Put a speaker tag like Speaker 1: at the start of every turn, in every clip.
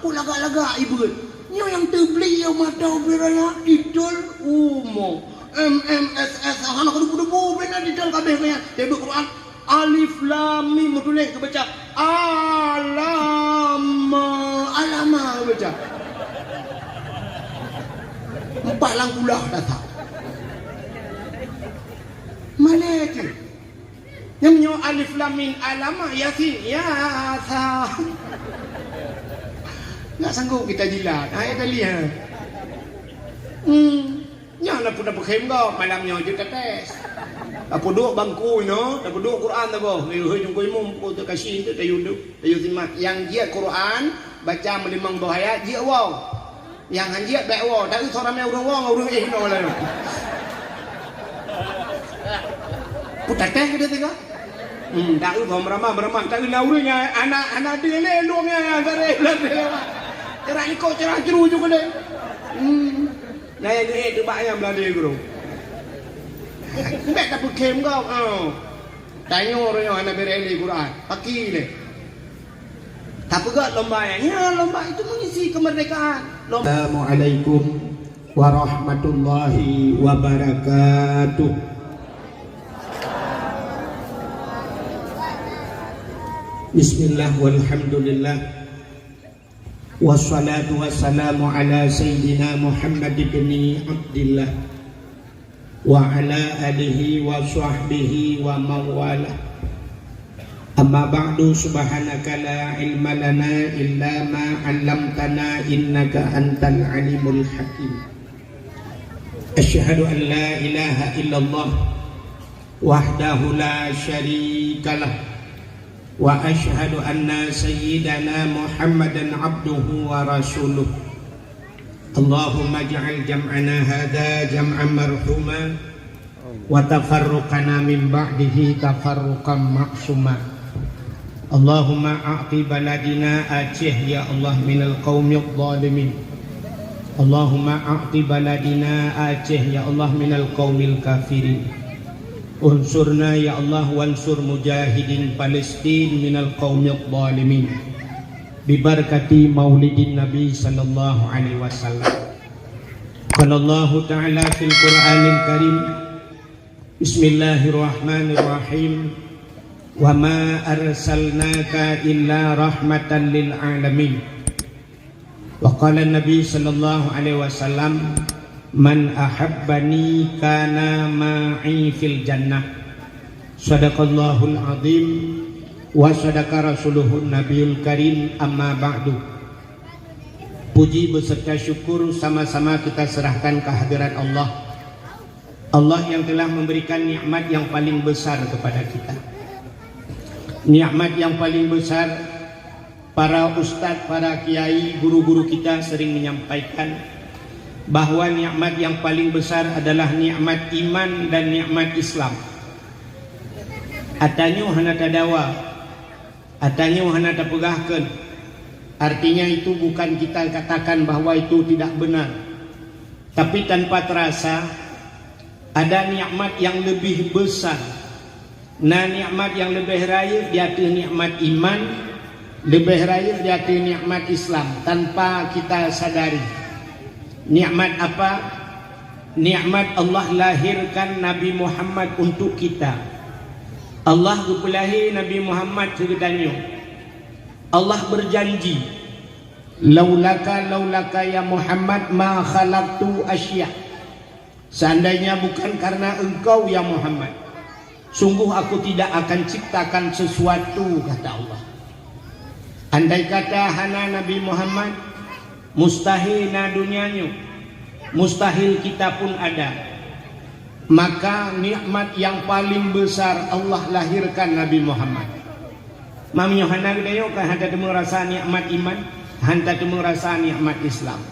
Speaker 1: Aku lagak-lagak ibu. Nyo yang terbeli yang mata beraya didol umum. MMSS hana kudu-kudu benar didol kabeh kaya. Dia Quran Alif Lam Mim tulis ke baca alama baca. Empat langkulah datang. Mana tu? Yang nyo Alif Lam Mim alama Yasin Yasa. Nggak sanggup kita jilat. Ayat tadi ya. Nya nak pun dapat khem kau malamnya je tetes. Apa duduk bangku no, dapat duduk Quran tu boh. Hei jungkui mum ko tu kasih tu tayu simak. Yang dia Quran baca melimang dua ayat dia wow. Yang dia baik wow, tak usah ramai orang no lah. Put tetes kita tengok. Tak usah meramah tak nak urangnya anak dia lelongnya gare. Cerah ikut cerah jeru juga deh. Nah yang ni tu banyak belanja guru. Mbak tak berkem kau. Tanya orang yang anak bereli Quran. Paki deh. Tak pegat lomba yang. Ya lomba itu mengisi kemerdekaan. Assalamualaikum warahmatullahi wabarakatuh. Bismillah walhamdulillah. Wassalatu wassalamu ala sayyidina Muhammad ibn Abdillah wa ala alihi wa sahbihi wa mawala. Amma ba'du, subhanaka la ilma lana illa ma 'allamtana innaka antal alimul hakim. Asyhadu an la ilaha illallah wahdahu la syarikalah wa asyhadu anna sayyidana Muhammadan abduhu wa rasuluh. Allahumma ij'al jam'ana hadha jam'an marhuma wa tafarruqana min ba'dihi tafarruqan ma'suma. Allahumma a'ti baladina Aceh ya Allah minal qaumil zalimin. Allahumma a'ti baladina Aceh ya Allah minal qaumil kafirin. Unsurna ya Allah wansur mujahidin Palestin minal qaumil zalimin. Bibarakati maulidin Nabi sallallahu alaihi wasallam. Qala Allah ta'ala fil Qur'anil Karim. Bismillahirrahmanirrahim. Wa ma arsalnaka illa rahmatan lil alamin. Wa qala Nabi sallallahu alaihi wasallam, man ahabbani kana ma'i fil jannah. Sadaqallahul azim wa sadaqa rasuluhun nabiyul karim. Amma ba'du. Puji beserta syukur sama-sama kita serahkan kehadirat Allah. Allah yang telah memberikan nikmat yang paling besar kepada kita. Nikmat yang paling besar, para ustadz, para kiai, guru-guru kita sering menyampaikan bahwa nikmat yang paling besar adalah nikmat iman dan nikmat Islam. Atanyo hana tadawa, atanyo hana tapegahkeun. Artinya itu bukan kita katakan bahwa itu tidak benar, tapi tanpa terasa ada nikmat yang lebih besar. Nah, nikmat yang lebih raya dia tu nikmat iman, lebih raya dia tu nikmat Islam tanpa kita sadari. Nikmat apa? Nikmat Allah lahirkan Nabi Muhammad untuk kita. Allah gupulahi Nabi Muhammad ceritanya. Allah berjanji, laulaka ya Muhammad ma khalaqtu asya. Seandainya bukan karena engkau ya Muhammad, sungguh aku tidak akan ciptakan sesuatu, kata Allah. Andai kata hana Nabi Muhammad, mustahil na dunianya, mustahil kita pun ada. Maka nikmat yang paling besar Allah lahirkan Nabi Muhammad. Mami Yohana gedeyo kan hanta temu rasa nikmat iman, hanta temu rasa nikmat Islam.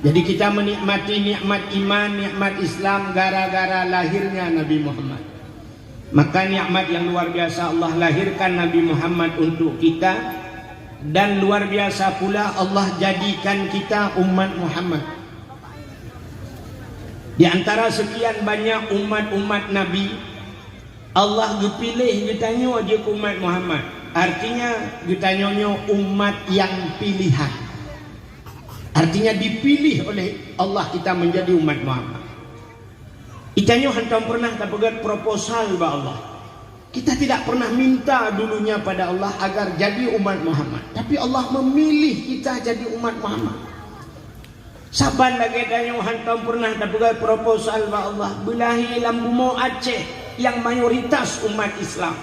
Speaker 1: Jadi kita menikmati nikmat iman, nikmat Islam gara-gara lahirnya Nabi Muhammad. Maka nikmat yang luar biasa Allah lahirkan Nabi Muhammad untuk kita. Dan luar biasa pula Allah jadikan kita umat Muhammad. Di antara sekian banyak umat-umat Nabi, Allah dipilih ditanya aja ke umat Muhammad. Artinya ditanya umat yang pilihan. Artinya dipilih oleh Allah kita menjadi umat Muhammad. Itanya hantam pernah dapat proposal ba Allah. Kita tidak pernah minta dulunya pada Allah agar jadi umat Muhammad, tapi Allah memilih kita jadi umat Muhammad. Saban lagi tanya hantam pernah dapat proposal ba Allah belahi lambumo Aceh yang mayoritas umat Islam,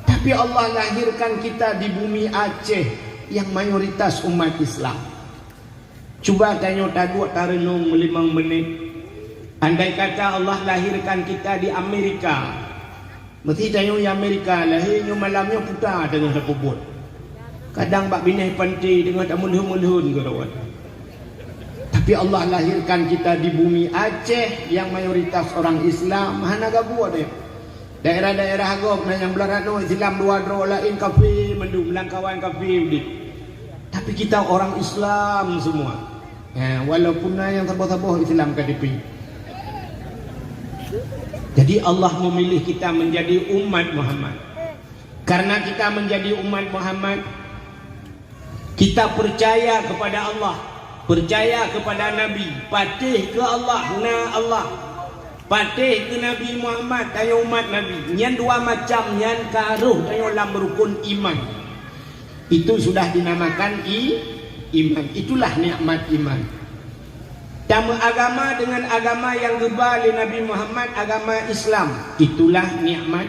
Speaker 1: tapi Allah lahirkan kita di bumi Aceh yang mayoritas umat Islam. Coba tanya tadu tarenung 5 menit. Andai kata Allah lahirkan kita di Amerika, mesti tanya di Amerika lahirnya malamnya putar dengan sepubut. Kadang bak binai pantai dengan tak mulhun-mulhun ke rawat. Tapi Allah lahirkan kita di bumi Aceh yang mayoritas orang Islam. Hana gabu ada. Daerah-daerah agok yang belarat no Islam dua dro lain kafe mendung langkawan kafe udik. Tapi kita orang Islam semua. Ya, walaupun yang terboh-boh Islam KDP. Jadi Allah memilih kita menjadi umat Muhammad. Karena kita menjadi umat Muhammad, kita percaya kepada Allah, percaya kepada Nabi, patih ke Allah, na Allah, patih ke Nabi Muhammad, tayo umat Nabi. Nyan dua macam, nyan karuh tayo dalam rukun iman. Itu sudah dinamakan iman. Itulah nikmat iman. Tamu agama dengan agama yang gebal di Nabi Muhammad, agama Islam, itulah nikmat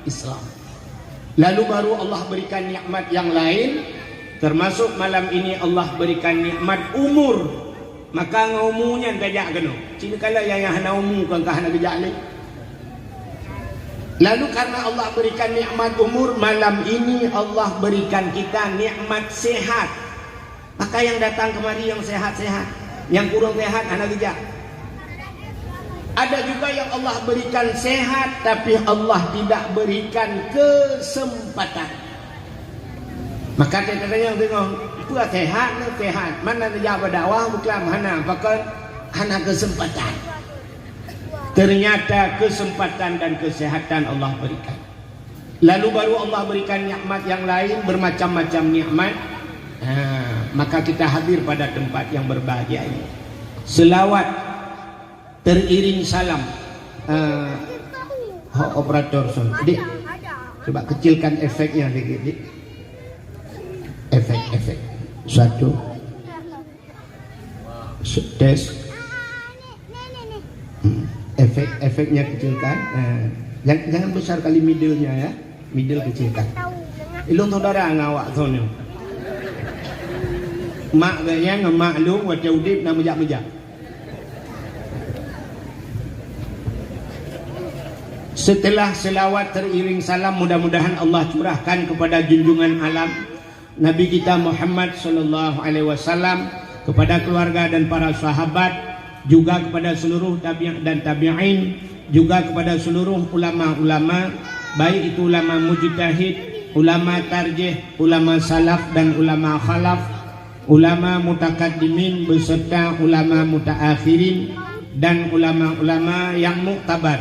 Speaker 1: Islam. Lalu baru Allah berikan nikmat yang lain, termasuk malam ini Allah berikan nikmat umur. Maka ngumunya gajak geno. Cina kala yang hana umur kan hana gajak ni. Lalu karena Allah berikan nikmat umur, malam ini Allah berikan kita nikmat sehat. Maka yang datang kemari yang sehat-sehat, yang kurang sehat anak gejak. Ada juga yang Allah berikan sehat tapi Allah tidak berikan kesempatan. Maka katanya tengok itu sehat ni sehat. Mana dia berdakwah bukan hana pakai hana kesempatan. Ternyata kesempatan dan kesehatan Allah berikan. Lalu baru Allah berikan nikmat yang lain, bermacam-macam nikmat. Maka kita hadir pada tempat yang berbahagia ini. Selawat teriring salam. Operator son, Dik, coba kecilkan efeknya sedikit, Dik. Efek. Satu. Tes. Efeknya kecilkan. Jangan besar kali middle-nya ya. Middle kecilkan. Ilung saudara ngawak sonyo. Mak gaya ngemaklum wajah udip nak mejak-mejak. Setelah selawat teriring salam, mudah-mudahan Allah curahkan kepada junjungan alam Nabi kita Muhammad sallallahu alaihi wasallam, kepada keluarga dan para sahabat, juga kepada seluruh tabi'in dan tabi'in, juga kepada seluruh ulama-ulama, baik itu ulama mujtahid, ulama tarjih, ulama salaf dan ulama khalaf, ulama mutakaddimin beserta ulama mutaakhirin dan ulama-ulama yang muktabar.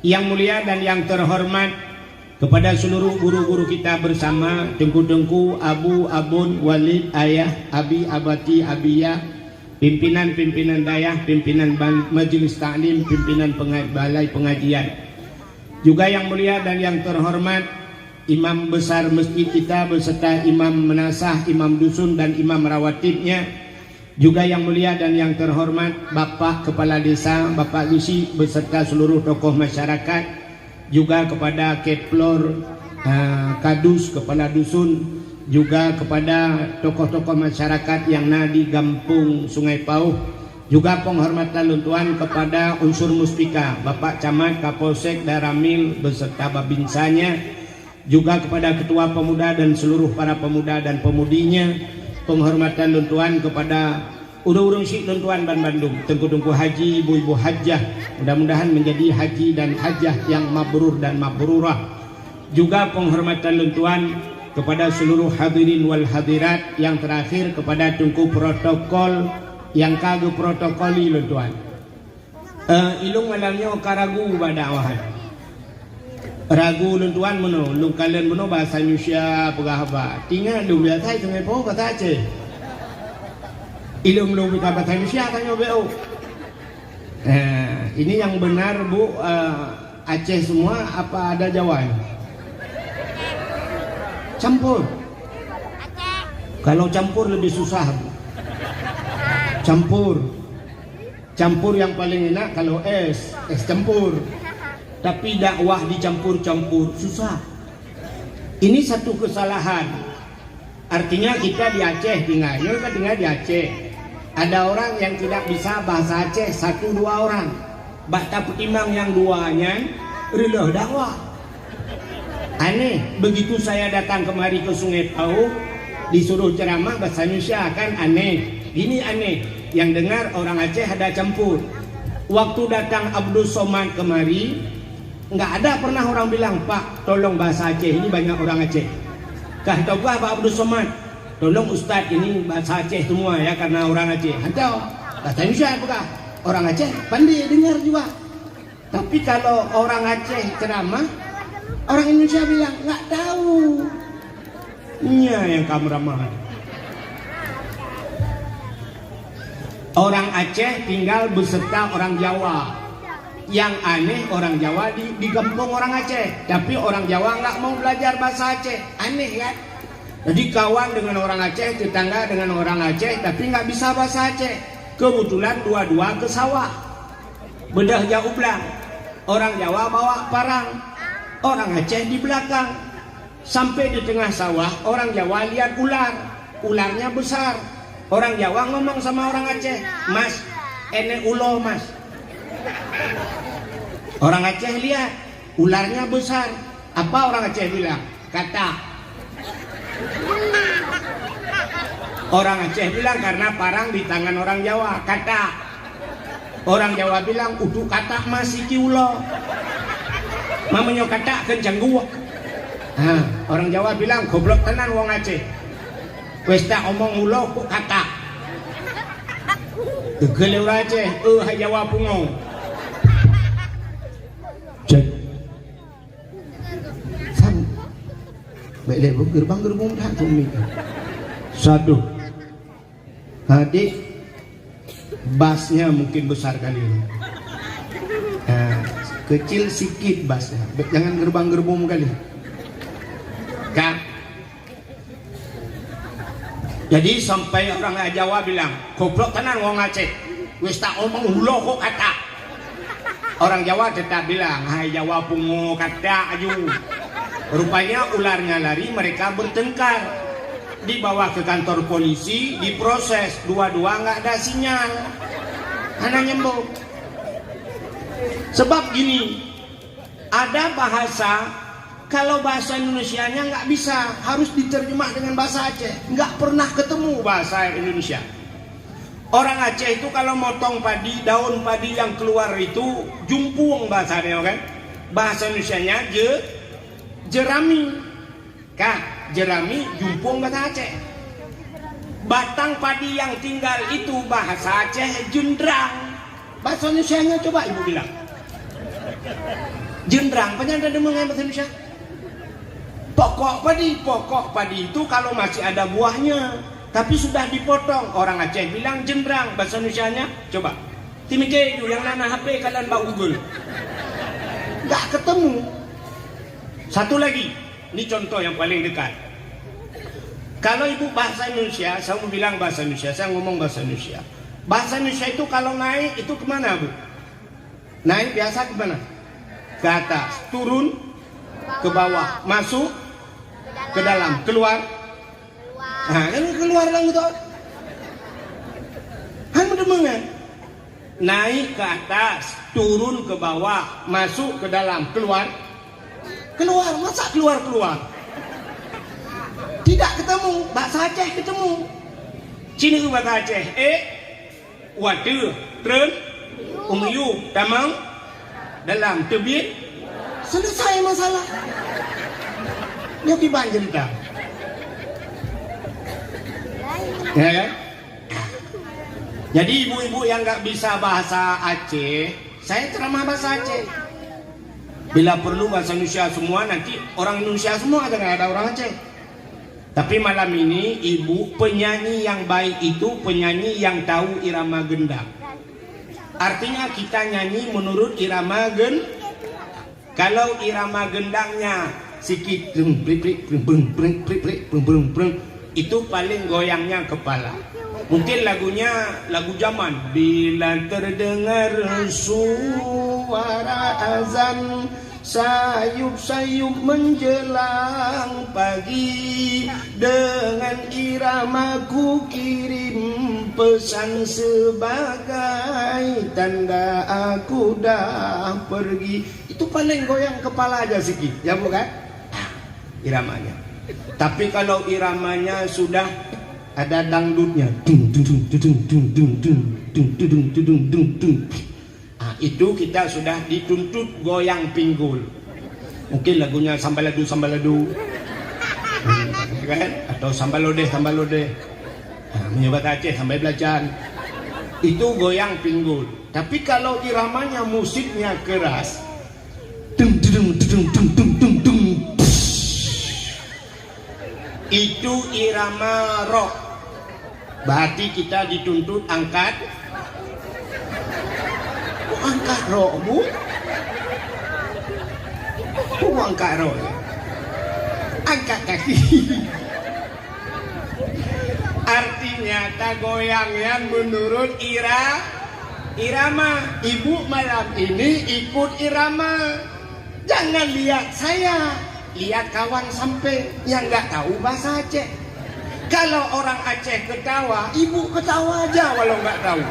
Speaker 1: Yang mulia dan yang terhormat, kepada seluruh guru-guru kita bersama, tengku-tengku, abu, abun, walid, ayah, abi, abati, abiyah, pimpinan-pimpinan dayah, pimpinan majelis taklim, pimpinan balai pengajian. Juga yang mulia dan yang terhormat, imam besar masjid kita beserta imam menasah, imam dusun dan imam rawatibnya. Juga yang mulia dan yang terhormat Bapak Kepala Desa, Bapak Lusi beserta seluruh tokoh masyarakat. Juga kepada Keplor, Kadus, Kepala Dusun. Juga kepada tokoh-tokoh masyarakat yang di Gampung Sungai Pauh. Juga penghormatan luntuan kepada unsur muspika, Bapak Camat, Kapolsek, Daramil beserta babinsanya. Juga kepada ketua pemuda dan seluruh para pemuda dan pemudinya. Penghormatan luntuan kepada urung-urung syik luntuan Ban Bandung, tengku-tengku haji, ibu-ibu hajjah, mudah-mudahan menjadi haji dan hajjah yang mabrur dan mabrurah. Juga penghormatan luntuan kepada seluruh hadirin wal hadirat. Yang terakhir kepada tengku protokol yang kagak protokoli luntuan. Ilung malamnya karagu badakwahan. Ragu luntuan meno, lung kalian meno bahasa Indonesia pegahaba. Tinggal lu biasa sungai po kata Aceh. Ilum lu bika bahasa Indonesia tanya BO. Ini yang benar Bu, Aceh semua apa ada Jawa? Campur. Kalau campur lebih susah Bu. Campur yang paling enak kalau es campur. Tapi dakwah dicampur-campur susah. Ini satu kesalahan. Artinya kita di Aceh tinggal di Aceh. Ada orang yang tidak bisa bahasa Aceh 1-2 orang. Bata petimbang yang duanya relah dakwah. Aneh, begitu saya datang kemari ke Sungai Pau disuruh ceramah bahasa Indonesia kan aneh. Ini aneh, yang dengar orang Aceh ada campur. Waktu datang Abdul Somad kemari, nggak ada pernah orang bilang, Pak tolong bahasa Aceh, ini banyak orang Aceh. Kata gua Pak Abdul Somad, tolong Ustadz ini bahasa Aceh semua ya karena orang Aceh. Atau bahasa Indonesia bukan orang Aceh pandai dengar juga. Tapi kalau orang Aceh ceramah, orang Indonesia bilang nggak tahu. Nya yang kamu ramah. Orang Aceh tinggal beserta orang Jawa. Yang aneh orang Jawa digempung orang Aceh, tapi orang Jawa nggak mau belajar bahasa Aceh. Aneh kan? Jadi kawan dengan orang Aceh, tetangga dengan orang Aceh, tapi nggak bisa bahasa Aceh. Kebetulan dua-dua ke sawah, bedah jauh belang. Orang Jawa bawa parang, orang Aceh di belakang. Sampai di tengah sawah, orang Jawa lihat ular, ularnya besar. Orang Jawa ngomong sama orang Aceh, Mas, enek ulo Mas. Orang Aceh lihat ularnya besar. Apa orang Aceh bilang? Kata. Orang Aceh bilang karena parang di tangan orang Jawa. Kata. Orang Jawa bilang udah kata masih kiulo. Mamanya kata kencang gua. Orang Jawa bilang goblok tenan wong Aceh. Wes tak omong ulo kok kata. Gegel orang Aceh, Jawa pungo. Baiklah, gerbang tak tumi. Satu. Adik, basnya mungkin besar kali ini. Kecil sikit basnya, jangan gerbang kali. Kak. Jadi sampai orang Jawa bilang, goblok tenan wong Aceh. Wis tak omong ulo kok kata. Orang Jawa tetap bilang, hai Jawa pungo kata aju. Rupanya ularnya lari, mereka bertengkar. Dibawa ke kantor polisi, diproses. Dua-dua nggak ada sinyal. Hanya nyembuk. Sebab gini, ada bahasa, kalau bahasa Indonesianya nggak bisa, harus diterjemah dengan bahasa Aceh. Nggak pernah ketemu bahasa Indonesia. Orang Aceh itu kalau motong padi, daun padi yang keluar itu jumpung bahasanya, kan? Bahasa Indonesianya jerami. Kak, jerami jumpung bahasa Aceh. Batang padi yang tinggal itu bahasa Aceh jendrang. Bahasa Indonesianya coba ibu bilang. Jendrang, penyandang dengan bahasa Indonesia. Pokok padi itu kalau masih ada buahnya, tapi sudah dipotong. Orang Aceh bilang jendrang, bahasa Indonesianya coba. Timike itu yang nana HP kalian bawa Google. Nggak ketemu. Satu lagi, ini contoh yang paling dekat. Kalau ibu bahasa Indonesia, saya mau bilang bahasa Indonesia, saya ngomong bahasa Indonesia. Bahasa Indonesia itu kalau naik itu kemana Bu? Naik biasa kemana? Ke atas, turun ke bawah, masuk ke dalam, keluar. Nah, kan keluar lang gitu. Kan mendengar. Naik ke atas, turun ke bawah, masuk ke dalam, keluar. Keluar, masa keluar? Tidak ketemu, bahasa Aceh ketemu. Sini bahasa Aceh. Water, tren, umyu, tamang, dalam, tebit. Selesai masalah. Dia dibanjir dah. Ya kan? Jadi ibu-ibu yang nggak bisa bahasa Aceh, saya ceramah bahasa Aceh. Bila perlu bahasa Indonesia semua, nanti orang Indonesia semua, ada nggak ada orang Aceh. Tapi malam ini ibu, penyanyi yang baik itu penyanyi yang tahu irama gendang. Artinya kita nyanyi menurut irama gendang. Kalau irama gendangnya sikit itu paling goyangnya kepala. Mungkin lagunya lagu zaman. Bila terdengar suara azan, sayup-sayup menjelang pagi, dengan iramaku kirim pesan sebagai tanda aku dah pergi. Itu paling goyang kepala aja sikit, ya bukan? Iramanya. Tapi kalau iramanya sudah ada dangdutnya, itu kita sudah dituntut goyang pinggul. Mungkin lagunya sambaladu kan? Atau sambalode menyebat Aceh sampai belacan. Itu goyang pinggul. Tapi kalau iramanya musiknya keras, itu irama rock. Berarti kita dituntut angkat rock, Bu. Angkat rock. Angkat kaki. Artinya tak goyang yang menurut irama. Ibu malam ini ikut irama. Jangan lihat saya, lihat kawan sampai yang nggak tahu bahasa Aceh. Kalau orang Aceh ketawa, ibu ketawa aja walau nggak tahu.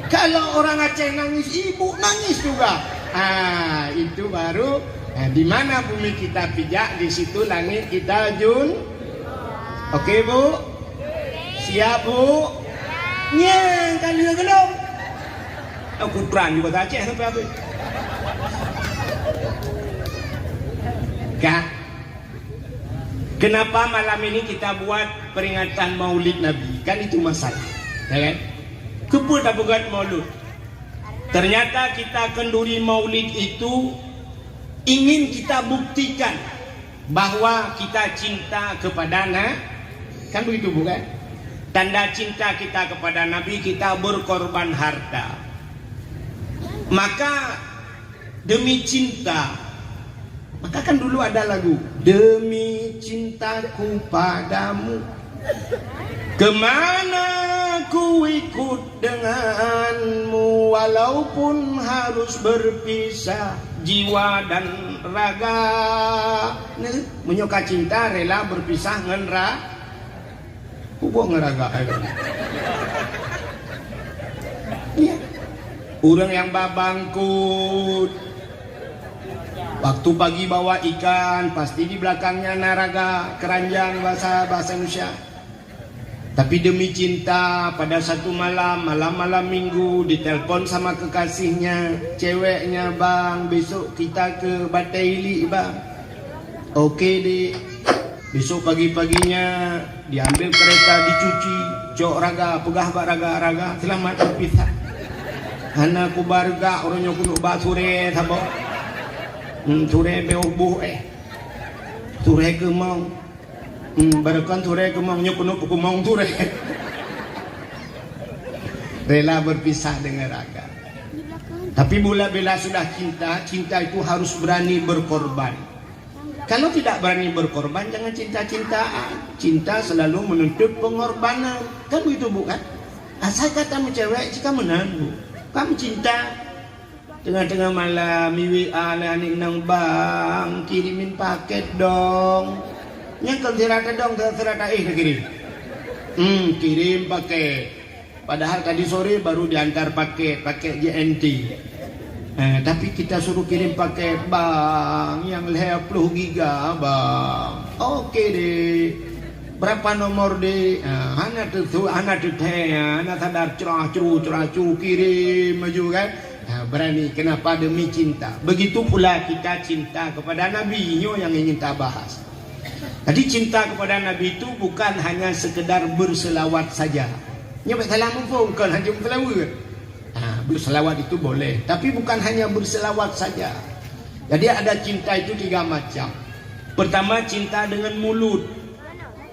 Speaker 1: Kalau orang Aceh nangis, ibu nangis juga. Itu baru di mana bumi kita pijak, di situ langit kita jun. Oke, Bu? Siap, Bu? Nyeng, kali gelom. Aku peran juga bahasa Aceh sampai habis. Kak, kenapa malam ini kita buat peringatan Maulid Nabi? Kan itu masalah, ya kan? Kepul tak buat Maulid. Ternyata kita kenduri Maulid itu ingin kita buktikan bahwa kita cinta kepada Nabi. Kan begitu, bukan? Tanda cinta kita kepada Nabi, kita berkorban harta. Maka demi cinta, maka kan dulu ada lagu, demi cintaku padamu, kemana ku ikut denganmu, walaupun harus berpisah jiwa dan raga. Menyoka cinta rela berpisah ngenra, kubuk ngeraga. Ya. Orang yang babangkut, waktu pagi bawa ikan, pasti di belakangnya naraga, keranjang bahasa Indonesia. Tapi demi cinta, pada satu malam minggu, ditelepon sama kekasihnya, ceweknya, bang, besok kita ke Bataili, bang. Oke, deh. Besok pagi-paginya diambil kereta, dicuci, cok raga, pegah bak raga, selamat berpisah. Hana ku barga, orangnya kuno ba sore sabo. Sore beobuh sore ke mau. Barakan sore ke mau nyokuno puku mau sore. Rela berpisah dengan raga. Tapi bila sudah cinta itu harus berani berkorban. Kalau tidak berani berkorban, jangan cinta-cintaan. Cinta selalu menuntut pengorbanan. Kan begitu, bukan? Asal kata cewek jika menangguh. Kamu cinta, tengah-tengah malam WA anik nang bang, kirimin paket dong. Nyangkel serata dong, serata kirim. Kirim paket. Padahal tadi sore baru diantar paket JNT. Tapi kita suruh kirim paket, bang, yang 50 giga, bang. Oke deh. Berapa nomor deh? Anak sadar cerah kirim maju kan? Berani. Kenapa? Demi cinta. Begitu pula kita cinta kepada Nabi yang ingin kita bahas. Jadi cinta kepada Nabi itu bukan hanya sekedar berselawat saja. Nyampe salam pun bukan hanya berselawat. Berselawat itu boleh, tapi bukan hanya berselawat saja. Jadi ada cinta itu 3 macam. Pertama, cinta dengan mulut.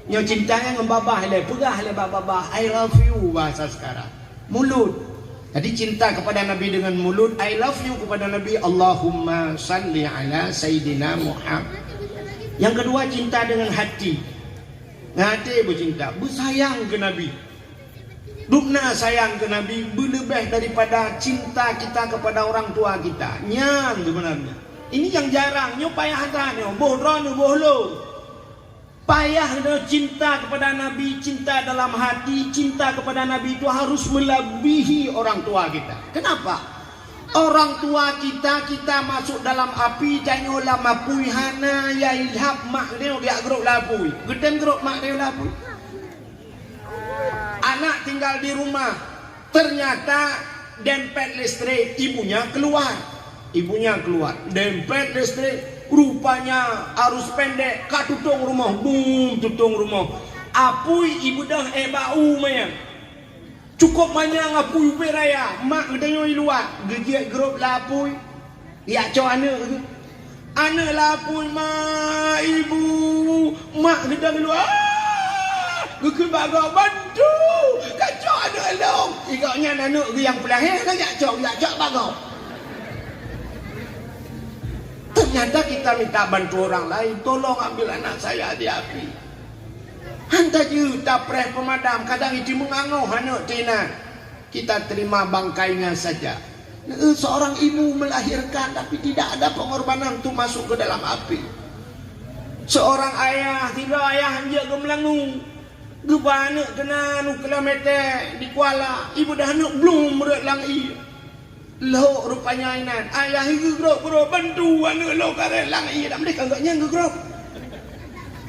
Speaker 1: Nyo cintanya ngebabah le, pegah le babah, I love you bahasa sekarang. Mulut. Jadi cinta kepada Nabi dengan mulut, I love you kepada Nabi, Allahumma salli ala Sayyidina Muhammad. Yang kedua cinta dengan hati. Hati bercinta, bersayang ke Nabi. Dukna sayang ke Nabi berlebih daripada cinta kita kepada orang tua kita. Nyang sebenarnya. Ini yang jarang, nyo payah tanya, bohron bohlo. Payah cinta kepada Nabi, cinta dalam hati, cinta kepada Nabi itu harus melebihi orang tua kita. Kenapa? Orang tua kita masuk dalam api, canyo lama pui hana ya ilhab mak dia dia gerok lapui. Geden gerok mak dia lapui. Anak tinggal di rumah, ternyata dempet listrik, ibunya keluar. Dempet listrik. Rupanya arus pendek, kak tutung rumah, boom, tutung rumah. Apui ibu dah bau maya. Cukup banyak apui beraya, mak ngedengoi luar, gejiak gerop lapui. Ya co anak, anak lapui mak ibu, mak ngedeng luar. Gekul baga bantu, kacau anak long. Igaknya anak yang pelahir kan ya co baga. Ternyata kita minta bantu orang lain, tolong ambil anak saya di api. Hantar juta preh pemadam, kadang itu mengangau anak tina. Kita terima bangkainya saja. Seorang ibu melahirkan tapi tidak ada pengorbanan untuk masuk ke dalam api. Seorang ayah, tiga ayah dia gemelangu. Gepa anak kena kilometer di Kuala, ibu dah anak belum berat i. Lo rupanya inan ayah itu gerok bantu anak lo karen lang iya dah mereka enggaknya gerok.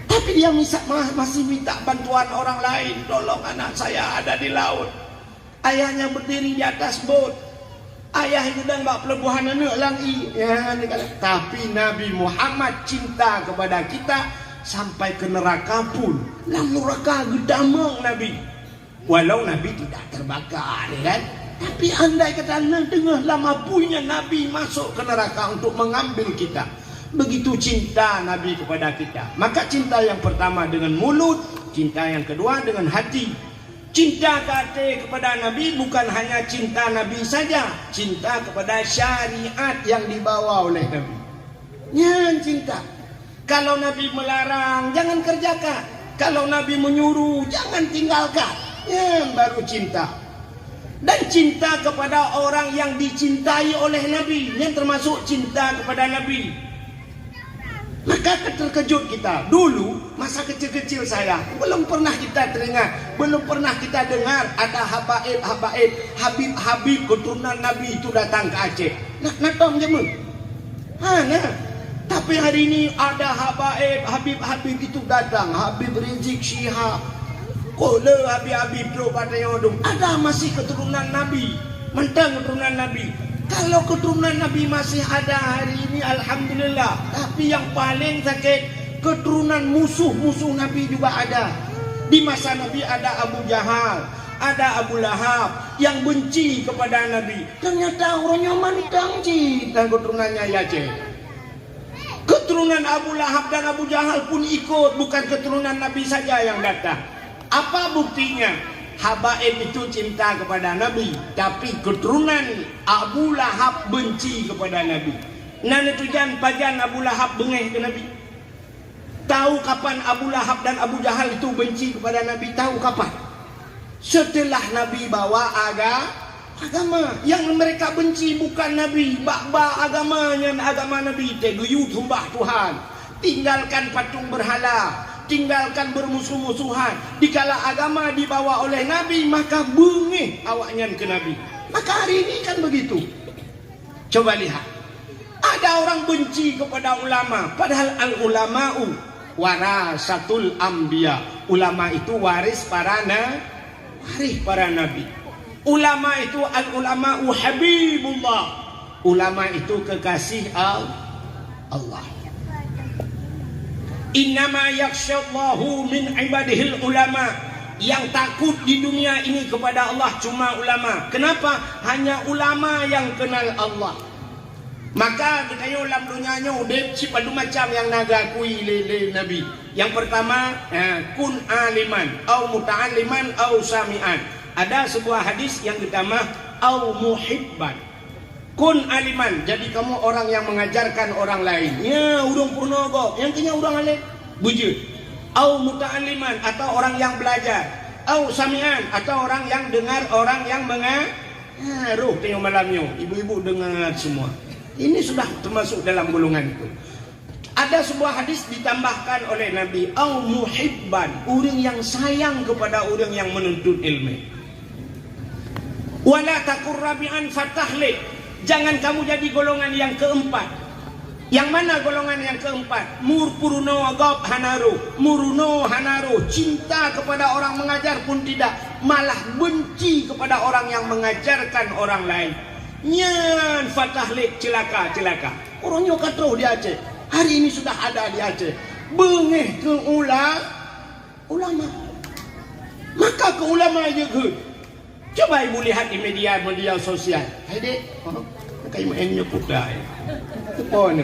Speaker 1: Tapi dia masih minta bantuan orang lain. Tolong anak saya ada di laut. Ayahnya berdiri di atas bot. Ayah itu dan bak pelebuhan anak lang iya. Tapi Nabi Muhammad cinta kepada kita sampai ke neraka pun. Lang neraka gedamang Nabi. Walau Nabi tidak terbakar kan. Tapi andai kata tengah lama punya Nabi masuk ke neraka untuk mengambil kita. Begitu cinta Nabi kepada kita. Maka cinta yang pertama dengan mulut, cinta yang kedua dengan hati. Cinta kepada Nabi bukan hanya cinta Nabi saja, cinta kepada syariat yang dibawa oleh Nabi. Yang cinta. Kalau Nabi melarang, jangan kerjakan. Kalau Nabi menyuruh, jangan tinggalkan. Yang baru cinta. Dan cinta kepada orang yang dicintai oleh Nabi, yang termasuk cinta kepada Nabi. Maka terkejut kita. Dulu masa kecil-kecil saya belum pernah kita teringat, belum pernah kita dengar ada habaib, habib keturunan Nabi itu datang ke Aceh. Nak tong jamu. Nah. Tapi hari ini ada habib itu datang, Habib Rizik Syihab. Kola habib tu pada yodum. Ada masih keturunan Nabi, mentang keturunan Nabi. Kalau keturunan Nabi masih ada hari ini, alhamdulillah. Tapi yang paling sakit, keturunan musuh Nabi juga ada. Di masa Nabi ada Abu Jahal, ada Abu Lahab yang benci kepada Nabi. Ternyata orangnya mantang dan keturunannya ya cek. Keturunan Abu Lahab dan Abu Jahal pun ikut, bukan keturunan Nabi saja yang datang. Apa buktinya? Habaib itu cinta kepada Nabi, tapi keturunan Abu Lahab benci kepada Nabi. Nan itu pajan Abu Lahab bengeh ke Nabi. Tahu kapan Abu Lahab dan Abu Jahal itu benci kepada Nabi? Tahu kapan? Setelah Nabi bawa agama. Yang mereka benci bukan Nabi, agamanya, agama Nabi. Teguyut sembah Tuhan, tinggalkan patung berhala, tinggalkan bermusuh-musuhan. Dikala agama dibawa oleh Nabi, maka bengih awaknya ke Nabi. Maka hari ini kan begitu. Coba lihat, ada orang benci kepada ulama, padahal al-ulama'u warasatul anbiya. Ulama itu waris para nabi. Ulama itu al-ulama'u habibullah. Ulama itu kekasih Allah. Innama yakhsyallahu min ibadihil ulama. Yang takut di dunia ini kepada Allah cuma ulama. Kenapa? Hanya ulama yang kenal Allah. Maka dikayo ulam dunyanya udip si padu macam yang naga kui le Nabi. Yang pertama kun aliman au muta'alliman au sami'an. Ada sebuah hadis yang pertama au muhibban. Kun aliman, jadi kamu orang yang mengajarkan orang lain. Ya urang purnogo, yang kenya urang alim bujur. Au muta'alliman, atau orang yang belajar. Au sami'an, atau orang yang dengar, orang yang mengaruh. Tengok malamnya ibu-ibu dengar semua. Ini sudah termasuk dalam golongan itu. Ada sebuah hadis ditambahkan oleh Nabi, au muhibban, orang yang sayang kepada orang yang menuntut ilmu. Wala takur rabi'an fatahlik, jangan kamu jadi golongan yang keempat. Yang mana golongan yang keempat? Murpuruno agab hanaru, muruno hanaru, cinta kepada orang mengajar pun tidak, malah benci kepada orang yang mengajarkan orang lain. Nyan fatahlik, celaka. Orangnya kata di Aceh. Hari ini sudah ada di Aceh. Bengeh ke ulama. Maka ke ulama aja ke. Coba ibu lihat di media sosial. Hai dek, kayak mainnya kuda. Apa ni?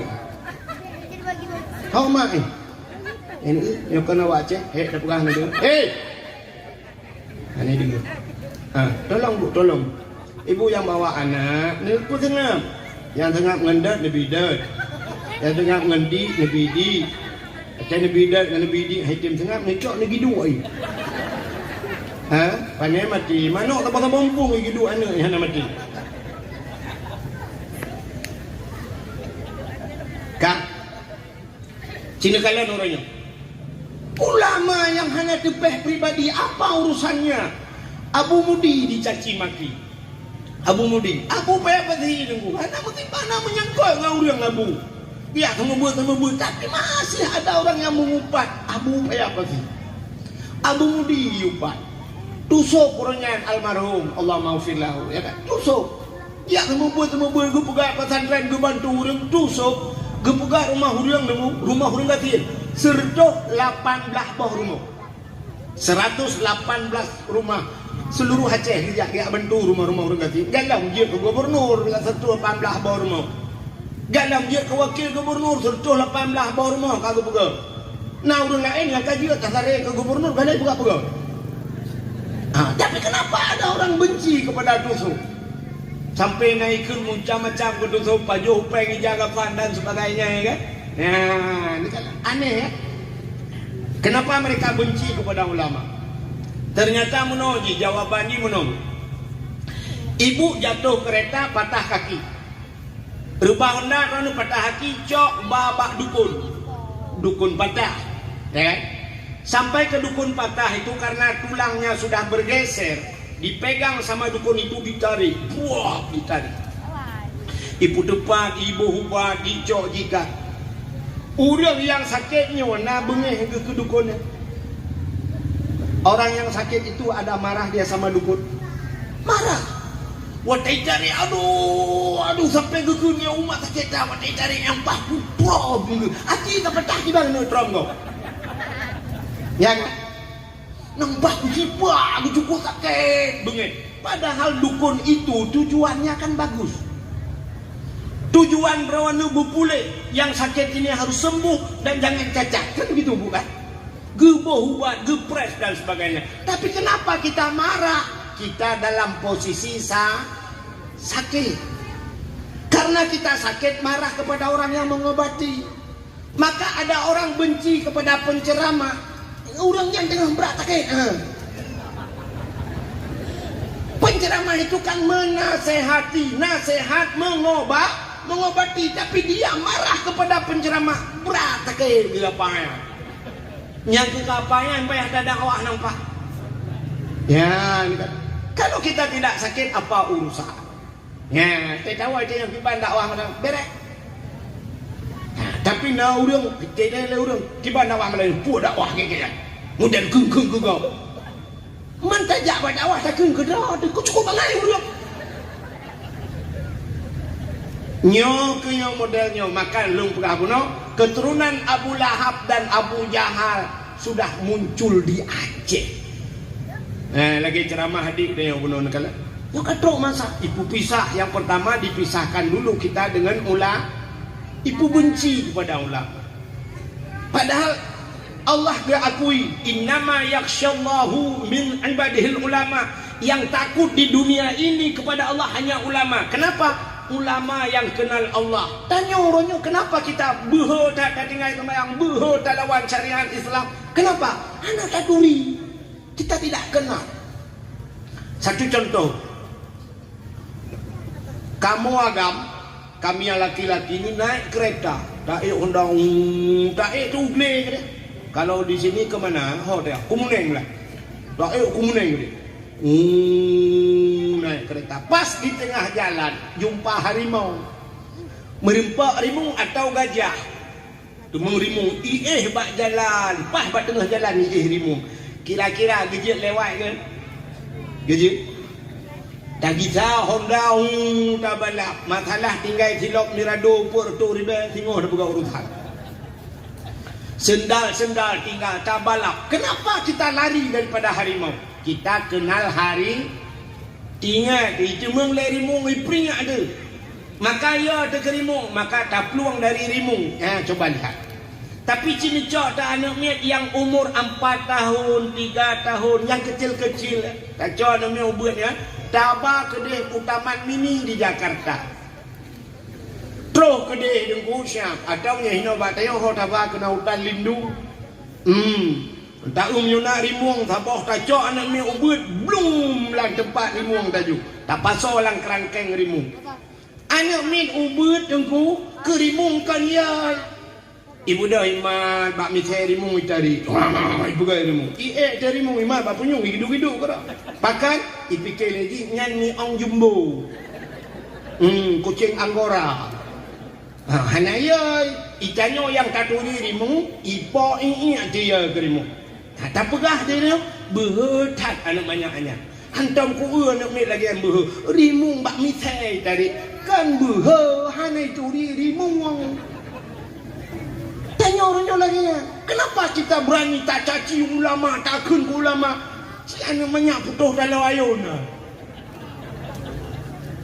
Speaker 1: Kau mai. Ini yang kena Aceh. Dah pegang ni. Ini dulu. Tolong bu, tolong. Ibu yang bawa anak, ni pun tengah. Yang tengah ngendat, lebih dat. Yang tengah ngendi, lebih di. Macam lebih dat, lebih di. Hitam tengah, necok lagi dua. Pandai mati. Mana tak pasal bompong lagi dua anak yang nak mati. Kak, sini kalian orangnya. Ulama yang hanya tepeh pribadi, apa urusannya? Abu Mudi dicaci maki. Abu Mudi, Abu apa sih nunggu? Anak mesti mana menyangkut dengan orang Abu. Ya, kamu buat, tapi masih ada orang yang mengupat. Abu apa sih? Abu Mudi yupat. Tusuk orangnya almarhum, Allah maafillahu, ya kan? Tusuk. Ya, kamu buat, gue pegang pesantren, gue bantu orang tusuk. Gue pegang rumah orang gatil. Serdoh 18 buah rumah. 118 rumah. Seluruh Aceh dia bantu rumah-rumah orang kati. Galam dia ke gubernur serta 18 bawah rumah. Galam dia ke wakil gubernur serta 18 bawah rumah kagak pegah. Nah orang lain yang kaji tak sare ke gubernur kan dia pegah. Tapi kenapa ada orang benci kepada tusuk? Sampai naikkan macam-macam ke tusuk, pajuh upeng jaga dan sebagainya ya kan? Nah, ini kan aneh ya. Kenapa mereka benci kepada ulama? Ternyata menologi, jawabannya menologi. Ibu jatuh kereta patah kaki. Rubah hendak kan patah kaki, cok babak dukun patah, ya kan? Sampai ke dukun patah itu karena tulangnya sudah bergeser, dipegang sama dukun itu ditarik, ditarik. Ibu depan, ibu hubat, dicok jika. Orang yang sakitnya, nak bengeh ke dukunnya. Orang yang sakit itu ada marah dia sama dukun. Marah. Watai cari aduh sampai gegunya umat sakit dah. Watai cari yang paku prom. Hati tak petah di bang neutrom kau. Yang nambah kucipa, aku cukup sakit bengit. Padahal dukun itu tujuannya kan bagus. Tujuan berawana berpulih. Yang sakit ini harus sembuh dan jangan cacat. Kan begitu bukan? Geboh, gepres dan sebagainya. Tapi kenapa kita marah? Kita dalam posisi sakit. Karena kita sakit marah kepada orang yang mengobati. Maka ada orang benci kepada penceramah. Orang yang tengah berat sakit. Penceramah itu kan menasehati, nasihat mengobati. Tapi dia marah kepada penceramah, berat sakit bila payah. Yang kekapanya yang payah ada dakwah nampak. Ya, kalau kita tidak sakit apa urusan? Ya, kita tahu aja yang kita dakwah mana beres. Tapi na urang, kita le urang, kita dakwah mana puak dakwah kaya. Mudah keng kau. Mentajak dakwah tak keng dah, kau cukup bangai urang. Nyo modelnya maka lung perabuno keturunan Abu Lahab dan Abu Jahal sudah muncul di Aceh. Lagi ceramah hadik dia yang bunuh nakala. Maka truk masa ibu pisah. Yang pertama dipisahkan dulu kita dengan ulama. Ibu benci kepada ulama. Padahal Allah akui innama yakhsyallahu min ibadihil ulama. Yang takut di dunia ini kepada Allah hanya ulama. Kenapa? Ulama yang kenal Allah. Tanya orangnya kenapa kita beho tak tinggal yang beho tak lawan syariat Islam. Kenapa? Anak tak duri. Kita tidak kenal. Satu contoh. Kamu agam, kami yang laki-laki ini naik kereta. Taik undang, taik tu ugle. Kalau di sini ke mana? Oh dia, Kumuneng lah. Taik Kumuneng dia. Naik kereta. Pas di tengah jalan, jumpa harimau. Merimpak harimau atau gajah. Tumung harimau, bak jalan. Pas bak tengah jalan ni harimau. Kira-kira gejek lewat ke? Gejek? Tak kita Honda tak balap. Masalah tinggal silap mirado pur tu riba tengok dah buka urusan. Sendal tinggal tak balap. Kenapa kita lari daripada harimau? Kita kenal hari tinggal di cemeng le rimung ipring ada. Maka ya ada rimung, maka tak peluang dari rimung. Coba lihat. Tapi cini cok tak anak miat yang umur 4 tahun, 3 tahun, yang kecil-kecil. Tak cok anak miat ubat ya. Tabah kedai Utaman Mini di Jakarta. Terus kedai dengku siap. Atau nya hina bataya ho tabah kena hutan lindung. Tak nyuna rimung sabah tak cok anak miat ubat belum lang tempat rimung taju. Tak pasal lang kerangkeng rimung. Anak miat ubat dengku ke rimung kan ya. Ibu dah iman bak misai rimung itari. Ibu gaya rimung. Dari rimung iman bak punyung hidup-hidup ke tak? Pakan ipikir lagi nyanyi ong jumbo. Kucing Anggora. Hanayai ikanyo yang taturi rimung ipo dia ke rimung. Tak pegah dia berhetat anak banyaknya. Hantam ku anak ni lagi yang berhe. Rimung bak misai tadi kan berhe hanai turi rimung. Tanya orangnya lagi ya, kenapa kita berani tak caci ulama, takun ke ulama? Si anak banyak putus dalam ayuna.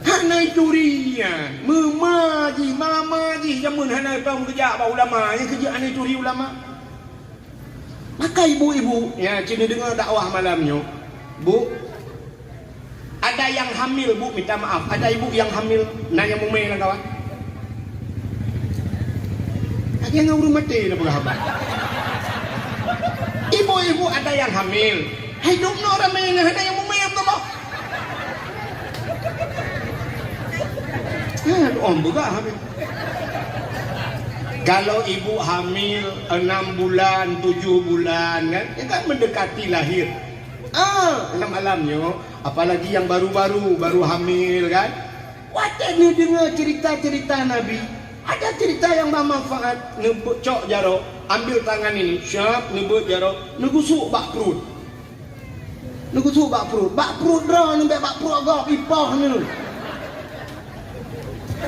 Speaker 1: Hanai curian, memaji, mamaji, jamun hanai pang kerja apa ulama, yang kerja hanai curi ulama. Maka ibu-ibu, ya cina dengar dakwah malamnya, bu, ada yang hamil bu, minta maaf, ada ibu yang hamil, nanya mumai lah kawan. Yang ngurus mati lah berhabat. Ibu-ibu ada yang hamil. Hidup no ramai ada yang memayam tu boh. Om juga hamil. Kalau ibu hamil 6 bulan, 7 bulan kan mendekati lahir. Malamnya, apalagi yang baru-baru, baru hamil kan. Wajar ni dengar cerita-cerita Nabi. Ada cerita yang bermanfaat. Nebut cok jaro, ambil tangan ini, syap nebut jaro, negusuk bak perut. Negusuk bak perut. Bak perut dah ni bak perut agak ipah ni.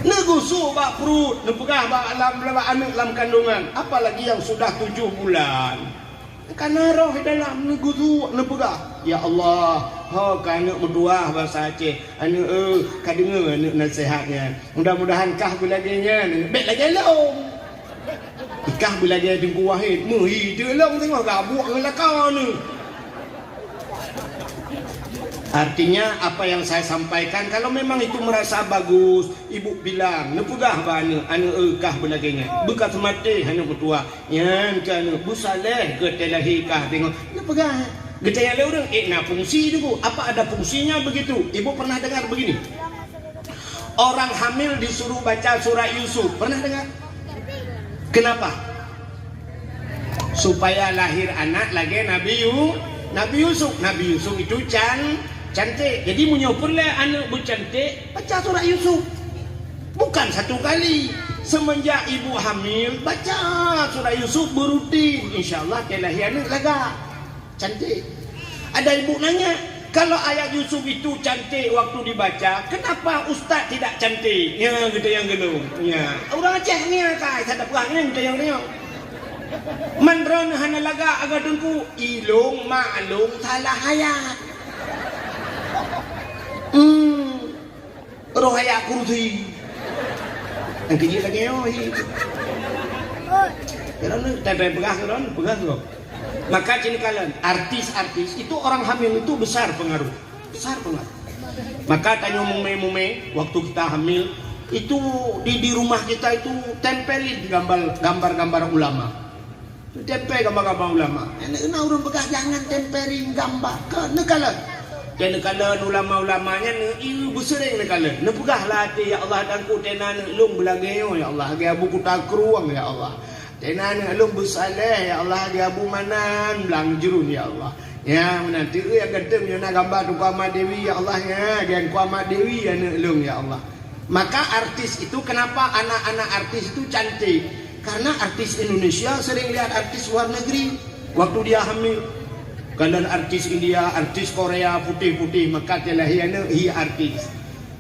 Speaker 1: Negusuk bak perut, nepegah bak anak dalam kandungan. Apalagi yang sudah 7 bulan. Karena roh dalam negusuk nepegah. Ya Allah, anak berdoa bahasa Aceh. Anak kadengar anak nasihatnya. Mudah-mudahan kah belaginya. Baik lagi long. Ikah belagi tengku wahid. Muhi dia long tengok gabuk dengan lakar ni. Artinya apa yang saya sampaikan, kalau memang itu merasa bagus, ibu bilang, nepegah bana, anak kah belaginya. Bekas mati hanya bertua. Yang kan busaleh ke telahikah tengok. Nepegah. Gejaya le orang, fungsi tu. Apa ada fungsinya begitu? Ibu pernah dengar begini? Orang hamil disuruh baca surah Yusuf. Pernah dengar? Kenapa? Supaya lahir anak lagi Nabi Yusuf. Nabi Yusuf itu cantik. Jadi menyopurlah anak bercantik baca surah Yusuf. Bukan satu kali. Semenjak ibu hamil baca surah Yusuf berutin. InsyaAllah lahir anak laga cantik. Ada ibu nanya, kalau ayat Yusuf itu cantik waktu dibaca, kenapa ustaz tidak cantik? Ya, kita yang genung. Ya, orang Aceh ni kai, saya tak perang kita yang tengok. Mandron hana laga agak dengku, ilung maklum salah hayat. roh ayat kursi. Yang kecil lagi kerana tempel pegang tu. Maka cini kalian artis-artis itu orang hamil itu besar pengaruh. Maka tanya mume waktu kita hamil itu di rumah kita itu tempelin gambar-gambar ulama. Tempel gambar-gambar ulama. Enak orang pegang jangan tempelin gambar. Kena ulama-ulamanya iu besering nekala. Nepegahlah hati ya Allah dan ku tenan lung belageo ya Allah. Agi abu ku takruang ya Allah. Tenan lung bersaleh ya Allah. Agi abu manan belang jerun ya Allah. Ya menanti yang ganteng yang gambar tu Kuama Dewi ya Allah ya. Gian Kuama Dewi ya lung ya Allah. Maka artis itu kenapa anak-anak artis itu cantik? Karena artis Indonesia sering lihat artis luar negeri waktu dia hamil. Kalau artis India, artis Korea putih-putih maka telah hi artis.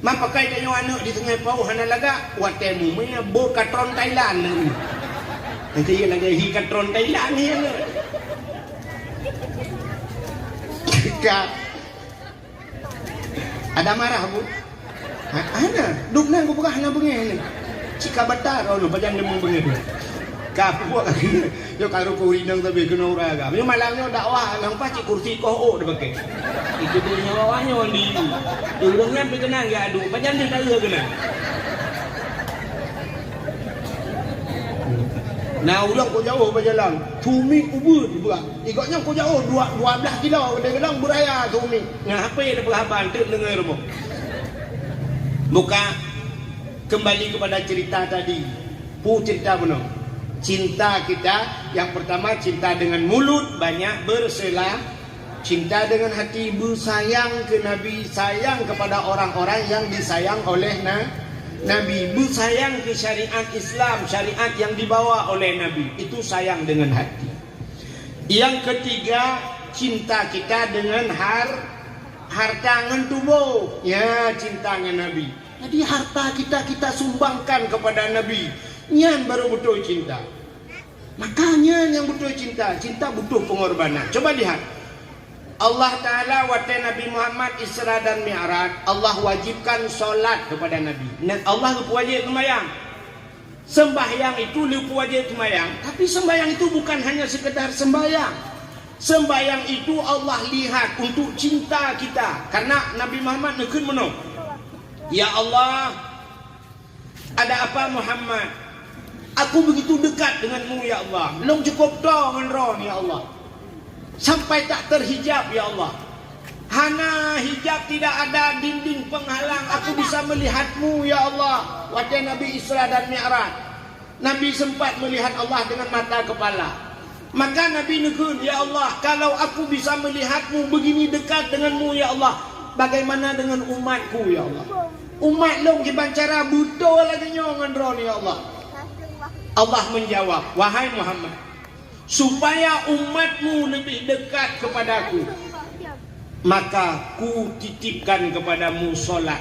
Speaker 1: Ma pakai tanya anak di tengah pau hana laga watemu menya bo katron Thailand. Nanti ia lagi hi katron Thailand ni. Ada marah bu? Ana, duk nang ko hana bengen. Cika batar oh pajan demung bengen. Kapu lagi, yo karo kurinang tapi kena uraga. Yo malangnya dakwah nang paci kursi koh de beke. Itu punya bawahnya di. Tulungnya pe kena enggak adu, pajan dia tahu kena. Nah, ulang ko jauh berjalan. Tumi ubud buka. Ikutnya ko jauh 12 kilo dia bilang beraya tumi. Ngapa dia berhaban tu dengar mo. Buka kembali kepada cerita tadi. Cerita benar. Cinta kita yang pertama cinta dengan mulut banyak berselah, cinta dengan hati bersayang ke Nabi, sayang kepada orang-orang yang disayang oleh Nabi, bersayang ke syariat Islam, syariat yang dibawa oleh Nabi, itu sayang dengan hati. Yang ketiga cinta kita dengan harta ngan tubuh, ya cinta dengan Nabi. Jadi harta kita sumbangkan kepada Nabi. Nyan baru betul cinta. Makanya yang betul cinta butuh pengorbanan. Coba lihat. Allah Ta'ala waktu Nabi Muhammad Isra dan Mi'raj, Allah wajibkan solat kepada Nabi. Allah wajib sembahyang. Sembahyang itu wajib sembahyang. Tapi sembahyang itu bukan hanya sekedar sembahyang. Sembahyang itu Allah lihat untuk cinta kita. Karena Nabi Muhammad nekun menung. Ya Allah, ada apa Muhammad? Aku begitu dekat denganmu ya Allah. Belum cukup dengan roh ya Allah. Sampai tak terhijab ya Allah. Hana hijab tidak ada dinding penghalang. Aku bisa melihatmu ya Allah. Wajah Nabi Isra dan Mi'raj. Nabi sempat melihat Allah dengan mata kepala. Maka Nabi nekun ya Allah. Kalau aku bisa melihatmu begini dekat denganmu ya Allah. Bagaimana dengan umatku ya Allah. Umat long cara betul lagi dengan roh ya Allah. Allah menjawab, wahai Muhammad, supaya umatmu lebih dekat kepadaku, maka ku titipkan kepadamu solat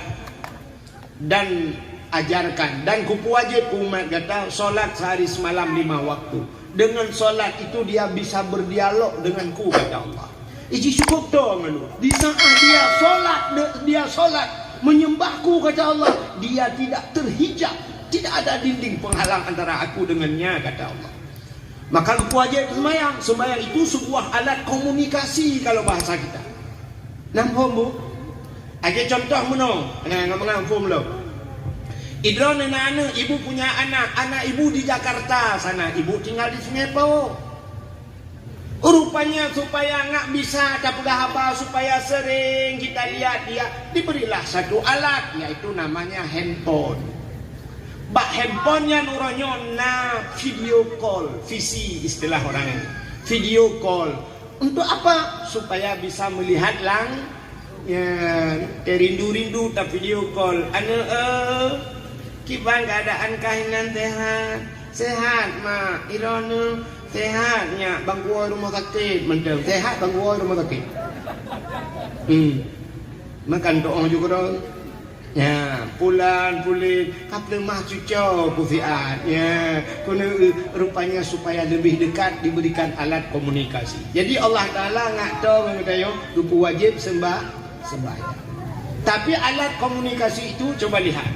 Speaker 1: dan ajarkan, dan ku wajib umat kata solat sehari semalam 5 waktu. Dengan solat itu dia bisa berdialog denganku kata Allah. Iji cukup dong lu. Di saat dia solat menyembahku kata Allah, dia tidak terhijab. Tidak ada dinding penghalang antara aku dengannya kata Allah. Maka wajib sembahyang. Sembahyang itu sebuah alat komunikasi kalau bahasa kita. Nampak bu? Ada contoh menong. Ngomong fum lo. Idron anak ibu punya anak ibu di Jakarta sana, ibu tinggal di Sungai Pau. Rupanya supaya nggak bisa dapat apa, supaya sering kita lihat dia, diberilah satu alat yaitu namanya handphone. Bak handphonenya nuronyo na video call, visi istilah orang ini. Video call. Untuk apa? Supaya bisa melihat ya terindu-rindu tak video call. Kiban keadaan kahinan sehat mak ironu sehatnya bangkuan rumah sakit mendem sehat bangkuan rumah sakit. Makan doa juga dong. Ya, pulan kapal mah cucok kufiat. Ya, kuna rupanya supaya lebih dekat diberikan alat komunikasi. Jadi Allah Taala ngak tahu mengatayo duku wajib sembahyang. Tapi alat komunikasi itu coba lihat.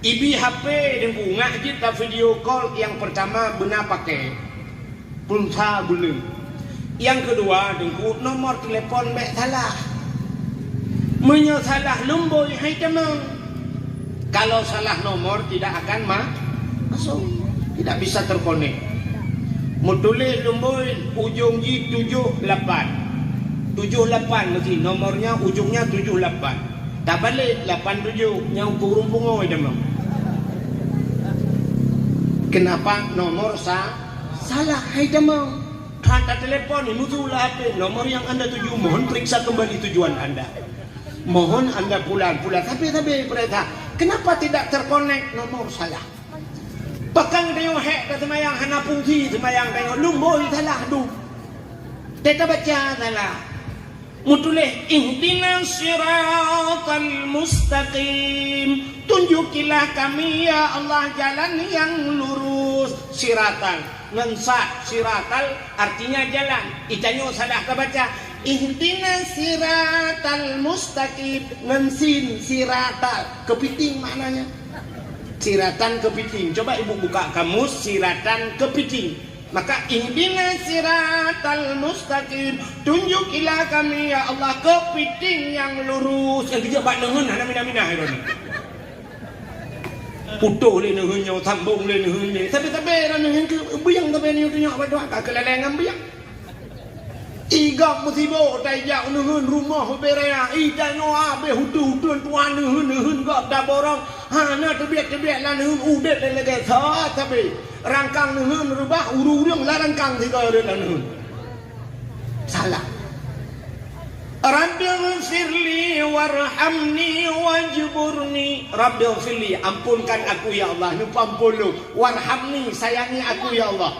Speaker 1: Ibi HP dengku ngajit video call yang pertama benar pakai pulsa belum. Yang kedua dengku nomor telepon mek salah. Menyalah lumboi hai temang. Kalau salah nomor tidak akan masuk, tidak bisa terkonek. Mutulis lumboi ujung G 78 mesti nomornya ujungnya 78. Tak balik 87 nyau kurung pungo demam. Kenapa nomor salah hai demam? Kata telepon ini mutulah HP nomor yang Anda tuju, mohon periksa kembali tujuan Anda. Mohon Anda pulang. Tapi mereka kenapa tidak terkonek nomor salah? Pakang tengok hek ke semayang hana fungsi semayang tengok lumboi salah du. Kita baca salah. Mutulih ihdinas siratal mustaqim, tunjukilah kami ya Allah jalan yang lurus. Siratan ngensat siratal artinya jalan. Itanyo salah kebaca ihdinas siratal mustaqim, ngensin siratal kepiting maknanya. Siratan kepiting. Coba ibu buka kamus siratan kepiting. Maka ihdinas siratal mustaqim, tunjukilah kami ya Allah kepiting yang lurus. Yang tiga bak nengen ana mina-mina ironi. Putuh le nengennya sambung le nengennya. Tapi nengen ke buyang tapi ni tunjuk doa ka kelelengan buyang. Iga musibo tajak nengen rumah berea idanyo abe hutu tuan nengen gak da borong. Hana tebiak-tebiak lah nengen udet le lege sa tapi rangkang nengen rubah urung lah rangkang tiga ada nengen. Salah. Rabbil firli warhamni wajburni. Rabbil firli, ampunkan aku ya Allah. Nupampun lu. Warhamni, sayangi aku ya Allah.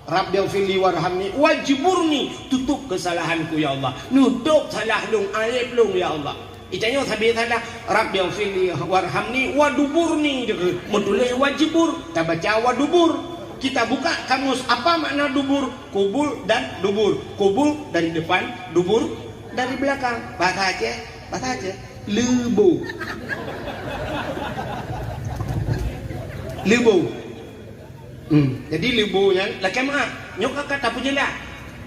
Speaker 1: Rabbil firli warhamni wajburni, tutup kesalahanku ya Allah. Nutup salah lung aib lung ya Allah. Itanya sabi salah Rabbil firli warhamni waduburni. Mudulih wajibur, kita baca wadubur. Kita buka kamus apa makna dubur? Kubul dan dubur. Kubul dari depan, dubur dari belakang. Bahasa Aceh lebu. Jadi lebunya laki mak nyok kata punya lah.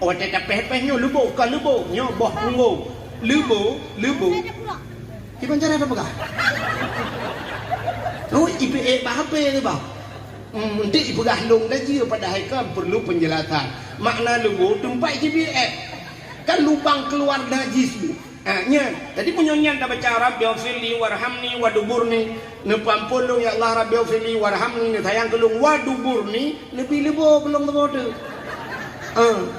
Speaker 1: Oh tetap peh-pehnya lebu kan lebu nyok boh punggung. Lebu. Kita cara apa kah? Oh IPA apa ni bang? Nanti ibu gahlung lagi pada haikal perlu penjelasan. Makna lebu tempat GPS. Kan lubang keluar najis bu. Nya, tadi punyanya dah baca Rabbil firli warhamni waduburni. Nepampun lu ya Allah Rabbil firli warhamni ni sayang kelung waduburni lebih lebo belum tu.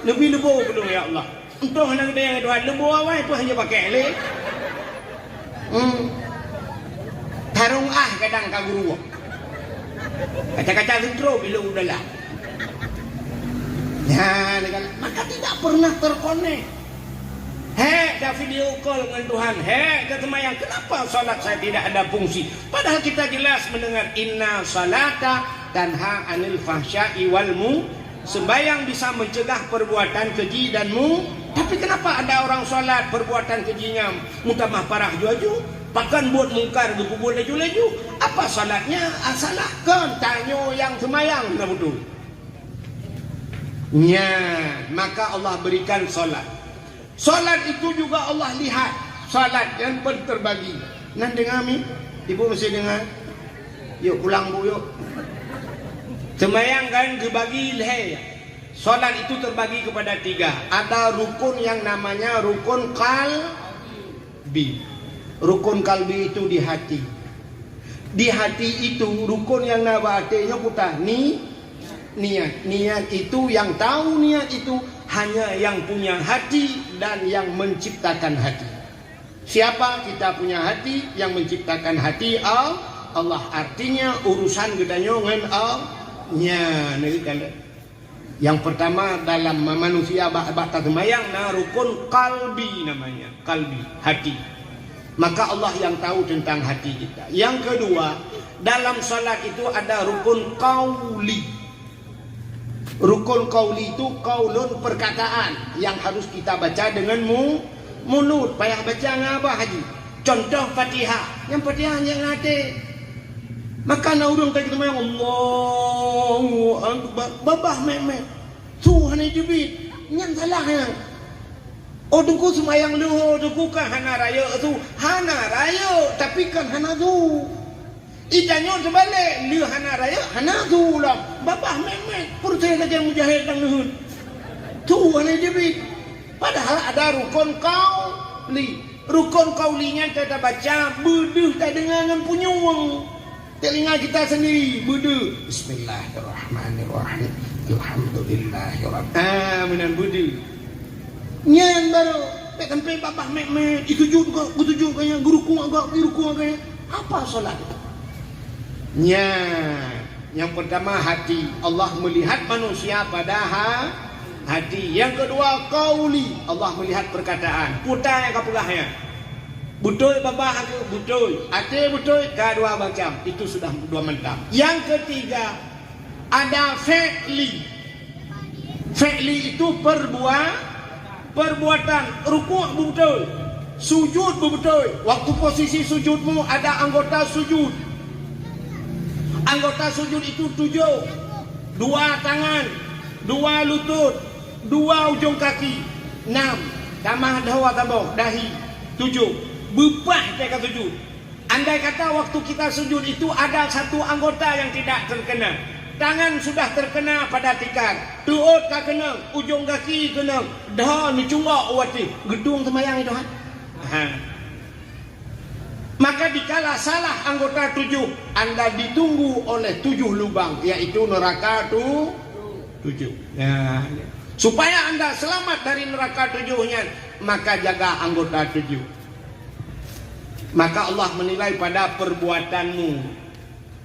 Speaker 1: Lebih lebo belum ya Allah. Entah nak dia yang dua lebo awal pun hanya pakai le. Tarung kadang kaguru. Kata-kata intro bila udahlah. Ya, maka tidak pernah terkonek. Dah video call dengan Tuhan. Dah semayang. Kenapa salat saya tidak ada fungsi? Padahal kita jelas mendengar inna salata tanha anil fahsya'i wal mu. Sembayang bisa mencegah perbuatan keji dan mu. Tapi kenapa ada orang salat perbuatan kejinya mutamah parah juaju? Pakan buat mungkar berkubur laju-laju. Apa salatnya? Salahkan tanyo yang semayang. Nah betul. Maka Allah berikan salat. Salat itu juga Allah lihat. Salat yang terbagi. Nan dengar mi? Ibu mesti dengar. Yuk pulang bu yuk. Semayang kan dibagi leh. Salat itu terbagi kepada 3. Ada rukun yang namanya rukun kalbi. Rukun kalbi itu di hati. Di hati itu rukun yang nabatinya putah niat. Niat itu yang tahu niat itu hanya yang punya hati dan yang menciptakan hati. Siapa? Kita punya hati, yang menciptakan hati Allah. Artinya urusan gedanya dengan Allah. Yang pertama dalam manusia batas semayang rukun kalbi namanya. Kalbi, hati. Maka Allah yang tahu tentang hati kita. Yang kedua, dalam salat itu ada rukun qauli. Rukun qauli itu qaulun perkataan yang harus kita baca dengan mulut. Payah baca ngabah haji. Contoh Fatihah, yang Fatihah yang ada. Maka na urang kay kita mayang Allahu Akbar, babah memet. Tuhan itu bit, nyan salah ya. Oh dengku semayang luho, dengku kan hana raya tu, hana raya, tapi kan hana tu. Itanyo terbalik, lu hana raya, hana tu lah. Babah memet, percaya saja mujahid dan luhut. Tuhan itu bit. Padahal ada rukun qauli. Rukun qaulinya kita baca beduh tak dengan punyuang. Telinga kita sendiri beduh. Bismillahirrahmanirrahim. Alhamdulillahirrahmanirrahim. Menan beduh. Nyan baru sampai babah mek itu juga kaya guruku agak apa solat itu? Nyan. Yang pertama hati. Allah melihat manusia pada hati. Yang kedua qauli, Allah melihat perkataan. Putai kapulahnya. Betul babah aku betul. Ate betul kedua macam. Itu sudah dua mentang. Yang ketiga ada fi'li. Fi'li itu perbuatan. Rukuk betul. Sujud betul. Waktu posisi sujudmu ada anggota sujud. Anggota sujud itu 7. 2 tangan, 2 lutut, 2 ujung kaki, 6 tambah tambah dahi, 7 bepah mereka sujud. Andai kata waktu kita sujud itu ada satu anggota yang tidak terkena, tangan sudah terkena pada tikar, tuut tak kena, ujung kaki kena, dah ni cungok wati gedung semayang itu maka dikala salah anggota 7, Anda ditunggu oleh 7 lubang, yaitu neraka 7. Ya. Supaya Anda selamat dari neraka 7-nya, maka jaga anggota 7. Maka Allah menilai pada perbuatanmu.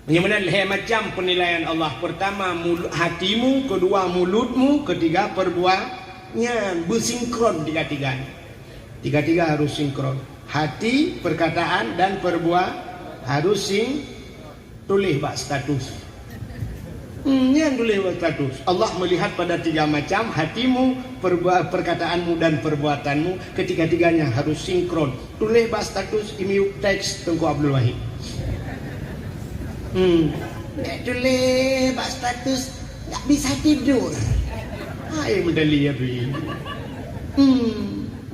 Speaker 1: Bagaimana macam penilaian Allah? Pertama hatimu, kedua mulutmu, ketiga perbuatannya. Bersinkron tiga-tiga harus sinkron. Hati, perkataan dan perbuatan harus tulis bak status. Yang tulis bak status. Allah melihat pada 3 macam, hatimu, perkataanmu dan perbuatanmu, ketiga-tiganya harus sinkron. Tulis bak status imiuk teks Tengku Abdul Wahid. Tulis bak status tak bisa tidur. Hai medali ya bi.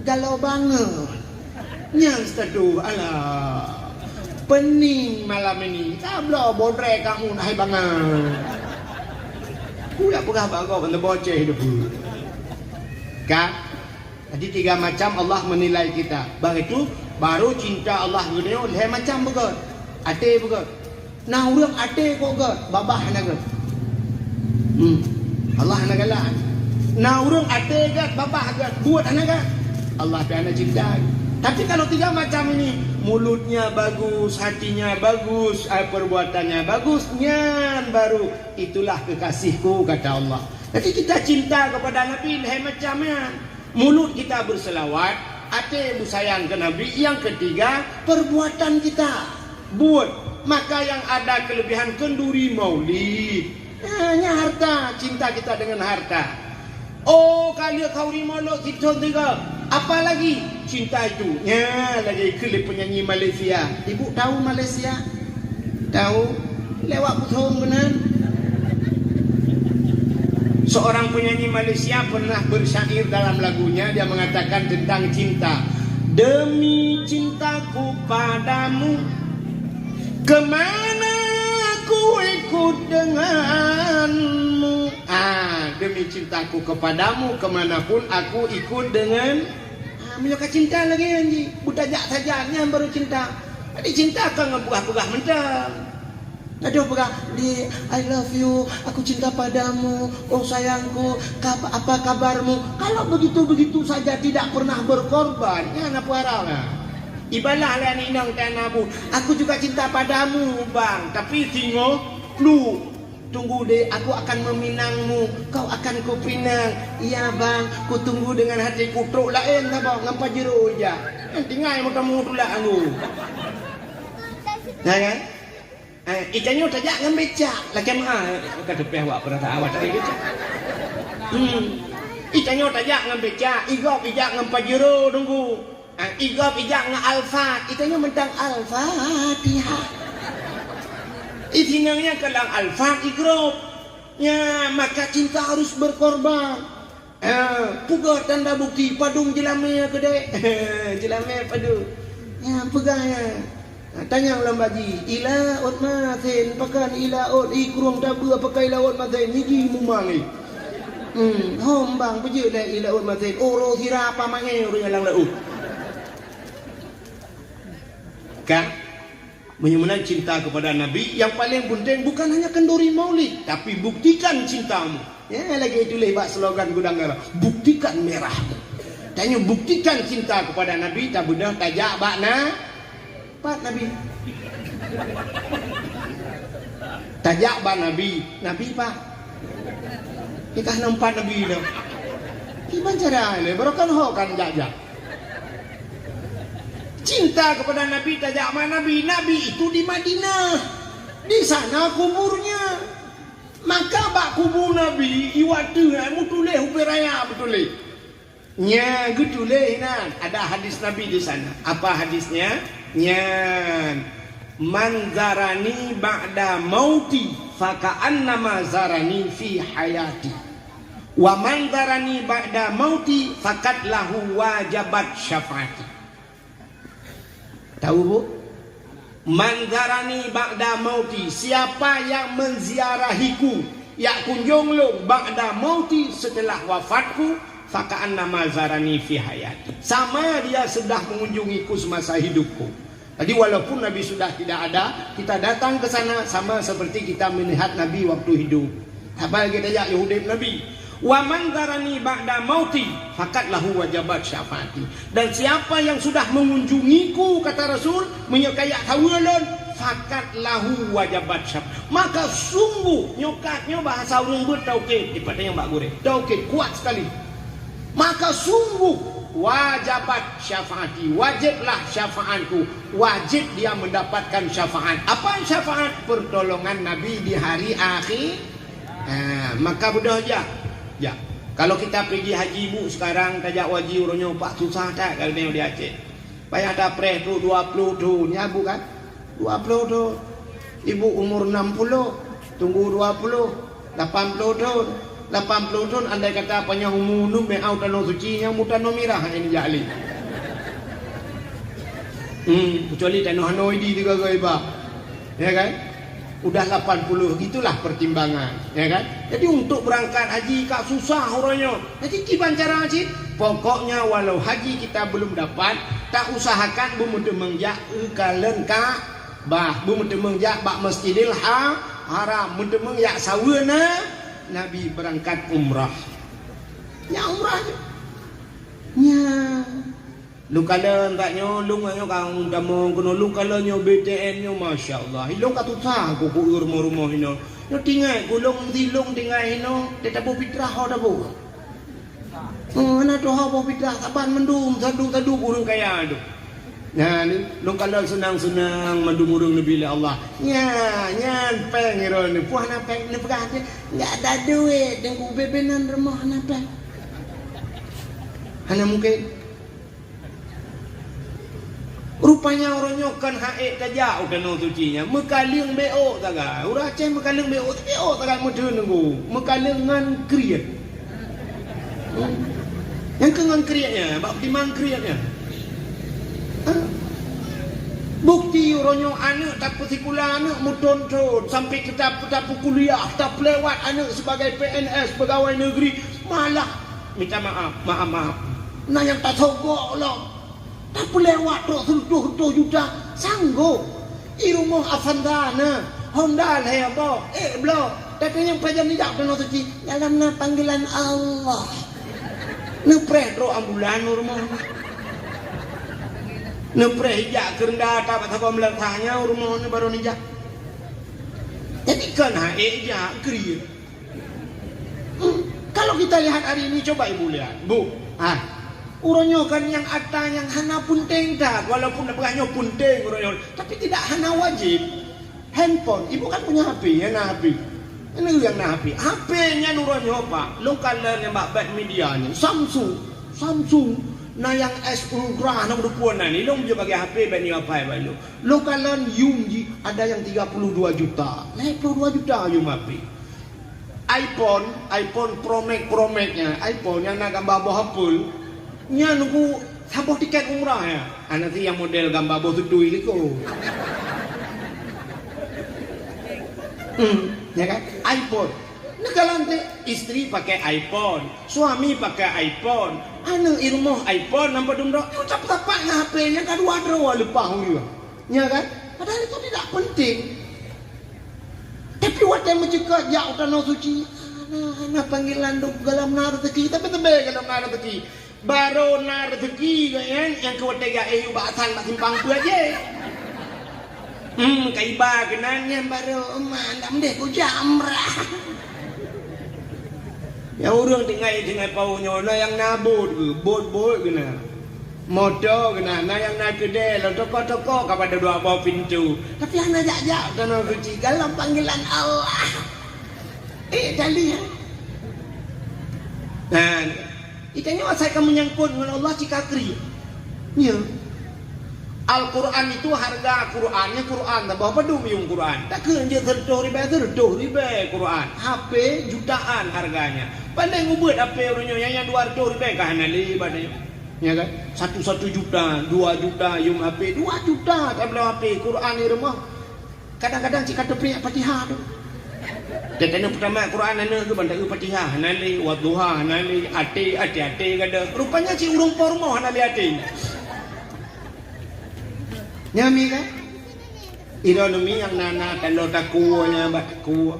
Speaker 1: Galau banget. Yang status alah. Pening malam ini. Tablo bodre kamu nahai banget. Kuya pegah bago benda boceh hidup. Kak. Jadi 3 macam Allah menilai kita. Begitu baru cinta Allah gede oleh macam begot. Ate begot. Nah urang ate kok begot. Babah naga. Allah nagala. Nah urang ate gat babah gat buat anaga. Allah piana cinta. Tapi kalau 3 macam ini, mulutnya bagus, hatinya bagus, perbuatannya bagus, nyan baru itulah kekasihku kata Allah. Jadi kita cinta kepada Nabi macamnya. Mulut kita berselawat, hati bersayang ke Nabi. Yang ketiga, perbuatan kita buat. Maka yang ada kelebihan kenduri maulid. Hanya harta, cinta kita dengan harta. Oh kali kau rimalo kita tiga. Apa lagi cinta itu? Ya lagi klip penyanyi Malaysia. Ibu tahu Malaysia? Tahu? Lewat putung benar. Seorang penyanyi Malaysia pernah bersyair dalam lagunya. Dia mengatakan tentang cinta. Demi cintaku padamu, kemana aku ikut denganmu. Demi cintaku kepadamu, kemanapun aku ikut dengan. Menyuka cinta lagi anji. Budajak saja yang baru cinta. Jadi cinta akan ngepegah-pegah mentang. Aduh pegah di I love you, aku cinta padamu, oh sayangku, apa kabarmu? Kalau begitu-begitu saja tidak pernah berkorban, ya anak puara. Ibalah lah ni nang tanamu. Aku juga cinta padamu, bang. Tapi tengok lu. Tunggu deh, aku akan meminangmu, kau akan kupinang. Iya bang, ku tunggu dengan hati kutruk lain lah bang, ngampa jeru aja. Tinggal mutamu tu lah aku. Nah kan? Ikannya tajak dengan becak. Laki mah, kata peh awak pernah tak awak tadi becak. Ikannya tajak dengan becak, igop ijak ngampa jeru tunggu. Igop ijak nga alfat. Itanya mentang al-fatihah. Itinangnya kelang alfat igrop. Ya, maka cinta harus berkorban. Pugar tanda bukti padung jelame gede. Jelame padu. Ya, pegang ya. Tanya ulang baji, ila ot masin pakan ila ot ikrong dabu pakai laut masin hiji mumali. Hom bang peje le ila ot masin oro sira apa mange oro yang lau. Kan menyemena cinta kepada Nabi yang paling penting bukan hanya kenduri maulid tapi buktikan cintamu. Ya lagi itu lebak slogan gudang garam. Buktikan merah. Tanya buktikan cinta kepada Nabi tak budah tajak bakna Pak Nabi. Tajak ba Nabi, Nabi Pak. Kita nampak Nabi dah. Gimana cara ini? Baru kan ho kan jajak. Cinta kepada Nabi tajak ba Nabi. Nabi itu di Madinah. Di sana kuburnya. Maka bak kubur Nabi iwatu mutuleh uperaya betuleh. Nya gutuleh nan ada hadis Nabi di sana. Apa hadisnya? Nyan man zarani ba'da mauti faka'annama zarani fi hayati wa man zarani ba'da mauti fakat lahu wajabat syafaati. Tahu bu? Man zarani ba'da mauti, siapa yang menziarahiku, yang kunjunglung ba'da mauti setelah wafatku, faka'annama zarani fi hayati, sama dia sudah mengunjungiku semasa hidupku. Tadi walaupun Nabi sudah tidak ada, kita datang ke sana sama seperti kita melihat Nabi waktu hidup. Apa lagi dia Yahudi Nabi? Wa man zarani ba'da mauti fakat lahu wajabat syafaati. Dan siapa yang sudah mengunjungiku, kata Rasul, menyekayak tawalan, fakat lahu wajabat syafaat. Maka sungguh nyokatnya bahasa orang bertauhid daripada yang Mbak Gure. Tauhid kuat sekali. Maka sungguh wajabat syafaati, wajiblah syafaatku, wajib dia mendapatkan syafaat. Apa syafaat? Pertolongan Nabi di hari akhir. Maka mudah aja. Ya, kalau kita pergi haji bu sekarang tajak wajib orangnya pak susah tak kalau dia di Aceh. Payah ada preh tu 20 tu nyabu kan? 20 tu. Ibu umur 60, tunggu 20, 80 tahun. 80 tahun andai kata apanya umum meau tanah suci yang mutano mirah ini jali. Kecuali tanah Hanoi di tiga gaiba. Ya kan? Udah 80, itulah pertimbangan, ya kan? Jadi untuk berangkat haji kak susah orangnya. Jadi gimana cara haji? Pokoknya walau haji kita belum dapat, tak usahakan bumutemengja kalen ka bah bumutemengja bak Masjidil Haram, mutemengja saweuna Nabi berangkat umrah. Ya umrah aja. Ya. Lu kala tak nyolong ayo kang damo kono lu kala nyo BTN nyo masyaallah. Hilong katuta ko ku rumah-rumah ino. Yo tinggal gulong dilong tinggal ino, tetapu fitrah ho dabu. Na to ho fitrah taban mendung sadu burung kaya ado. Nah, lu kala senang-senang mendung-urung nabi Allah. Nyan peng iro ni puah na peng ni pegah dia. Enggak ada duit dengan bebenan rumah na peng. Hanya mungkin rupanya orangnya kan haik tajak udah no sucinya mekaling beo taga urang Aceh mekaling beo taga mudun nunggu mekaling ngan kriat yang kengan kriatnya bak di man kriatnya bukti orangnya anak tak persikula anak muton-ton sampai kita kuliah tak lewat anak sebagai PNS pegawai negeri malah minta maaf nah yang tak sogok loh. Tapi lewat tu juta sanggup. Irumuh afandana Honda lebo blo. Tapi yang pajam ni tak pernah suci dalam panggilan Allah. Nepre ro ambulan rumah. Nepre hijak kerenda tak apa melantahnya rumah ni baru nijak. Jadi kan hijak kriya. Kalau kita lihat hari ini coba ibu lihat. Bu, urangnya kan yang ada yang hana punting tak, walaupun pegahnya punting urangnya, tapi tidak hana wajib. Handphone, ibu kan punya HP, ya nah HP. Ini yang nah HP. HP-nya urangnya apa? Lokal yang mbak media ni, Samsung. na yang es ultra nak berpuan ni long je bagi HP bani apa balu lo kalan yung ji ada yang 32 juta 32 juta yung HP iPhone Pro Max nya iPhone yang nak gambar bawah hapul nya nunggu tambah tiket umrah ya nanti yang model gambar bawah tudui liko ya kan iPhone. Nah kalau nanti istri pakai iPhone, suami pakai iPhone, anak irmoh iPhone, nampak dong, ucap tapaknya HP-nya kan dua lupa juga, ya kan? Padahal itu tidak penting. Tapi waktu yang mencegah jauh tanah suci, anak panggilan dong dalam rezeki, tapi tebel dalam rezeki, baru rezeki kan, yang kewatega batal tak simpang tu aja. Kaiba kenanya baru mandam deh ku jamrah. Yang orang tinggal paunya na yang nabut bot kena motor kena na yang naik kedai lo toko kepada dua bawah pintu tapi anak jajak tanah suci dalam panggilan Allah tali ya nah itanya saya kamu nyangkut dengan Allah cikakri ya Al-Quran itu harga Qurannya Quran tak apa dum yung Quran tak kerja terdoh ribe Quran HP jutaan harganya pandai ngubut HP orangnya yang 200 ribe kah nali badai ya kan 1 juta 2 juta yung HP 2 juta tak beli HP Quran ni rumah kadang-kadang cik kata pria Fatihah tu dan pertama Quran ana tu bandai Fatihah nali wadduha nali ate kada rupanya cik urung pormo nali ate nyami kan ironomi yang nana kalau takunya bakku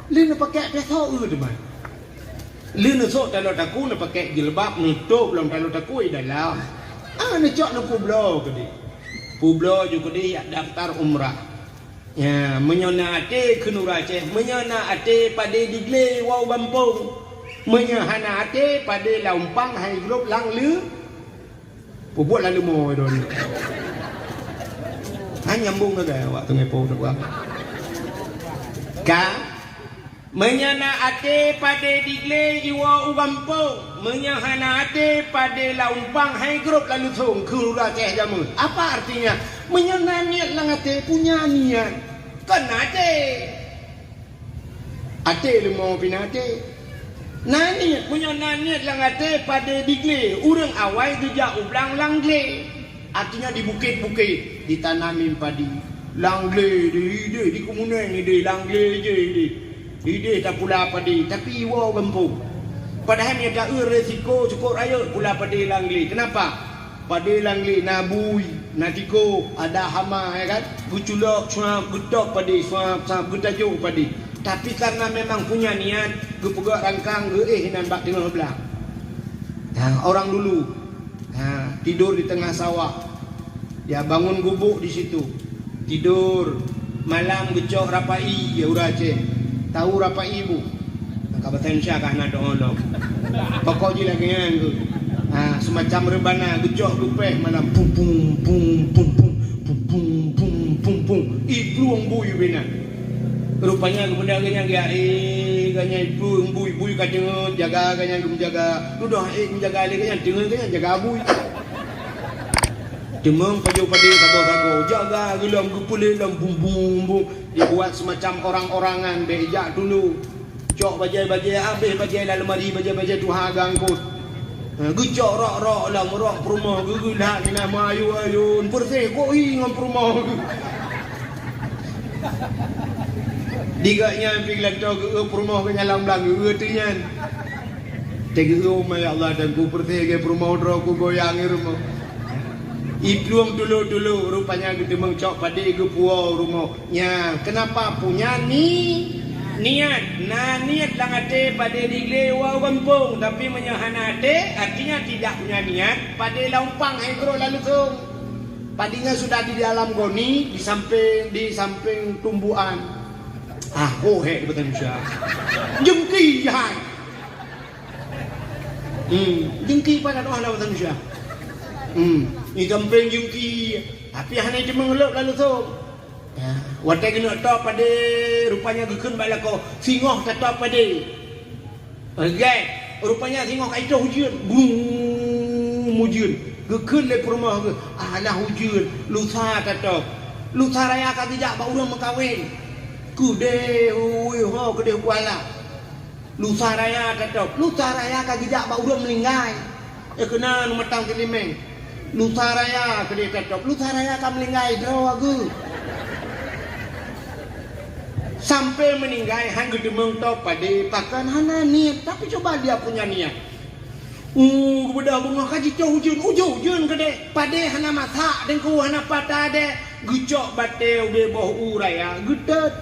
Speaker 1: lino pakai pesau tu mah lino sok kalau taku nak pakai jilbab nutup dalam kalau taku dalam nak cok nak publo juga dia daftar umrah ya menyona ate ke Nuraceh menyona ate pada digle wau bampung menyahana ate pada laumpang hai grup lang lu buat lalu mau don nyambung ke waktu ngepo tu ka menyana ate pada digle iwa ugampung menyahana ate pada laumpang hai grup lalu thong kura ceh jamu apa artinya menyana niat lang ate punya niat kan ate lu mau pinate nani punya niat lang ate pada digle urang awai tu ja ublang langle artinya di bukit-bukit ditanamin padi langle di komunen di langle di tak pula padi tapi iwa gempung padahal dia tak resiko cukup raya pula padi langle kenapa padi langle nabui natiko ada hama ya kan buculok suap gedok padi suap getajuk padi tapi karena memang punya niat gepegak rangkang nampak tengah belah orang dulu tidur di tengah sawah ya bangun gubuk di situ tidur malam gecok rapai ya urace tahu rapai ibu kabupaten Syakah nak dolok pokok je lagi kan tu semacam rebana gecok gupeh malam pum pum pum pum pum pum pum pum pum pum ibu umbu bina rupanya kepada ganya ganya ibu kata jaga ganya menjaga lu dah menjaga lagi ganya dengan jaga abu demang paju padi sago jaga gelam gepulih lam bum bum dibuat semacam orang-orangan bejak dulu cok bajai habis bajai dalam lemari bajai tu hagang kot gecok rok lam rok perumah gegelah kena mayu ayun persih ko ngam perumah diganya pinglan to ge perumah ke nyalam lang ge tu nyan tege mai Allah dan ku persih ke perumah ro ku goyang rumah Ibluang dulu rupanya gitu mengcok pada igu puau rumahnya. Kenapa punya niat? Niat lang ate pada digle wau kampung tapi menyahana ate artinya tidak punya niat pada laumpang hegro lalu tung. Padinya sudah di dalam goni di samping tumbuhan. Betul Syah. Jengki hai. Jengki pada doa betul Syah. Ni gampang jungki tapi hanya dia mengeluk lalu tu watai kena top pada rupanya gekun balako singoh tak top pada rupanya singoh kaitu hujan mujun gekeun le rumah ge alah hujun lusa tatok lusa raya ka tidak ba urang mengkawin kude ui ho kude kuala lusa raya tatok lusa raya ka tidak ba urang melinggai kena matang kelimeng lusa raya kude tatok lusa raya ka melinggai draw agu sampai meninggal hang gedemeng to pade pakan hana niat tapi coba dia punya niat kepada bunga kaji ujun gede pade hana mata dan ku hana pata de gucok bate ude boh uraya gedet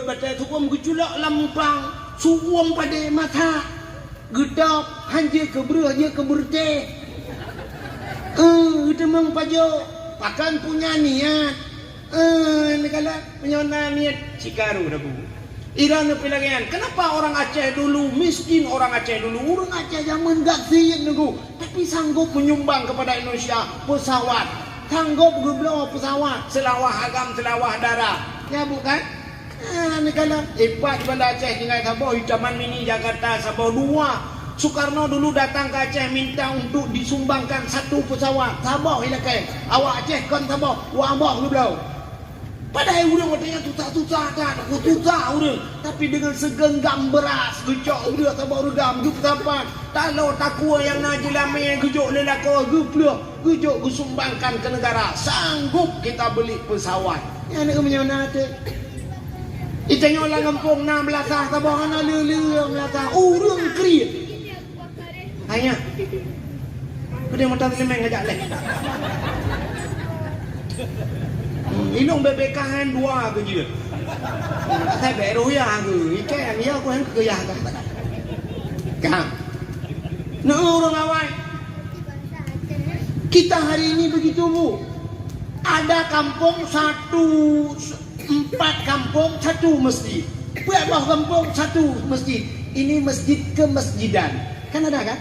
Speaker 1: bate tukum guculak lampang suwom pade mata gedap hanje kebreh je keburte gedemeng pajo pakan punya niat negala menyona niat cikaru dah bu Iran pelagian. Kenapa orang Aceh dulu miskin, orang Aceh dulu, orang Aceh zaman gak siap nunggu, tapi sanggup menyumbang kepada Indonesia pesawat, sanggup geblo pesawat, selawah agam, selawah darah, ya bukan? Negara hebat di Banda Aceh tinggal Sabah, Taman Mini Jakarta Sabah 2. Soekarno dulu datang ke Aceh minta untuk disumbangkan 1 pesawat. Sabah hilakai, awak Aceh kan Sabah, wabah geblo. Padahal urang katanya susah-susah kan, aku susah urang. Tapi dengan segenggam beras, gejok urang sama urang, gup kapan. Talau takua yang najilame gejok lelako, gejok gusumbangkan ke negara. Sanggup kita beli pesawat. Yang nak menyana tu. Itanya orang kampung 16 tabahan lele melata. Urang kriat. Hanya. Kau mata lemeng ngajak leh. Inong bebekahan 2 ke je. Saya beru ya ke. Ikan ya aku yang ke ya kan. Kan. Nah orang awal. Kita hari ini begitu bu. Ada kampung 4 kampung 1 masjid. Berapa kampung 1 masjid. Ini masjid kemasjidan. Kan ada kan?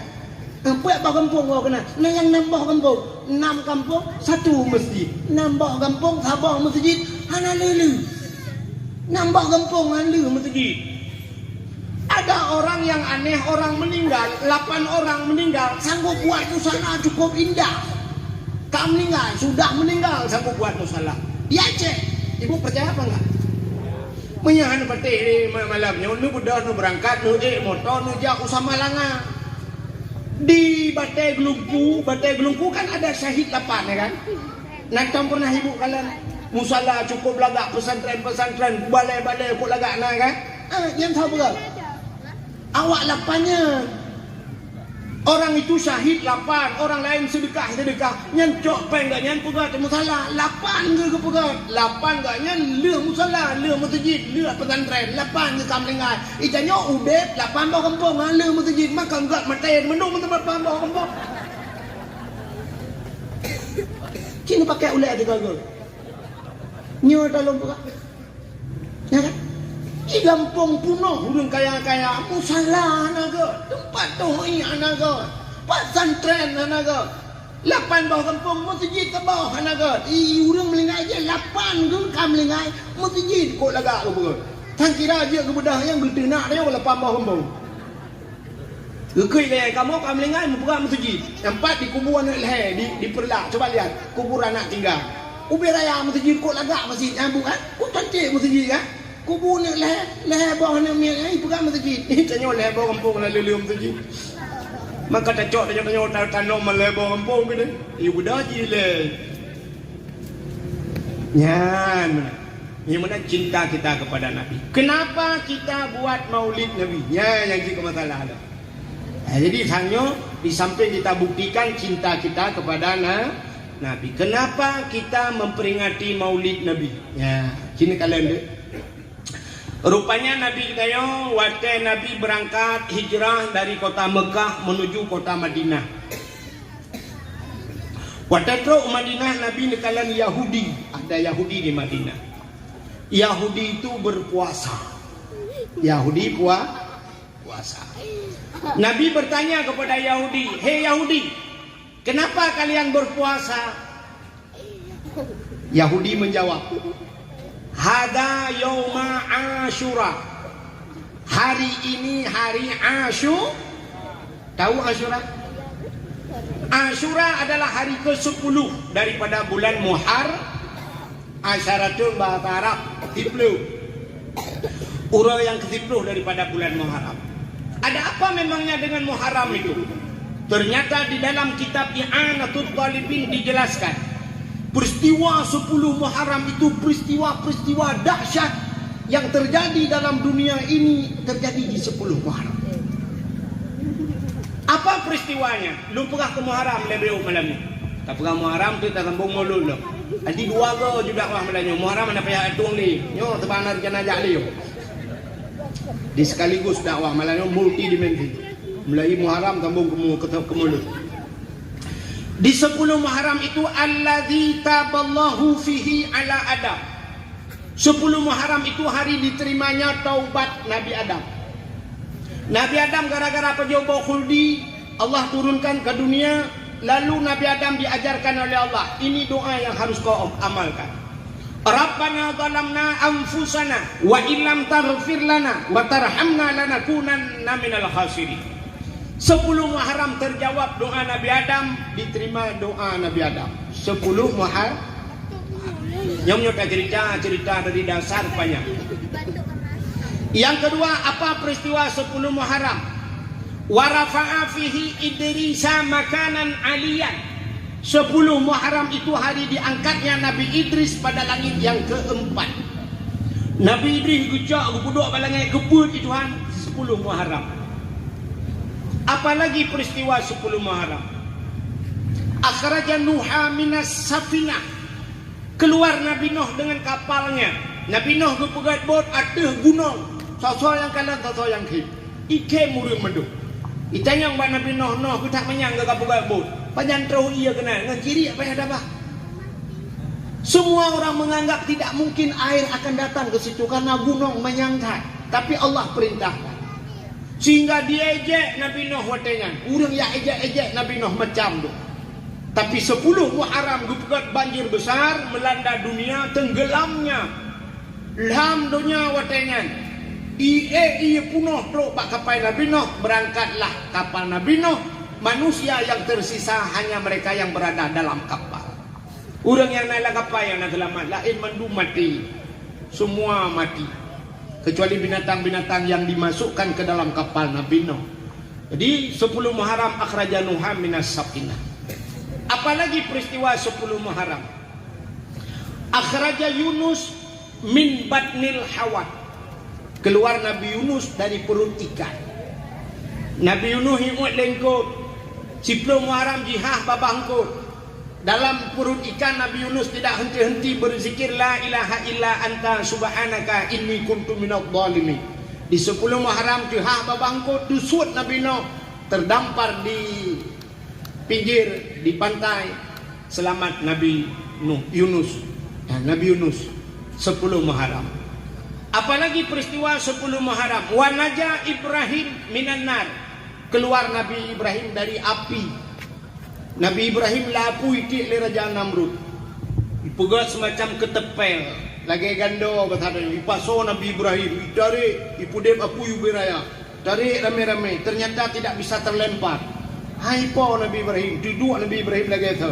Speaker 1: Berapa kampung kau kena? Nah yang nambah kampung 6 kampung 1 masjid. Nambah kampung Sabah masjid hana lelu. Nambah kampung hana masjid. Ada orang yang aneh, orang meninggal, 8 orang meninggal, sanggup buat musala cukup indah. Tak meninggal, sudah meninggal sanggup buat musala. Ya cek, ibu percaya apa enggak? Menyahan petih malamnya, nu budak nu berangkat, nu motor, nu jauh sama langa. Di Batai Gelungku kan ada syahid 8 ya kan. Nanti pernah ibu kalian musala cukup lagak pesantren balai-balai kok lagak nak kan. Yang tahu berapa? Awak 8-nya. Orang itu syahid 8, orang lain sedekah. Nyancok peng gak nyan pegat musala 8 ke pegat. 8 gak nyan leh musala, leh masjid, leh pesantren, 8 ke kamlingan. Itanya udet 8 bawah kampung, leh masjid, makan gak maten, menung tempat bawah kampung. Kini pakai ulek 3 gol. Nyo dalam pegat. Ya kan? Di kampung puno urang kaya-kaya musala naga tempat tohi naga pesantren naga 8 bawah kampung masjid ke bawah naga urang melingai je 8 ke kam melingai masjid kok laga ke tang kira je ke bedah yang getenak dia 8 bawah kampung gekei le kamu kam melingai membuka masjid tempat di kuburan leh di perlak coba lihat kuburan anak tinggal ubi raya masjid kok laga masjid bukan kok cantik masjid kan kubur ni leh bawah ni mian bukan masjid. Tanya leh bawah kampung lah lelum masjid. Maka tanya tanam leh bawah kampung ke ni. Ibu dah je leh. Nyan. Yang mana cinta kita kepada Nabi. Kenapa kita buat maulid Nabi? Ya yang jadi masalah ada. Jadi sangnya di samping kita buktikan cinta kita kepada Nabi. Kenapa kita memperingati maulid Nabi? Ya, sini kalian deh. Rupanya Nabi kita yo, waktu Nabi berangkat hijrah dari kota Mekah menuju kota Madinah. Waktu itu Madinah Nabi nekalan Yahudi, ada Yahudi di Madinah. Yahudi itu berpuasa. Yahudi puasa. Nabi bertanya kepada Yahudi, "Hei Yahudi, kenapa kalian berpuasa?" Yahudi menjawab, "Hada yauma Asyura." Hari ini hari Asyura. Tahu Asyura? Asyura adalah hari ke-10 daripada bulan Muharram. Asyaratul bahasa Arab Tiplu, ura yang ke-10 daripada bulan Muharram. Ada apa memangnya dengan Muharram itu? Ternyata di dalam kitab I'anatul Talibin dijelaskan, peristiwa 10 Muharram itu peristiwa-peristiwa dahsyat yang terjadi dalam dunia ini terjadi di 10 Muharram. Apa peristiwanya? Lu pernah ke Muharram lebih malam ni? Tak pernah Muharram tu tak sambung mulut lu. Adi dua go juga wah malamnya. Muharram mana payah atung ni. Nyo tebanar jenazah liu. Di sekaligus dakwah malamnya multidimensi. Mulai Muharram sambung ke mulut. Di 10 Muharram itu allazi taballahu fihi ala Adam. 10 Muharram itu hari diterimanya taubat Nabi Adam. Nabi Adam gara-gara pejobo khuldi, Allah turunkan ke dunia, lalu Nabi Adam diajarkan oleh Allah. Ini doa yang harus kau amalkan. Rabbana zalamna anfusana wa illam taghfir lana wa tarhamna lanakunanna minal khasirin. 10 Muharram terjawab doa Nabi Adam, diterima doa Nabi Adam. 10 Muharram. Nyom cerita dari dasar banyak. Yang kedua, apa peristiwa 10 Muharram? Wa rafa'a fihi Idrisa makanan aliyan. 10 Muharram itu hari diangkatnya Nabi Idris pada langit yang keempat. Nabi Idris gejak guduk balangnya kebut itu Tuhan 10 Muharram. Apalagi peristiwa 10 Muharram? Akhraja Nuha minas safinah. Keluar Nabi Nuh dengan kapalnya. Nabi Nuh berpegat bot atas gunung. Sosok yang kanan, sosok yang kiri. Ike murid menduk. Itanya yang Nabi Nuh kita menyangga kapal bot. Panjang terus ia kena dengan kiri apa yang ada bah. Semua orang menganggap tidak mungkin air akan datang ke situ karena gunung menyangkai. Tapi Allah perintahkan. Sehingga diejek Nabi Nuh watengan. Orang yang ejek-ejek Nabi Nuh macam tu. Tapi 10 Muharram gugat banjir besar melanda dunia, tenggelamnya lam dunia watengan. Ia punuh truk pak kapal Nabi Nuh, berangkatlah kapal Nabi Nuh. Manusia yang tersisa hanya mereka yang berada dalam kapal. Orang yang naik kapal yang nak selamat, lain mandu mati. Semua mati. Kecuali binatang-binatang yang dimasukkan ke dalam kapal Nabi Nuh. Jadi 10 Muharram akhraja Nuha minas safinah. Apalagi peristiwa 10 Muharram? Akhraja Yunus min batnil hawat. Keluar Nabi Yunus dari perut ikan. Nabi Yunus imut lengkot 10 Muharram jihah babangkot. Dalam perut ikan Nabi Yunus tidak henti-henti berzikir la ilaha illa anta subhanaka inni kuntu minadh dhalimin. Di 10 Muharram jihah babangkot dusut Nabi Nuh terdampar di pinggir di pantai. Selamat Nabi Yunus. Nabi Yunus 10 Muharram. Apalagi peristiwa 10 Muharram? Wa naja Ibrahim minan nar. Keluar Nabi Ibrahim dari api. Nabi Ibrahim lapu itik le Raja Namrud. Ipegat semacam ketepel. Lagi gando bertanya. Ipaso Nabi Ibrahim. Tarik. Ipudep apu yubiraya. Tarik rame-rame. Ternyata tidak bisa terlempar. Hai po Nabi Ibrahim. Duduk Nabi Ibrahim lagi itu.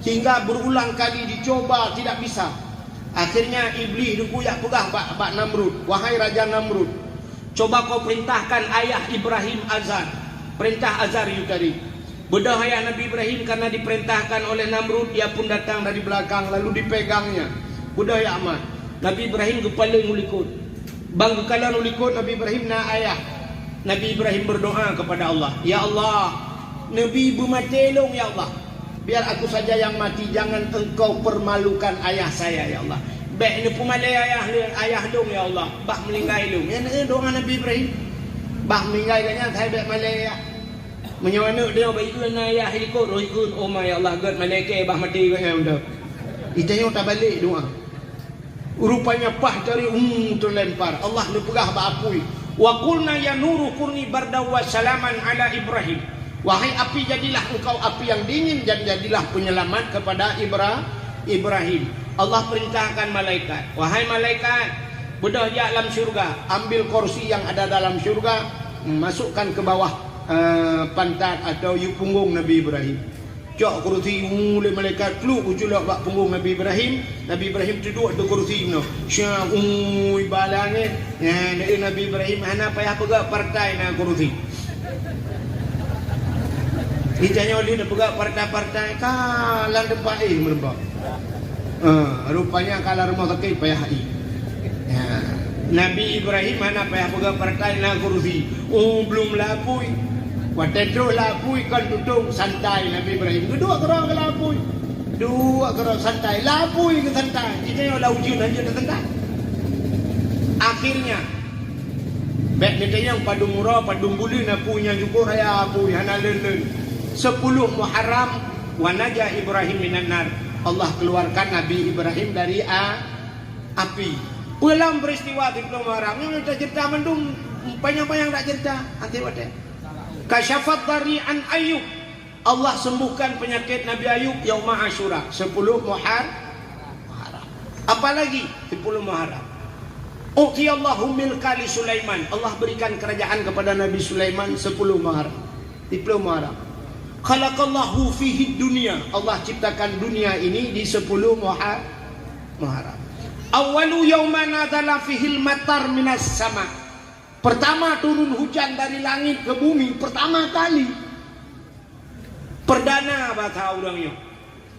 Speaker 1: Sehingga berulang kali dicoba tidak bisa. Akhirnya iblis dikuyak pegah Pak Namrud. Wahai Raja Namrud, coba kau perintahkan ayah Ibrahim azan. Perintah azar itu tadi. Bedah ayah Nabi Ibrahim karena diperintahkan oleh Namrud, dia pun datang dari belakang lalu dipegangnya. Bedah ya amat. Nabi Ibrahim kepala ngulikut. Bang kekala ngulikut Nabi Ibrahim na ayah. Nabi Ibrahim berdoa kepada Allah. Ya Allah, Nabi bermatelong ya Allah. Biar aku saja yang mati, jangan engkau permalukan ayah saya ya Allah. Baik ni pumalai ayah dong ya Allah. Bah melinggai dong. Ya doa Nabi Ibrahim. Bah melinggai kanya saya baik malai ya. Menyawana dia baikun ayah ikut ikut oh my Allah god malaikat bah mati kanya udah. Itanya tak balik doa. Rupanya pah dari terlempar. Allah ni pegah ba apui. Wa qulna ya nuru kurni barda wa salaman ala Ibrahim. Wahai api, jadilah engkau api yang dingin dan jadilah penyelamat kepada Ibrahim. Allah perintahkan malaikat. Wahai malaikat, bedah di alam syurga, ambil kursi yang ada dalam syurga, masukkan ke bawah pantat atau punggung Nabi Ibrahim. Cak kursi mulai malaikat lu ujulak bak punggung Nabi Ibrahim. Nabi Ibrahim duduk di kursi no. Syah balange. Ya Nabi Ibrahim ana payah pegak partai na kursi. Ditanya oleh nak pegak partai-partai kalah depan merembak. Rupanya kalah rumah sakit payah ya. Nabi Ibrahim mana payah pegak partai na kursi. Belum lapui. Watedo lapui kan duduk santai Nabi Ibrahim. Kedua kerang ke lapui. Dua kerang santai. Lapui ke santai. Ini adalah ujian aja santai. Akhirnya bek netanya padung murah, padung buli na punya juga raya apui hana lelen. 10 Muharram wa najah Ibrahim minan nar. Allah keluarkan Nabi Ibrahim dari api. Dalam peristiwa di Muharram yang ada cerita mendung panjang-panjang tak cerita anti wate. Kasyafat dari an Ayub. Allah sembuhkan penyakit Nabi Ayub yauma Asyura 10 Muharram. Apalagi 10 Muharram. Uqiyallahu milka li Sulaiman. Allah berikan kerajaan kepada Nabi Sulaiman 10 Muharram. 10 Muharram. Khalaqallahu fihi dunia. Allah ciptakan dunia ini di 10 Muharram. Awalu yauma nazala fihil matar minas sama. Pertama turun hujan dari langit ke bumi pertama kali. Perdana bahasa orangnya.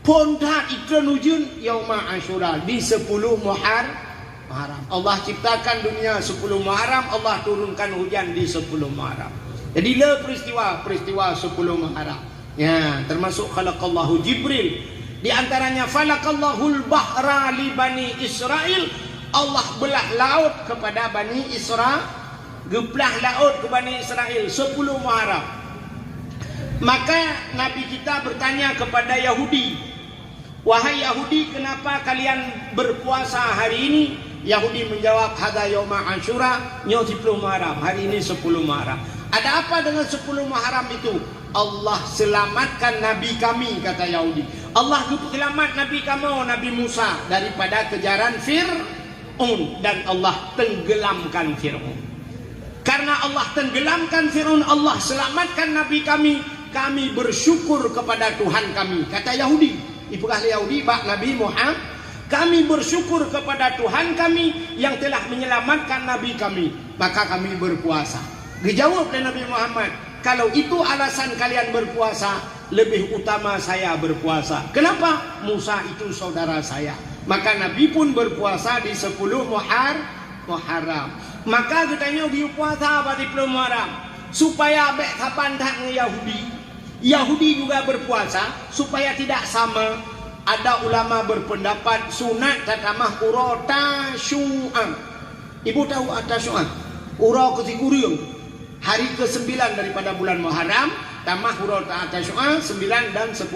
Speaker 1: Ponta iklan hujan yauma Asyura di 10 Muharram. Allah ciptakan dunia 10 Muharram, Allah turunkan hujan di 10 Muharram. Jadi le peristiwa 10 Muharram. Ya, termasuk khalaqallahu Jibril. Di antaranya falaqallahul bahra li Bani Israel. Allah belah laut kepada Bani Israel. Geplah laut ke Bani Israel 10 Muharram. Maka Nabi kita bertanya kepada Yahudi, wahai Yahudi, kenapa kalian berpuasa hari ini? Yahudi menjawab, hadza yauma Asyura, nyo 10 Muharram. Hari ini 10 Muharram. Ada apa dengan 10 Muharram itu? Allah selamatkan Nabi kami, kata Yahudi. Allah selamat Nabi kamu, Nabi Musa, daripada kejaran Fir'aun, dan Allah tenggelamkan Fir'aun. Karena Allah tenggelamkan Fir'aun, Allah selamatkan Nabi kami. Kami bersyukur kepada Tuhan kami, kata Yahudi. Ipukah Yahudi bak Nabi Muhammad. Kami bersyukur kepada Tuhan kami yang telah menyelamatkan Nabi kami, maka kami berpuasa. Dijawab oleh Nabi Muhammad, kalau itu alasan kalian berpuasa, lebih utama saya berpuasa. Kenapa? Musa itu saudara saya. Maka Nabi pun berpuasa di 10 Muharram. Maka katanya dia puasa pada 10 Muharram supaya bek kapan tak Yahudi. Yahudi juga berpuasa supaya tidak sama. Ada ulama berpendapat sunat tatamah ura tasyu'an. Ibu tahu tasyu'an? Ura ke-3 hari ke-9 daripada bulan Muharram, tamah ura tasyu'an 9 dan 10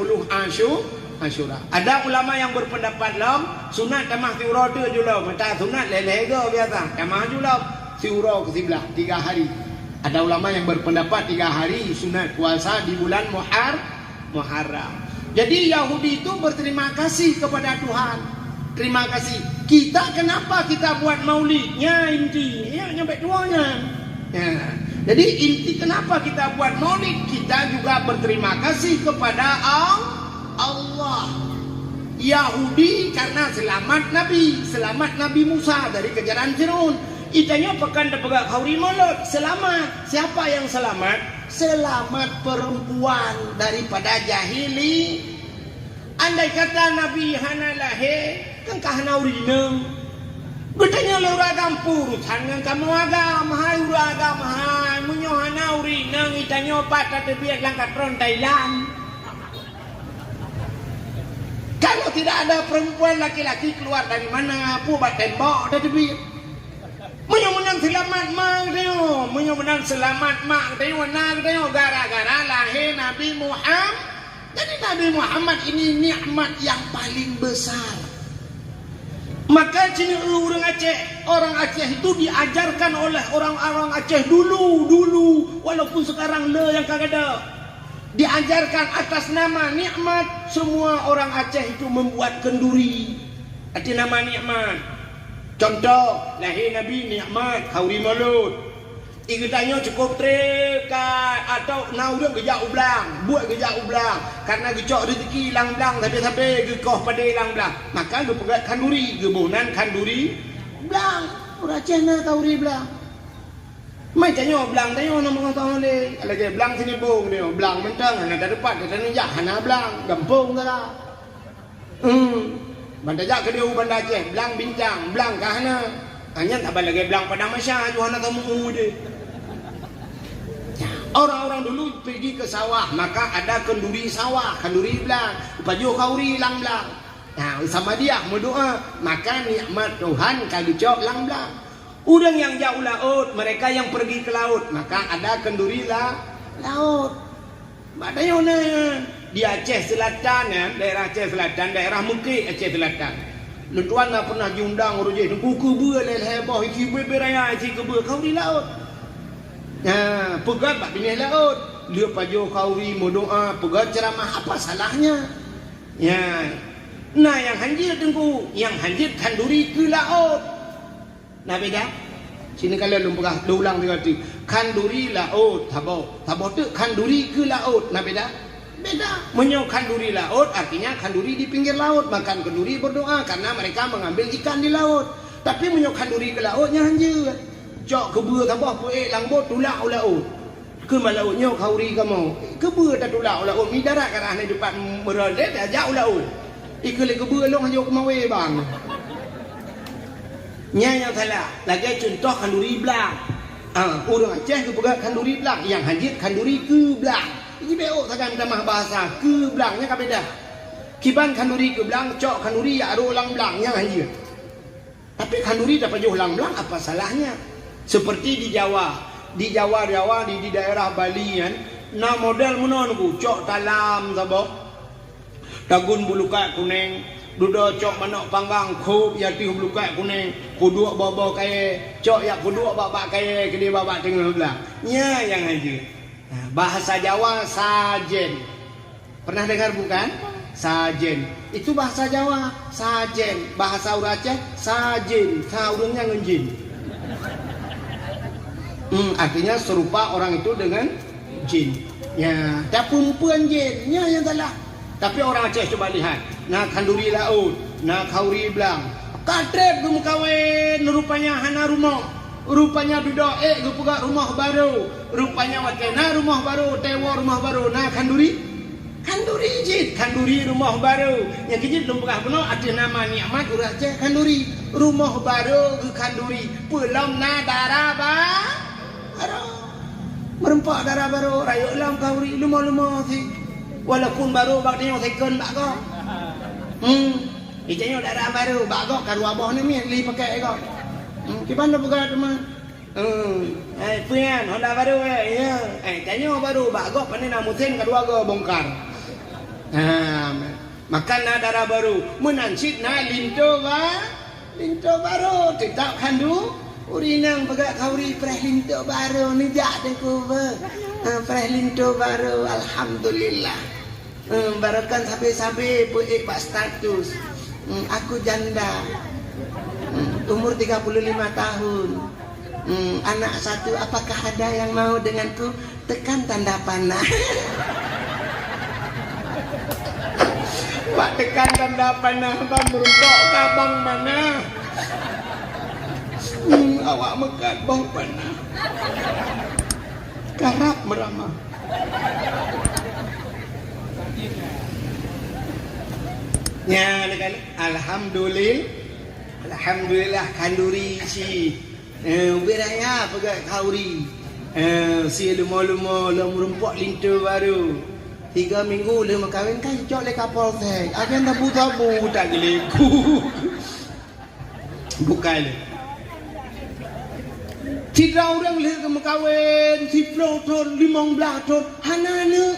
Speaker 1: Asyura. Ada ulama yang berpendapat lam sunat tamah ura tu jula, mata sunat leleh ke biasa. Tamah jula ura ke-11 3 hari. Ada ulama yang berpendapat 3 hari sunat puasa di bulan Muharram. Jadi Yahudi itu berterima kasih kepada Tuhan. Terima kasih. Kita kenapa kita buat maulidnya inti? Ya nyampe duanya. Ya. Jadi inti kenapa kita buat maulid? Kita juga berterima kasih kepada Allah. Yahudi karena selamat Nabi Musa dari kejaran Fir'aun. Itanya pekan dapegak kauri mulut. Selamat. Siapa yang selamat? Selamat perempuan daripada jahili. Andai kata Nabi hana lahe, kan kahana urineng. Gutanya le uragam purutan dengan kamu agam, hai uragam hai, munyo hana urineng itanya patah tebiak langkat ron Thailand. Kalau tidak ada perempuan laki-laki keluar dari mana, pu bat tembok dah tebiak. Menang selamat mak tengok, menang selamat mak tengok nak tengok gara-gara lahir Nabi Muhammad. Jadi Nabi Muhammad ini nikmat yang paling besar. Maka sini orang Aceh itu diajarkan oleh orang-orang Aceh dulu, walaupun sekarang le yang kagak ada. Diajarkan atas nama nikmat. Semua orang Aceh itu membuat kenduri atas nama nikmat. Contoh lahir Nabi nikmat kauri mulut. Iku tanya cukup terikat atau nau dia gejak ublang, buat gejak ublang karena gecok rezeki hilang belang tapi gekoh pada hilang belang. Maka lu pegat kanduri, gebonan kanduri belang. Ora cena kauri belang. Mai tanya belang tanya nama orang tahu le. Lagi belang sini bong dia, belang mentang hana dapat kata ni hana belang, gampung kala. Bandajak ke dia bandar Aceh, belang bincang, belang ke hana. Hanya tak lagi belang Padang Masyar, Johana kamu dia. Orang-orang dulu pergi ke sawah, maka ada kenduri sawah, kenduri belang, baju kauri lang belang. Nah, sama dia berdoa, maka nikmat Tuhan kalau cok lang belang. Orang yang jauh laut, mereka yang pergi ke laut, maka ada kenduri laut. Badayona di Aceh Selatan ya, daerah Aceh Selatan, daerah Mukit Aceh Selatan. Lutuan pernah diundang urujeh, kuku ber leheboh, iki beraya iki ke ber kauri laut. Nah, pegat bak bini laut, dia pajo kauri mau doa, pegat ceramah apa salahnya? Ya, nah yang hanjir tengku, yang hanjir kanduri ke laut. Nah beda. Sini kalian belum pernah ulang tiga kali. Kanduri laut, tabo tu kanduri ke laut. Nah beda. Beda. Menyo kanduri laut artinya kanduri di pinggir laut, makan kanduri berdoa karena mereka mengambil ikan di laut. Tapi menyo kanduri ke lautnya hanjir. Cok kebur tabah puik langbot tulak laut. Ke malautnya kauri kamu. Kebur tak tulak laut. Mi darat karena ni depan merada dah jauh laut. Ikut kebur long hanya kemawe bang. Nya yang salah. Lagi contoh kanduri belang. Orang Aceh ke pegat kanduri belang. Yang hanjit kanduri ke belang. Ini beok takkan tamah bahasa ke belangnya kan beda. Kiban kanduri ke belang, cok kanduri ya ada ulang belang yang hanjit. Tapi kanduri dapat jauh ulang belang apa salahnya? Seperti di Jawa di daerah Bali kan, na model menonku cok talam sabok dagun bulu kak kuning duda cok manok panggang khub ya ti bulu kak kuning kuduk bawa kaya cok ya kuduk bawa kaya ke dia bawa tengah belah nya yang aja. Nah, bahasa Jawa sajen, pernah dengar bukan? Sajen itu bahasa Jawa, sajen bahasa Aceh sajen, saurungnya ngenjin. Artinya serupa orang itu dengan jin. Ya, tak perempuan jinnya yang salah. Tapi orang Aceh coba lihat. Nak kanduri laut, nak kauri belang. Katrep gue kawin, rupanya hana rumah. Rupanya duduk gue pegang rumah baru. Rupanya wakena rumah baru, tewa rumah baru. Nah kanduri jin, kanduri rumah baru. Yang kejit belum pernah benar ada nama nikmat orang Aceh kanduri. Rumah baru ke kanduri. Pulang nadara bang. Merempak darah baru rayuk lam kauri lumah si walaupun baru bak tengok second bak kau tengok darah baru bak kau karu abah ni li pakai kau kipan dah pegang teman puan Honda baru ya tengok baru bak kau pandai nak musim kedua kau bongkar makan na darah baru menansit na linto baru tetap kandu urinang pegat kauri prehlinto baru ni jak dengku preh linto baru alhamdulillah. Barakan sampai puik bak status. Aku janda. Umur 35 tahun. Anak satu, apakah ada yang mau denganku? Tekan tanda panah. Pak tekan tanda panah bang meruntuk kabang mana? Awak mekat bau panah. Karap meramah. Ya, alhamdulillah kanduri si beraya pegat kauri. Si lumo-lumo merempok lintu baru. 3 minggu lama kahwin kan cok le kapal teh. Agen tabu tak geleku. Bukan. Tidak orang lihat ke kahwin, si ton 15 ton, hanane.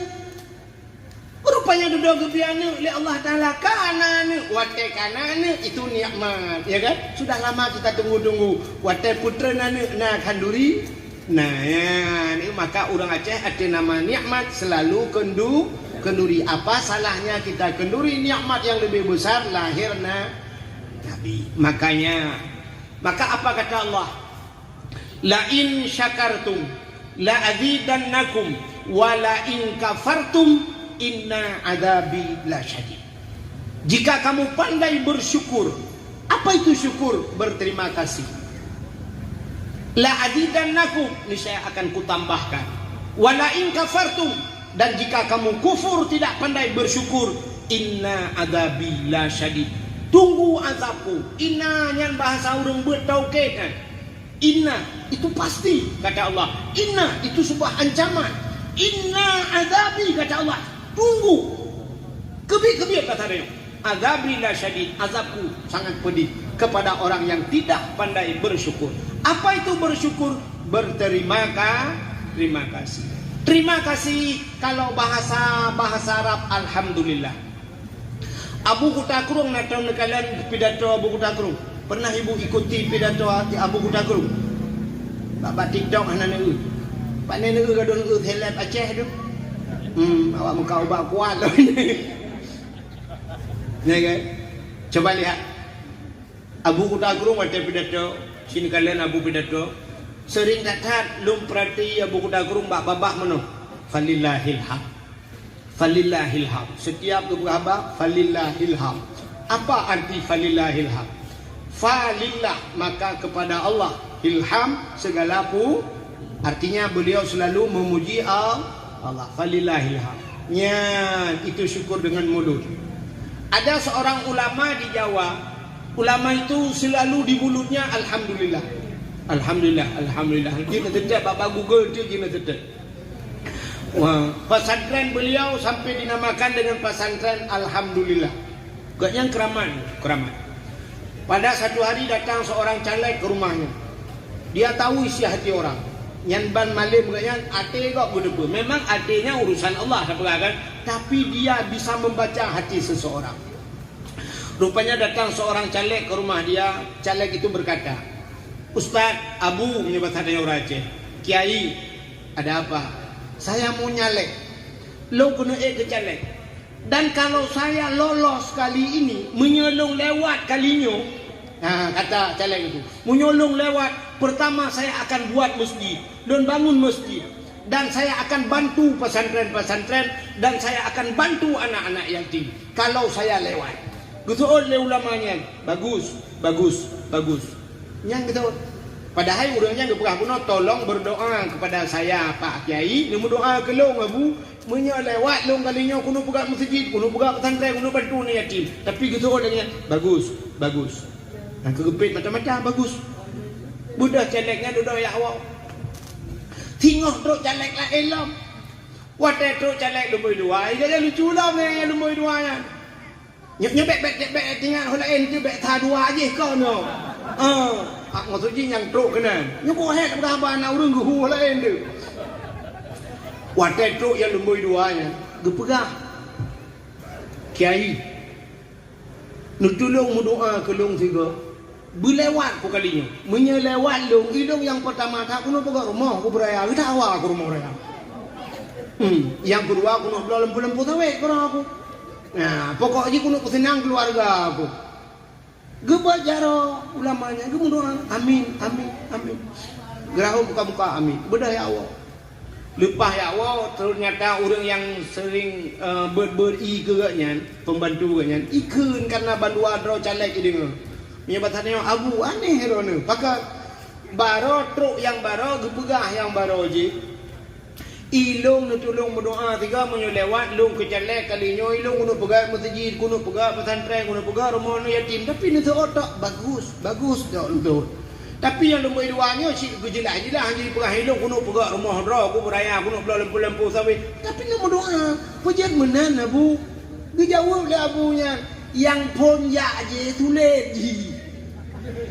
Speaker 1: Rupanya duduk kebiana oleh Allah Ta'ala kanane, wate kanane itu nikmat, ya kan? Sudah lama kita tunggu-tunggu, wate putra nane na kanduri. Nah, ya, ini maka orang Aceh ada nama nikmat selalu kenduri. Apa salahnya kita kenduri nikmat yang lebih besar lahirna Nabi. Maka apa kata Allah? La in syakartum la azidannakum wa la in kafartum inna adzabi lasyadid. Jika kamu pandai bersyukur. Apa itu syukur? Berterima kasih. La azidannakum, niscaya akan kutambahkan. Wa la in kafartum, dan jika kamu kufur tidak pandai bersyukur, inna adzabi lasyadid. Tunggu azabku. Inna nyan bahasa urang bertauhid kan. Inna itu pasti kata Allah. Inna itu sebuah ancaman. Inna azabi kata Allah. Tunggu. Kebi-kebi kata dia. Azabi lasyadid, azabku sangat pedih kepada orang yang tidak pandai bersyukur. Apa itu bersyukur? Berterima kasih. Terima kasih kalau bahasa Arab alhamdulillah. Abu Kutakrung natau kalian pidato Abu Kutakrung. Pernah ibu ikuti pidato Abu Kutakrung? Bapak TikTok anak nenek. Pak nenek gadon helap Aceh tu. Awak muka ubah kuat loh ini. Ya kan? Coba lihat. Abu Kutakrung ada pidato. Sini kalian Abu pidato. Sering datang lum perhati Abu Kutakrung babah mano. Falillahil hamd. Falillahil hamd. Setiap babah falillahil hamd. Apa arti falillahil hamd? Falillah, maka kepada Allah. Ilham segala artinya beliau selalu memuji Allah. Falillahil hamd. Ya, itu syukur dengan mulut. Ada seorang ulama di Jawa. Ulama itu selalu di mulutnya alhamdulillah. Alhamdulillah, alhamdulillah. Kita tetap bapak Google tu kita tetap. Wah, pesantren beliau sampai dinamakan dengan pesantren alhamdulillah. Gaknya keramat. Pada satu hari datang seorang caleg ke rumahnya. Dia tahu isi hati orang. Yang ban malim gaknya ate kok bedebu. Memang atenya urusan Allah kan? Tapi dia bisa membaca hati seseorang. Rupanya datang seorang caleg ke rumah dia. Caleg itu berkata, Ustaz, Abu menyebut hadanya orang Aceh. Kiai, ada apa? Saya mau nyalek. Lo kena ke caleg. Dan kalau saya lolos kali ini, menyolong lewat kalinya, kata caleg itu, menyolong lewat, pertama saya akan buat masjid dan bangun masjid. Dan saya akan bantu pesantren-pesantren, dan saya akan bantu anak-anak yatim. Kalau saya lewat. Gitu oleh ulamanya. Bagus. Yang gitu. Padahal urangnya gak pernah punya tolong berdoa kepada saya Pak Kiai. Dia berdoa ke long Abu. Lewat long kalinya kuno pegang masjid, kuno pegang pesantren, kuno bantu ni yatim. Tapi gitu olehnya. Bagus. Dan kegepit macam-macam bagus. Budak calegnya duduk ya awak. Tengok truk caleg lah elam. Wadah truk caleg lumui dua. Ia lucu lah ni lumui dua nya. Nyebek tinggal holain tu bek tha dua aje kau no. Maksudnya yang truk kena. Nyukuh head berapa anak urang gu holain tu. Wadah truk yang lumui dua nya. Gepegah. Kiai. Nutulung doa ke long tiga. Berlewat ku kalinya. Menyelewat long hidung yang pertama tak kuno pegang rumah ku beraya. Kita awal ku rumah beraya. Yang kedua kuno belah lempu-lempu tawek kurang aku. Nah, pokoknya kuno senang keluarga aku. Gebajaro ulamanya, gemundoan. Amin. Gerahu buka-buka amin. Bedah ya Allah. Lepas ya Allah, ternyata orang yang sering beri kegaknya, pembantu kegaknya, ikun karena bandua draw caleg ini. Menyebatannya Abu aneh rona. Pakai baro truk yang baro, gepegah yang baro je. Ilung nutulung berdoa tiga menyelewat lung ke caleg kalinya ilung kuno pegang masjid, kuno pegang pesantren, kuno pegang rumah yatim. Tapi ni otak bagus dah untuk. Tapi yang nombor duanya si jelas jadi pegang ilung kuno pegang rumah dra, aku beraya, kuno belah lempu-lempu sawit. Tapi nombor doa, pujian menan Abu. Dijawab lah abunya. Yang pun ya je tulis je.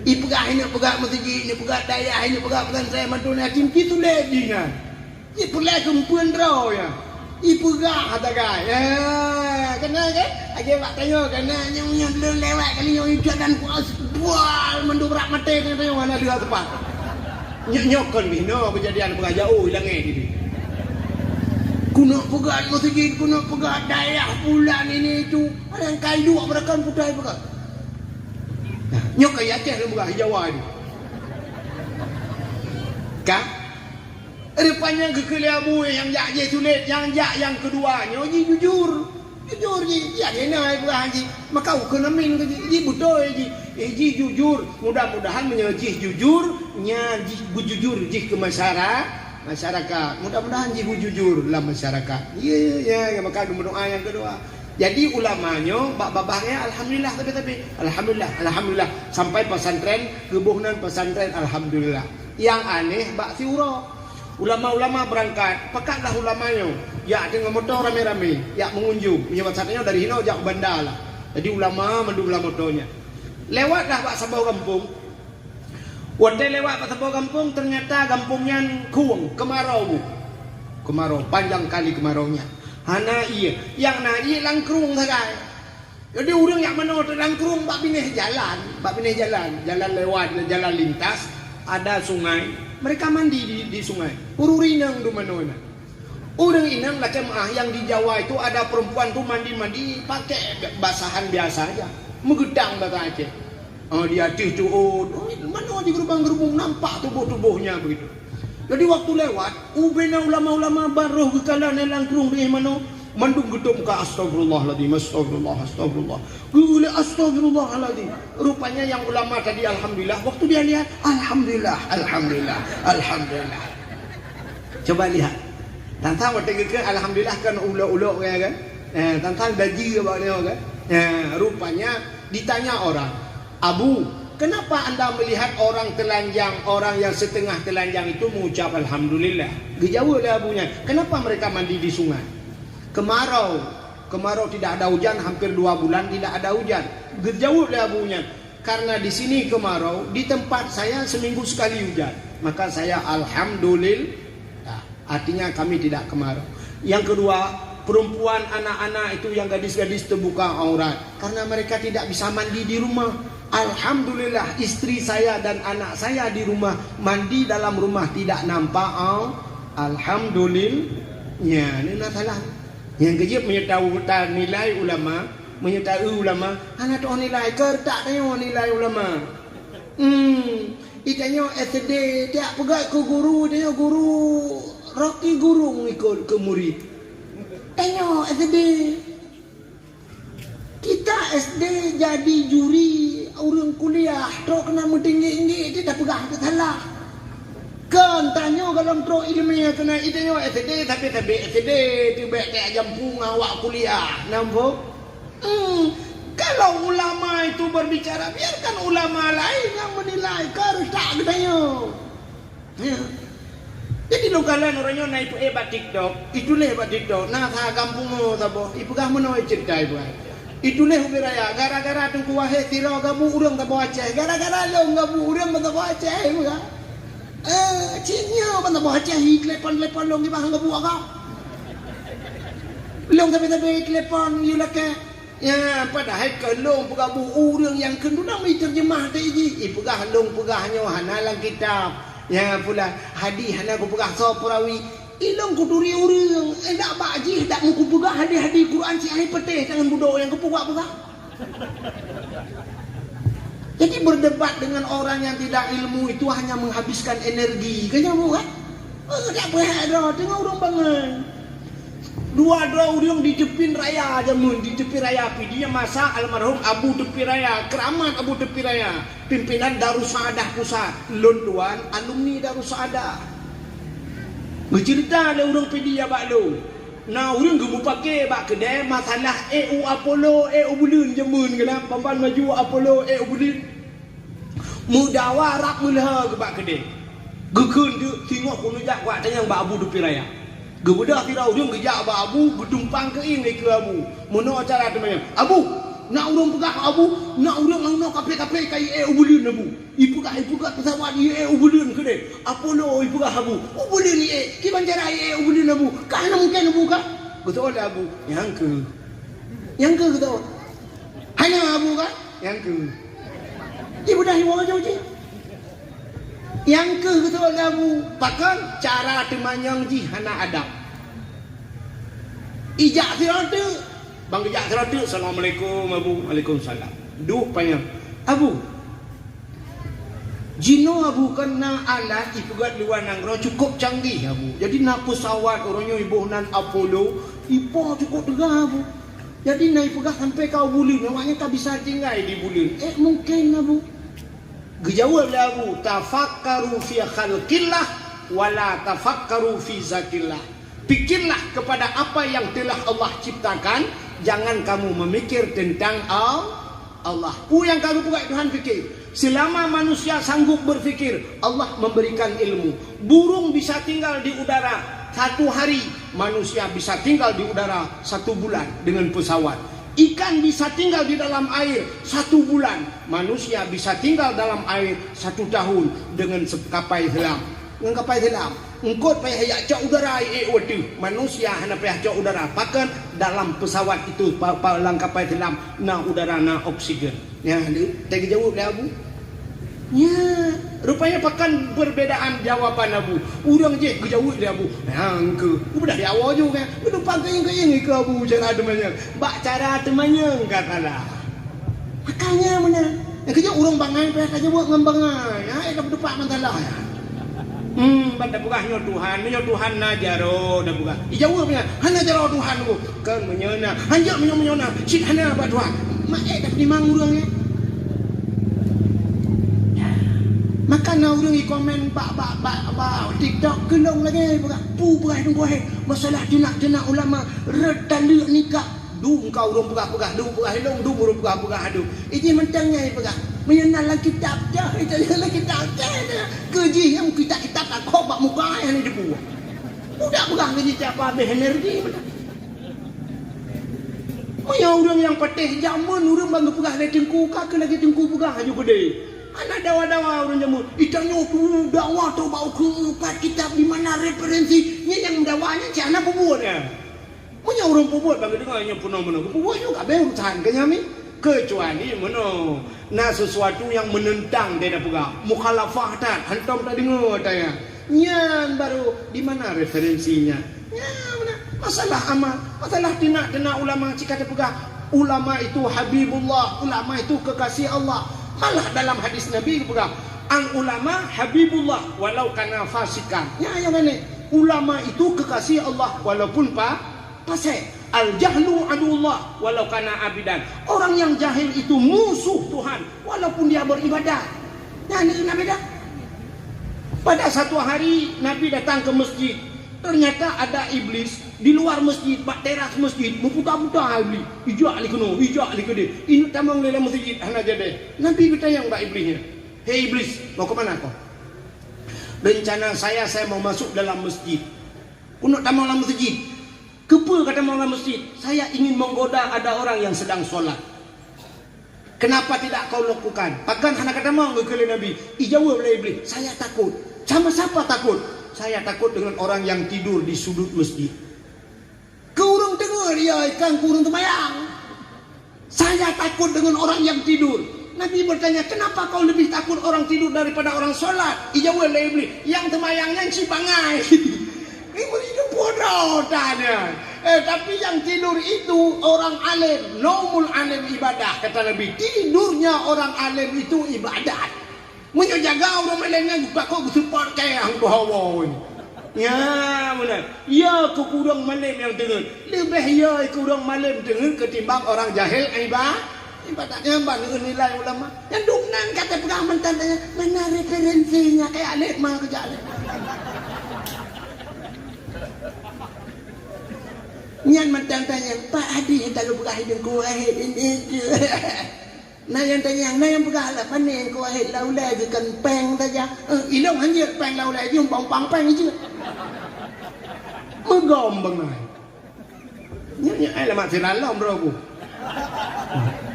Speaker 1: Pegang ini pegang masjid, ini pegang daya, ini pegang pesantren, mantu yatim gitu tulis je kan. Ia pulai kempuan draw ya. Ia pegang kata gaya. Kena kan? Aje pak tanya kena nyonya belum lewat kali nyonya dan kuas bual mendobrak mata tanya mana dia tepat. Nyokon bino kejadian pegang jauh hilang gitu. Kuno pegang masjid, kuno pegang daerah bulan ini itu. Ada yang kayu dua mereka putih pegang. Nyok kayak Aceh dia pegang Jawa ni. Kah? Rupanya kekeliamu yang jak je sulit, yang jak yang keduanya ji jujur. Jujur ji, ya dia naik buah ji. Maka kena min ke ji betul ji. Ji jujur, mudah-mudahan menyejih jujur, nya ji bujujur ji ke masyarakat. Mudah-mudahan ji bujujur lah masyarakat. Ya, maka berdoa yang kedua. Jadi ulamanya, babahnya alhamdulillah tapi alhamdulillah sampai pesantren, kebuhnan pesantren alhamdulillah. Yang aneh bak siuro. Ulama-ulama berangkat, pekatlah ulamanya. Ya dengan motor rame-rame, ya mengunjung. Punya WhatsAppnya dari Hino jak bandar lah. Jadi ulama mendulah motornya. Lewatlah pak sebuah kampung. Waktu lewat pak sebuah kampung, ternyata kampungnya kuang, kemarau. Kemarau, panjang kali kemaraunya. Hana iya, yang na iya langkrung saja. Jadi orang yang mana langkrung, bak pineh jalan, jalan lewat, jalan lintas, ada sungai. Mereka mandi di sungai. Ururinang di mana-mana. Orang inang lah jemaah yang di Jawa itu ada perempuan tuh mandi pakai basahan biasa aja. Megedang kata Aceh. Dia tu mana di gerubang-gerubung nampak tubuh-tubuhnya begitu. Jadi waktu lewat, ubena ulama-ulama baruh ke kalan langkrung di mana mandung gedung ke astagfirullahaladzim. Gule astagfirullahaladzim. Rupanya yang ulama tadi alhamdulillah, waktu dia lihat alhamdulillah. Coba lihat. Tantang waktu ke alhamdulillah kan ulok-ulok kan. Tantang gaji apa kan. Rupanya ditanya orang, "Abu, kenapa Anda melihat orang telanjang, orang yang setengah telanjang itu mengucap alhamdulillah?" Dijawab oleh abunya, "Kenapa mereka mandi di sungai?" Kemarau tidak ada hujan, hampir 2 bulan tidak ada hujan. Dijawab oleh abunya, "Karena di sini kemarau, di tempat saya seminggu sekali hujan, maka saya alhamdulillah." Artinya kami tidak kemarau. Yang kedua, perempuan anak-anak itu yang gadis-gadis terbuka aurat karena mereka tidak bisa mandi di rumah. Alhamdulillah istri saya dan anak saya di rumah, mandi dalam rumah tidak nampak. Alhamdulillah. Ya, ini masalah. Yang kejip menyertai nilai ulama, anak tu nilai kertak tanya nilai ulama. Itanya SD tiap pegat ke guru, tanya guru Rocky guru mengikut ke murid. Tanya SD. Kita SD jadi juri orang kuliah, tok kena mentinggi-tinggi dia dah pegang ke salah. Kan tanya kalau tro ilmiah kena itanya SD tapi SD tiba tak jampung awak kuliah. Nampak? Kalau ulama itu berbicara, biarkan ulama lain yang menilai. Harus tak katanya. Ya. Jadi lo kalian orangnya naik itu hebat TikTok, itulah hebat TikTok. Nah, saya kampung tabo, ibu kamu mau cerita ibu. Itulah ubiraya. Gara-gara tu kuahai tirau kamu urang tabo Aceh. Gara-gara lo kamu urang tabo Aceh, ibu kan? Cinya benda tabo Aceh lepan-lepan lo gimana kamu agak? Long tapi telepon you leke. Ya, padahal kalau pegabu urang yang kenduna mai terjemah tadi. Ipegah long pegahnya hanalang kitab. Ya pula hadis hana ku pegah so perawi ilong ku duri urang endak baji dak ku pegah hadis Quran si ai peteh tangan budak yang ku pegah. Jadi berdebat dengan orang yang tidak ilmu itu hanya menghabiskan energi. Kayaknya mu kan? Tak berada tengah orang bangun. Dua orang di Tepin Raya aja di Tepin Raya dia masa almarhum Abu Tepi Raya, keramat Abu Tepi Raya, pimpinan Darussaadah Pusat, Londuan alumni Darussaadah. Bercerita le orang pedia bak lo. Nah, orang gemu pakai bak kedai masalah EU Apollo, EU Bulun jemun kena pampan maju Apollo, EU Bulun. Mudawarah mulha ke bak kedai. Gekun tu tengok kono jak wak tanya bak Abu Tepi Raya. Gebedah tirau dia gejak abang Abu, gedumpang ke ini ke Abu. Mana acara temannya? Abu, nak urang pegah Abu, nak urang nak kape-kape kai ubulun Abu. Ipegah pesawat ye ubulun ke de. Apollo ipegah Abu. Ubulun ni kiban cara ubulun Abu. Kana mungkin Abu ka? Betul Abu. Yang ke betul. Hanya Abu ka? Yang ke. Ibu dah hiwa je. Yang ke betul Abu. Pakan cara temanyang ji hana adab. Ijak siratu. Bang ijak siratu. Assalamualaikum Abu. Waalaikumsalam. Duh payah. Abu. Jino abu kena alat ipugat luar nangro cukup canggih abu. Jadi nak pesawat orangnya ibu nan Apollo, ipo cukup tegah abu. Jadi naik pegah sampai kau bulan, namanya tak bisa tinggal di bulan. Mungkin abu. Gejawab lah abu, tafakkaru fi khalqillah wala tafakkaru fi zatillah. Pikirlah kepada apa yang telah Allah ciptakan, jangan kamu memikir tentang Allah. Yang kamu buat Tuhan fikir. Selama manusia sanggup berfikir, Allah memberikan ilmu. Burung bisa tinggal di udara 1 hari, manusia bisa tinggal di udara 1 bulan dengan pesawat. Ikan bisa tinggal di dalam air 1 bulan, manusia bisa tinggal dalam air 1 tahun dengan kapal selam. Dengan kapal selam, engkau payah yak cak udara waktu manusia hanya payah cak udara. Pakan dalam pesawat itu dalam kapal selam na udara na oksigen. Ya, tak jawab dah abu. Ya, rupanya pakan perbedaan jawapan abu. Urang je kejawab dia abu. Angke, udah di awal juga. Udah pakai yang ke abu cara temannya. Bak cara temannya katalah. Makanya mana? Yang kerja urang bangai payah kerja buat ngambangai. Ya, dah berdepak mantalah. Pada bukan nyo Tuhan najaro dah bukan. Dijawabnya, hanya jaro Tuhan ku. Kan menyona, hanya menyona. Cik hanya apa Tuhan? Mak dah dimang urangnya. Maka na orang komen bak TikTok kelong lagi bukan bukan masalah jenak ulama redaluk nikah du kau urang pegah du pegah helong du urang pegah du ini mentangnya pegah menyenal kitab dah itu dalam kitab dah keji yang kita tak kau bak muka yang di buah udah pegah keji apa habis energi punya orang yang patih zaman orang bangga pegah lagi tengku kakak lagi tengku pegah aja gede. Anak dawa-dawa orang jamu. Itanya tu dakwah tu bau ke 4 kitab di mana referensinya yang dakwanya si anak pembuat ya. Punya orang pembuat bagi dengarnya penuh-penuh. Pembuat juga berurusan ke nyami. Kecuali mana nah sesuatu yang menentang dia dah pegang. Mukhalafah tak. Hantam tak dengar tanya. Nyan baru di mana referensinya. Ya mana? Masalah amal. Masalah tina ulama cik kata pegang. Ulama itu Habibullah. Ulama itu kekasih Allah. Malah dalam hadis Nabi pegang ang ulama habibullah walau kana fasikan. Ya yang mana? Ulama itu kekasih Allah walaupun fasik. Al jahlu adullah walau kana abidan. Orang yang jahil itu musuh Tuhan walaupun dia beribadah. Nah, ini Nabi dah. Pada satu hari Nabi datang ke masjid. Ternyata ada iblis di luar masjid, bak teras masjid, berputar-putar iblis. Ijak li kena, ijak li kena. Ini tamang dalam masjid hana jadi. Nabi bertanya mbak iblisnya, "Hei iblis, mau ke mana kau?" "Rencana saya mau masuk dalam masjid." "Kuno tamang dalam masjid." "Kepa kata dalam masjid? Saya ingin menggoda ada orang yang sedang solat." "Kenapa tidak kau lakukan?" "Pakan hana kata mau ke Nabi." Ijawab oleh iblis, "Saya takut." "Sama siapa takut?" "Saya takut dengan orang yang tidur di sudut masjid." Kurang dengar dia ikan kurang temayang. "Saya takut dengan orang yang tidur." Nabi bertanya, "Kenapa kau lebih takut orang tidur daripada orang solat?" Ijawab oleh iblis, "Yang temayangnya si bangai." Ini hidup bodoh tanya. Tapi yang tidur itu orang alim. Naumul alim ibadah kata Nabi. Tidurnya orang alim itu ibadat. Menyo jaga orang malangnya buka kau support kayak hang bawa. Ya benar. Ya ke kurang malam yang dengar. Lebih ya ke kurang malam dengar ketimbang orang jahil ibadatnya banyak nilai ulama. Yang duknan kata pegang mentantanya mana referensinya kayak alim mah kerja alim. Nyan mentantanya Pak Hadi yang tak lupa hidung kuah ini. Nah yang tanya, nah yang pegang lah mana yang kau ahid laulai je kan peng saja. Ilong hanya peng laulai je, pang peng je. Megom bangai. Nya ai lah mak viral lom bro aku.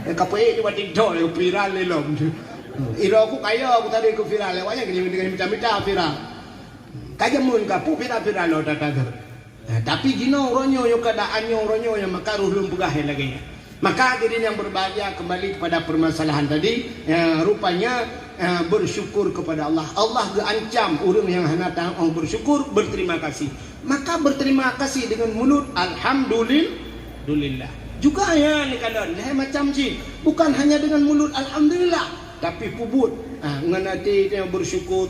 Speaker 1: Yang kapai ni buat TikTok le viral le lom. Iro aku kaya aku tadi aku viral le wanya kini dengan minta viral. Kaja mun ka pu viral lo tak ada. Tapi gino ronyo yo keadaannya ronyo yang makaruh lum pegah lagi. Maka hadirin yang berbahagia kembali kepada permasalahan tadi rupanya bersyukur kepada Allah. Allah geancam orang yang hendak bersyukur berterima kasih. Maka berterima kasih dengan mulut alhamdulillah. Juga ya ni kadang macam sih bukan hanya dengan mulut alhamdulillah tapi pubut. Nganati yang bersyukur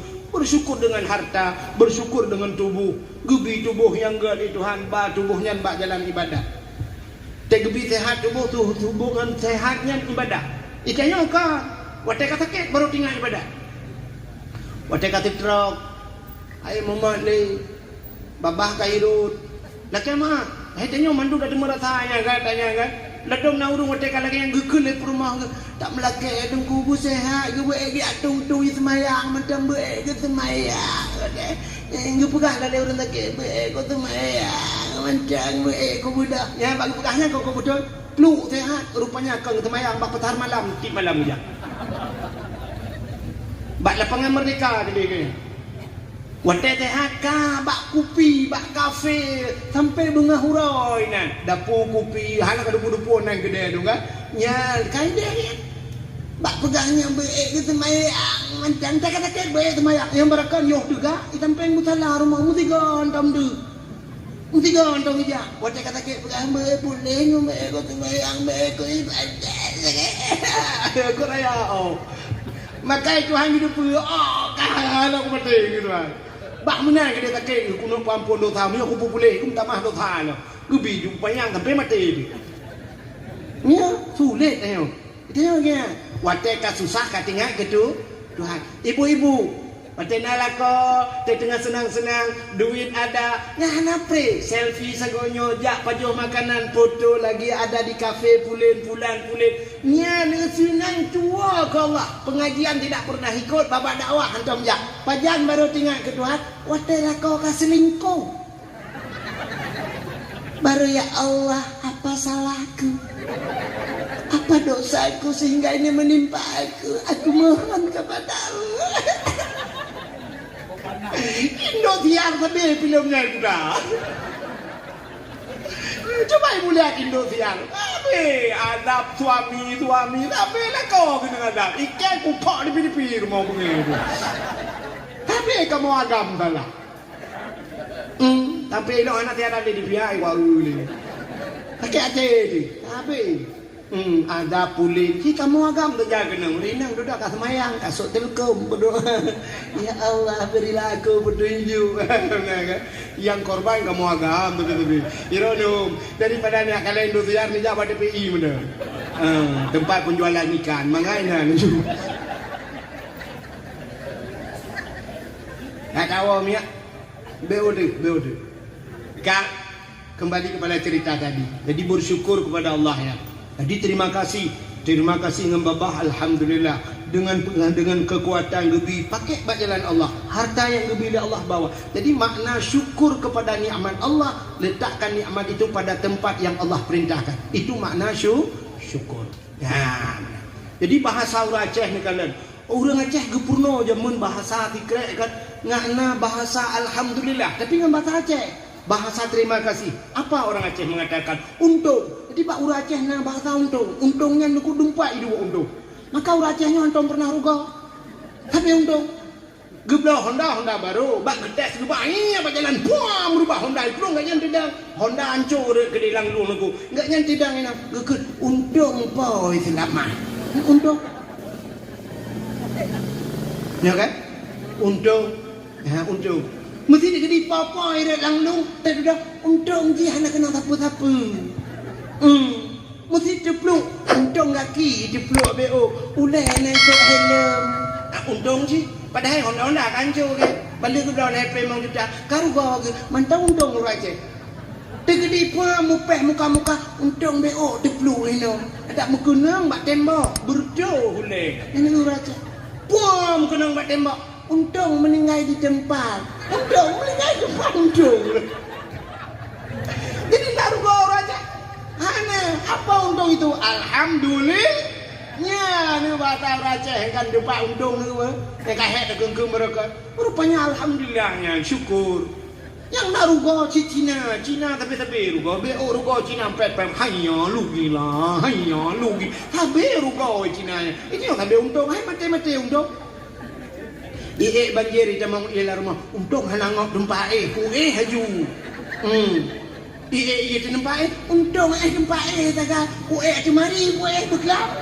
Speaker 1: dengan harta, bersyukur dengan tubuh. Gebi tubuh yang gede Tuhan, ba tubuhnya ba jalan ibadah. Tegebi sehat tubuh kan sehatnya ibadah. Itanya ka, wate kata sakit baru tinggal ibadah. Wate kata truk, ay mamat le, babah kairut. Laki mah, itanya mandu dah merasanya kan. Ladom na urung wate lagi yang gekul le rumah tak melake dong kubu sehat ge beegi atung tu semayang macam beegi semayang ge pegah dah le urang tak beegi ko semayang macam beegi ko budak ya bagi pegahnya kau betul peluk sehat rupanya kau semayang bak petar malam tip malam je bak lapangan merdeka dia ke wate sehat ka bak kopi bak kafe sampai bunga huroi nan dapur kopi hala ka dupu-dupu nan gede tu kan nya kai dia ni bak pegangnya baik ke semayang macam tak kata baik semayang yang barakan yoh juga sampai mutalah rumah mutigan tam du mutigan tam dia wate kata ke pegang baik boleh ngombe ko semayang baik ko ibadah ko raya makai Tuhan hidup kalau aku mati gitu kan bak menang ke dia tak ke kuno pampun dosa mi aku boleh aku tak mah dosa no gebi jumpa yang sampai mati dia ya sulit dia dia wate ka susah ka tinggal gitu Tuhan ibu-ibu wate nalako tengah senang-senang duit ada ya napre selfie sagonyo jak pajo makanan foto lagi ada di kafe bulan nya senang tua ke Allah pengajian tidak pernah ikut babak dakwah antum jak pajan baru tinggal ke Tuhan wate lako ka selingkuh baru ya Allah apa salahku apa dosaku sehingga ini menimpa aku mohon kepada Allah Indosiar tapi filmnya sudah coba ibu lihat Indosiar tapi adab suami tapi lah kau kena adab ikan kupok di pipi mau begitu tapi kamu agam salah tapi lo anak tiada di pihak ibu ni pakai aja ni tapi ada pulih si kamu agam terjaga nang rinang duduk kat semayang kasut telkom berdoa ya Allah berilah aku petunjuk yang korban kamu agam betul ironum daripada nak kalian Indosiar ni jabat DPI mana tempat penjualan ikan mangainan tak tahu miak beode Kak kembali kepada cerita tadi jadi bersyukur kepada Allah ya. Jadi terima kasih dengan babah alhamdulillah dengan kekuatan gebi pakai jalan Allah harta yang gebi Allah bawa jadi makna syukur kepada nikmat Allah letakkan nikmat itu pada tempat yang Allah perintahkan itu makna syukur ya. Jadi bahasa orang Aceh ni kalian orang Aceh gepurno jamun bahasa tikrek kan ngana bahasa alhamdulillah tapi dengan bahasa Aceh bahasa terima kasih apa orang Aceh mengatakan untung jadi pak orang Aceh na bahasa untungnya nuku dumpak itu untung maka orang Acehnya antum pernah ruga tapi untung geblah Honda baru bak getes gebah ini apa jalan puang berubah Honda itu enggak yang tidak Honda hancur ke dalam lu nuku enggak yang tidak ini gekut untung boy selamat untung ya kan untung mesti digedi papa ire langlung tak sudah untung dia nak kena apa-apa mesti cepluk untung kaki cepluk BO ulai nak sok helm untung sih padahal Honda kancur ke balik ke dalam HP memang juta karu kau ke mantau untung lu raja digedi pa mupeh muka untung BO cepluk ini ada mukunang bak tembak berdoh ulai ini lu raja puam kunang bak tembak untung meninggal di tempat untung jadi taruh kau raja apa untung itu alhamdulillahnya ni bahasa raja kan depan untung ni kahek tegeng mereka rupanya alhamdulillahnya syukur yang narugo Cina tapi rugo BO rugo Cina pem hanya lugi tapi rugo Cina ini yang tapi untung mati untung banjir kita mau ialah rumah untung hanangok tempat haju itu tempat untung tempat tak ku cemari ku begelap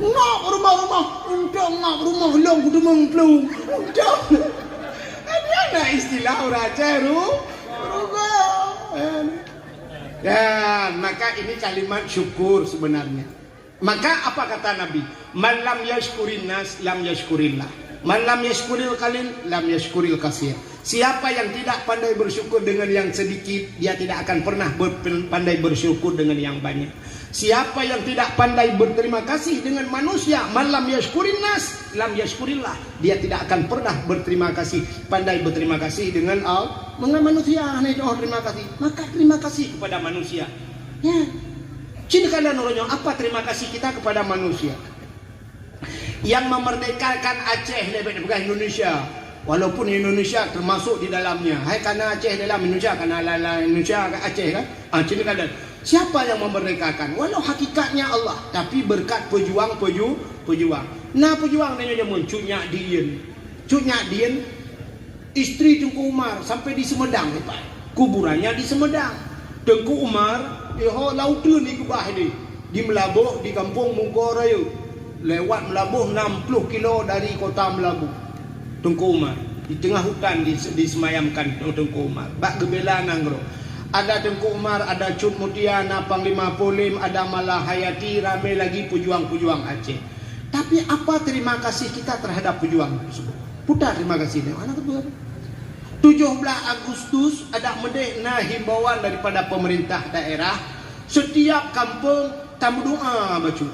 Speaker 1: Ngak rumah-rumah, untuk ngak rumah long kudu mengplung. Untuk. Ada istilah orang ceru. Dan maka ini kalimat syukur sebenarnya. Maka apa kata Nabi? Man lam yashkurin nas lam yashkurillah. Man lam yashkuril qalil lam yashkuril katsir. Siapa yang tidak pandai bersyukur dengan yang sedikit, dia tidak akan pernah pandai bersyukur dengan yang banyak. Siapa yang tidak pandai berterima kasih dengan manusia, man lam yashkurin nas lam yashkurillah. Dia tidak akan pernah berterima kasih, pandai berterima kasih dengan manusia. Terima kasih. Maka terima kasih kepada manusia. Ya. Sini kalian orangnya, apa terima kasih kita kepada manusia yang memerdekakan Aceh bukan Indonesia, walaupun Indonesia termasuk di dalamnya. Hai karena Aceh dalam Indonesia, karena Indonesia Aceh kan. Sini kalian, siapa yang memerdekakan? Walau hakikatnya Allah, tapi berkat pejuang. Nah pejuang namanya Cunyak Dien, istri Tengku Umar sampai di Semedang, kuburannya di Semedang. Tengku Umar lautun ni kubah ni di Melabuh, di kampung Mungko Raya, lewat Melabuh 60 kilo dari kota Melabuh. Tengku Umar di tengah hutan disemayamkan Tengku Umar. Bak gebela nanggro. Ada Tengku Umar, ada Cut Mutiana, Panglima Polim, ada Malahayati, ramai lagi pejuang-pejuang Aceh. Tapi apa terima kasih kita terhadap pejuang tersebut? Putar terima kasih. Anak kedua 17 Agustus ada mendekna himbauan daripada pemerintah daerah, setiap kampung tamu doa baca.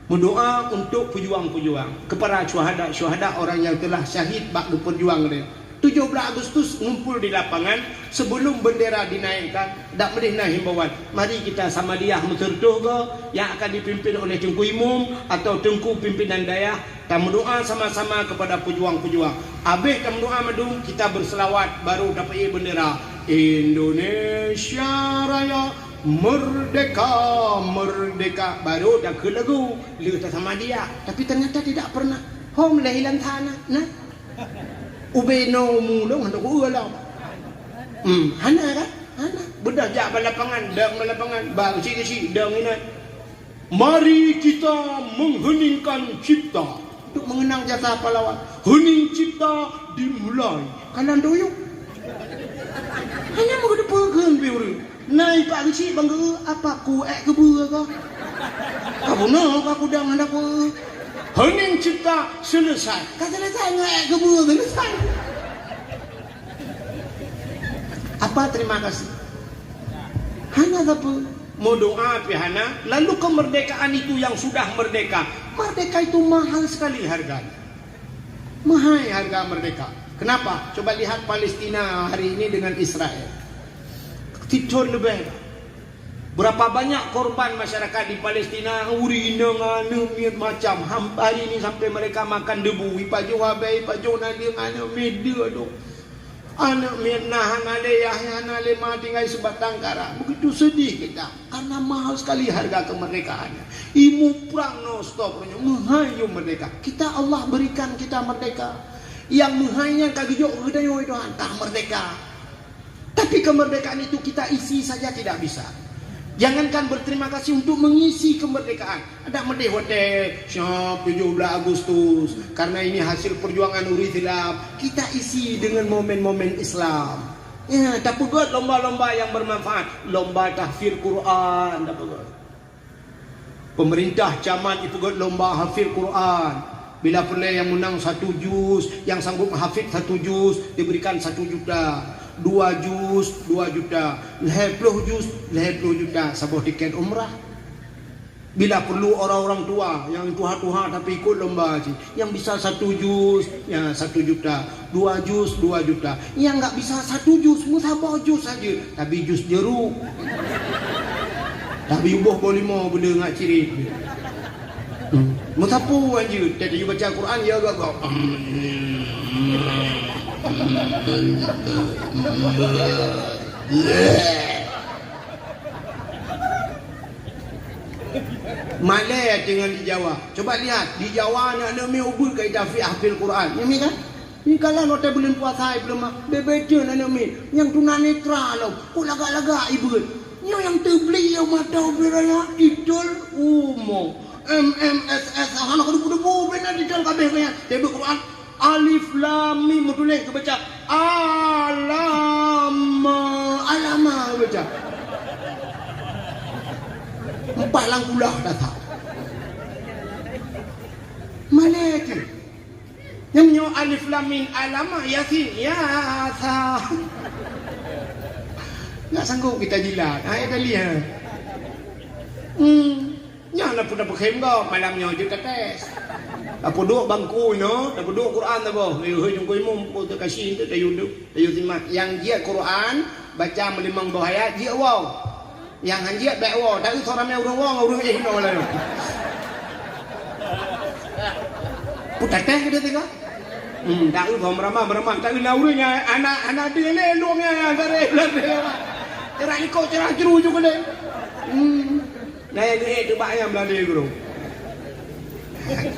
Speaker 1: Mendoa untuk pejuang-pejuang, kepada syuhada orang yang telah syahid bak berjuang dia. 17 Agustus ngumpul di lapangan sebelum bendera dinaikkan, dak mendekna himbauan. Mari kita sama dia mentertuh ke yang akan dipimpin oleh Tengku Imum atau Tengku pimpinan daya. Tamu doa sama-sama kepada pejuang-pejuang. Habis tamu doa madum, kita berselawat baru dapat bendera Indonesia Raya merdeka, merdeka. Baru dah ke lagu lihat sama dia. Tapi ternyata tidak pernah. Hom lahilan tanah. Nah, ubeno mulung hendak ulang. Hana kan? Hana. Bedah jak balapangan, dang balapangan, bang si dang ini. Mari kita mengheningkan cipta. Untuk mengenang jasa pahlawan, hening cipta dimulai. Kanan doyok. Hanya mau kedepan biru. Naik pak kecil bangga apa ku kebua kau? Kamu nak aku dah hendak ku. Hening cipta selesai. Kata selesai nggak kebua selesai. Apa terima kasih? Hanya apa? Mau doa pihana, lalu kemerdekaan itu yang sudah merdeka. Merdeka itu mahal sekali harganya. Mahal harga merdeka. Kenapa? Coba lihat Palestina hari ini dengan Israel. Titon lebih. Berapa banyak korban masyarakat di Palestina, urina nganu macam hari ini sampai mereka makan debu. Ipajo habai, ipajo nali nganu media tu. Anak mirnah nale yahya nale mati tinggal sebatang kara. Begitu sedih kita karena mahal sekali harga kemerdekaannya. Imu perang no stop mengayu merdeka. Kita Allah berikan kita merdeka. Yang menghanya kagijo gedayo itu antah merdeka. Tapi kemerdekaan itu kita isi saja tidak bisa. Jangankan berterima kasih untuk mengisi kemerdekaan. Ada merdeka syab 17 Agustus. Karena ini hasil perjuangan Islam. Kita isi dengan momen-momen Islam. Ya, tapi buat lomba-lomba yang bermanfaat. Lomba tahfidz Quran. Pemerintah camat itu buat lomba hafidz Quran. Bila pula yang menang 1 juz, yang sanggup hafidz 1 juz, diberikan 1 juta. 2 juz 2 juta, 50 juz 50 juta sebuah tiket umrah. Bila perlu orang-orang tua yang tuha-tuha tapi ikut lomba haji, yang bisa 1 juz ya 1 juta, 2 juz 2 juta, yang enggak bisa 1 juz musabah juz saja tapi juz jeruk. Tapi ubuh boleh mau benda ngak ciri. Mutapu anjir, tadi baca Quran ya gak. Malay dengan di Jawa. Coba lihat di Jawa anak mi ubul kai dafi hafil Quran. Yang mi kan? Ni kalau note bulan puasa belum bebeda anak mi yang tunanetra lo. Laga-laga ibu. Ni yang terbeli yang mata beraya idol umum. MMSS hana ko debu benar di dalam kabeh kaya tebuk Quran alif lam mim tulis ke baca alama baca empat langkulah datang mana tu yang nyo alif lam mim alama yasin ya sa nggak sanggup kita jilat ayat lihat nya na pun dapat khem go malamnya juga tes apa duduk bangku no dapat duduk Quran tak boh hơi chúng tôi mong cô tôi kasih itu tayu simak yang dia Quran baca melimang bahaya dia wow yang dia baik wow tak usah ramai orang no lah putar teh dia tengok tak usah meramah tak usah urangnya anak dia lelongnya dari cerah ikut cerah jeru juga deh này cái thứ ba em là đi rồi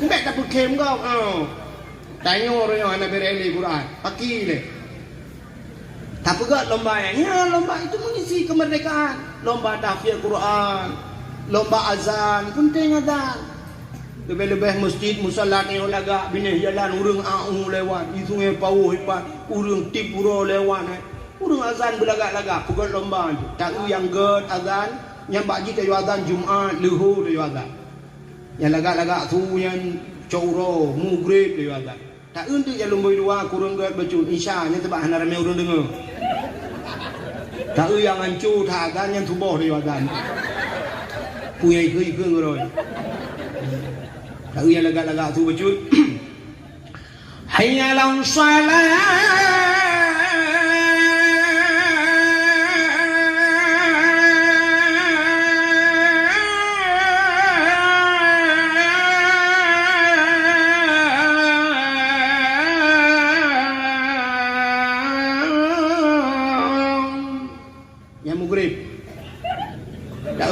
Speaker 1: mẹ đã bực kém không tay nhau rồi nhỏ này bên đây Quran pagi deh tapi gak lomba ya lomba itu mengisi kemerdekaan lomba tahfidz Quran lomba azan penting azan lebih-lebih masjid musola ni olaga bineh jalan urang au lewat di sungai Pau hebat urang Tipuro lewat urang azan belaga-laga pukul lomba tak yang ged azan yang bagi tayu azan Jumaat luhur tayu azan yang lagak-lagak tu yang coro maghrib tayu azan tak untuk yang lomba dua kurang gad bacun isya yang tebak hana ramai orang dengar tak yang hancur tak azan yang tubuh tayu azan punya ikut rồi tak yang lagak-lagak tu bacun hayya lam salat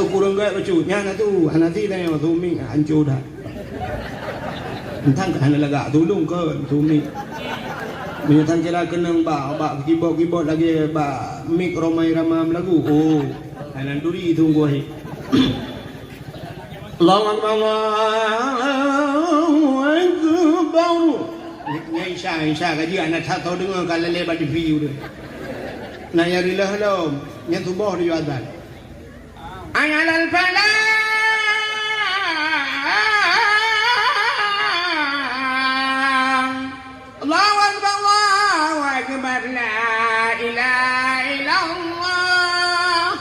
Speaker 1: kurang gak lucunya na tu hanati dah tu mi hancur dah entang kan laga tolong ke tu mi minatan kira kenang ba keyboard lagi ba mic romai ramam lagu oh hanan duri tunggu hai Allahu akbar Insya gaji anak tak tahu dengar kalau lebat di view dia nak yarilah lo yang tubuh dia azan ayat al-falah Allahu akbar la ilaha illallah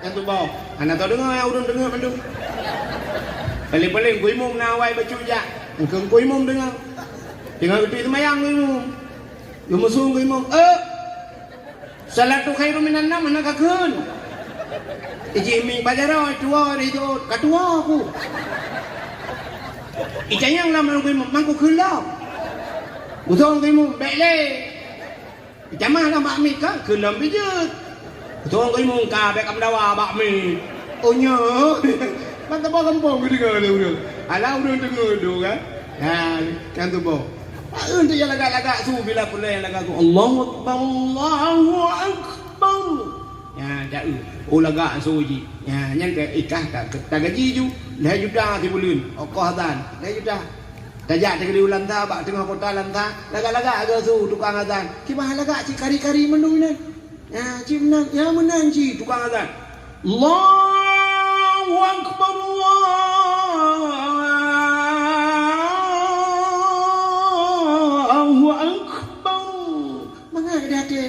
Speaker 1: yang tubuh anak tahu dengar urang dengar mandung paling-paling kuih mum nawai baca jak engkau kuih mum dengar tinggal gede semayang kuih mum you musuh kuih mum salatu khairu minan nam mana kakun ijimi bajaro tua itu katua aku ijayang lama kuih mum mangku kelap betul kuih mum bele ijamah lah bakmi kan kelap bijut betul kuih mum ka bek amdawa bakmi oh nyo mantap kampung gitu kan udah ala udah dengar tu kan kan tu boh untuk yang lagak-lagak tu bila pula yang lagak tu Allahu akbar ya dah lagak suji ya nyan ke ikah tak gaji ju dah juda ti bulun okoh azan dah juda tajak te kali ulan ta bak tengah kota lan ta lagak-lagak aga su tukang azan ki bah lagak ci kari-kari menung nan ya ci menang ya menang ci tukang azan Allahu akbar Allahu akbar mana ada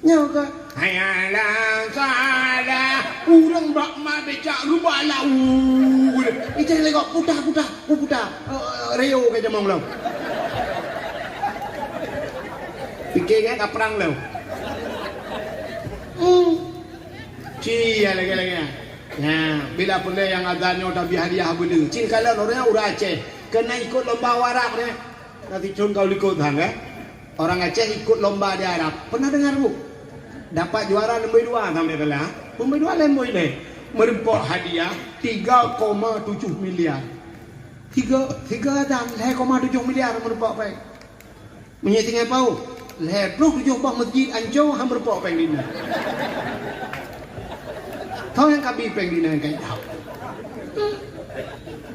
Speaker 1: nyaw ka hayala salah urang bak ma becak rumah lau itu lagi putar reo ke jamang lau pikirnya ke perang lau cia lagi ya, bila pun yang azannya udah hadiah benda. Cin kalau orangnya udah Aceh, kena ikut lomba warak deh. Nanti cun kau ikut kan? Orang Aceh ikut lomba di Arab. Pernah dengar bu? Dapat juara lembai dua sampai belah. Lembai dua lembai deh. Merempok hadiah 3,7 miliar. 3 dan 3,7 miliar merempok baik. Menyetingnya pau. Leh 27 bah masjid Anjou ham merempok baik ini. Tahu yang kami pengen dinaikan tahu.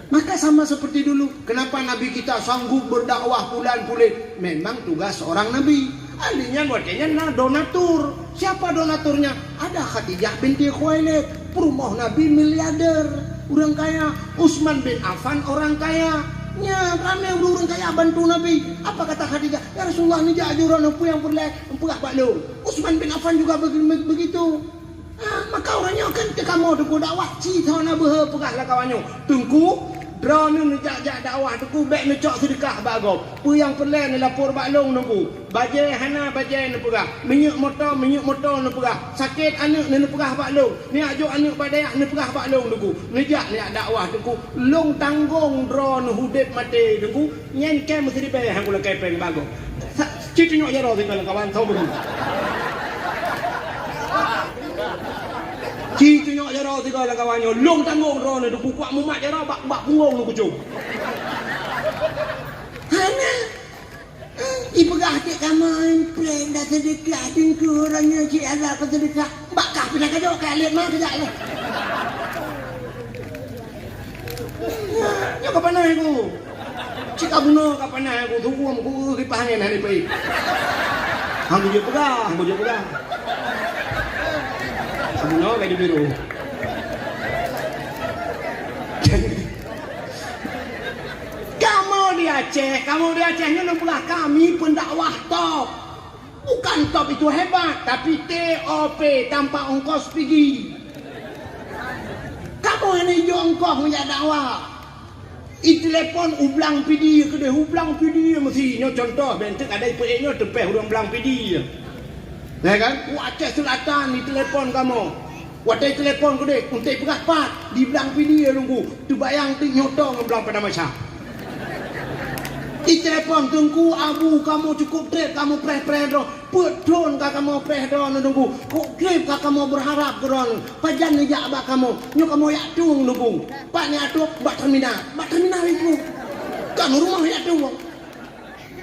Speaker 1: Maka sama seperti dulu. Kenapa Nabi kita sanggup berdakwah bulan-bulan? Memang tugas seorang Nabi. Ahlinya buatnya donatur. Siapa donaturnya? Ada Khadijah binti Khuwailid, perumoh Nabi miliarder, orang kaya. Utsman bin Affan orang kaya. Ya, ramai orang kaya bantu Nabi. Apa kata Khadijah? Ya Rasulullah, ni jajuran aku yang perlu empurah baklung. Utsman bin Affan juga begitu. Maka orangnya kan kamu tu dakwah cita na berperahlah kawannya. Tunggu drone jak dakwah tu bek necok sedekah bagop. Pu yang perlu ni lapor baklung nunggu. Bajai hana bajai ni perah. Minyak motor ni perah. Sakit anak ni perah baklung. Ni ajuk anak badayak ni perah baklung nunggu. Nejak ni dakwah tu long tanggung drone hudip mati nunggu. Nyen ke mesti dibayar hang kula kepeng bagop. Cita nyok jaro tinggal kawan tahu belum? Cita nyok jaro tinggal kawannya. Long tanggung drone tu kuat mumat jaro bak punggung nu kucung. Hana ipegah cik kamu plan dah sedekah tingku orangnya cik ada apa sedekah bakah pindah kajok kalian mah kejak lah. Nyok kapan aku? Cik abuno kapan aku tunggu aku kipahangan hari baik. Hang je pegang. Abuno gaji biru. Kamu di Acehnya lempulah kami pendakwah top. Bukan top itu hebat, tapi TOP tanpa ongkos pergi. Kamu ini jo ongkos punya dakwah. Telepon ublang PD ke dia ublang PD mestinya contoh bentuk ada IPA-nya tepeh urang ublang PD. Ya kan? Aceh Selatan di telepon kamu. Watai telepon ke dia untuk berapat di belang PD nunggu. Tu bayang tu nyotong belang pada masa. Di telepon tunggu abu kamu cukup trip kamu preh dong pedon ka kamu preh dong nunggu kok trip ka kamu berharap geron pajan ni jak ba kamu nyu kamu yak tung nunggu pak ni atup bak terminal itu kan rumah yak tung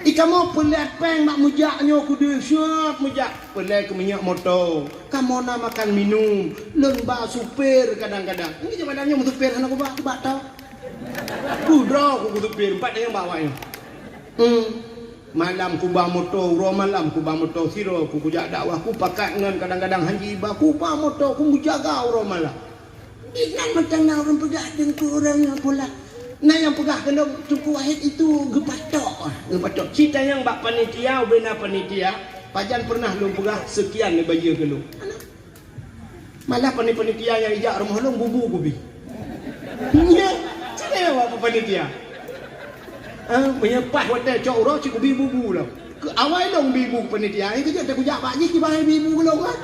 Speaker 1: ikamu pelat peng mak mujak nyo kudu syap mujak pelai ke minyak motor kamu nak makan minum lomba supir kadang-kadang ini jamannya mau supir anak aku bak tau kudro aku supir empat yang bawanya. Malam ku bang motor, malam ku bang motor siro ku kujak dakwah ku pakat dengan kadang-kadang haji iba ku bang motor ku menjaga malam. Ikan macam orang pegah tengku orangnya pula. Nah yang pegah kena tungku wahid itu gepatok. Cerita yang bak panitia bina panitia, pajan pernah lu pegah sekian ni baju ke lu. Malah panitia yang ijak rumah lu bubu kubi. Ya, cerita yang bak panitia. Punya pas waktu cok roh cikgu bibu lah. Ke awal dong bibu penitia. Itu je tak kujak pak ji kibah bibu belum kan.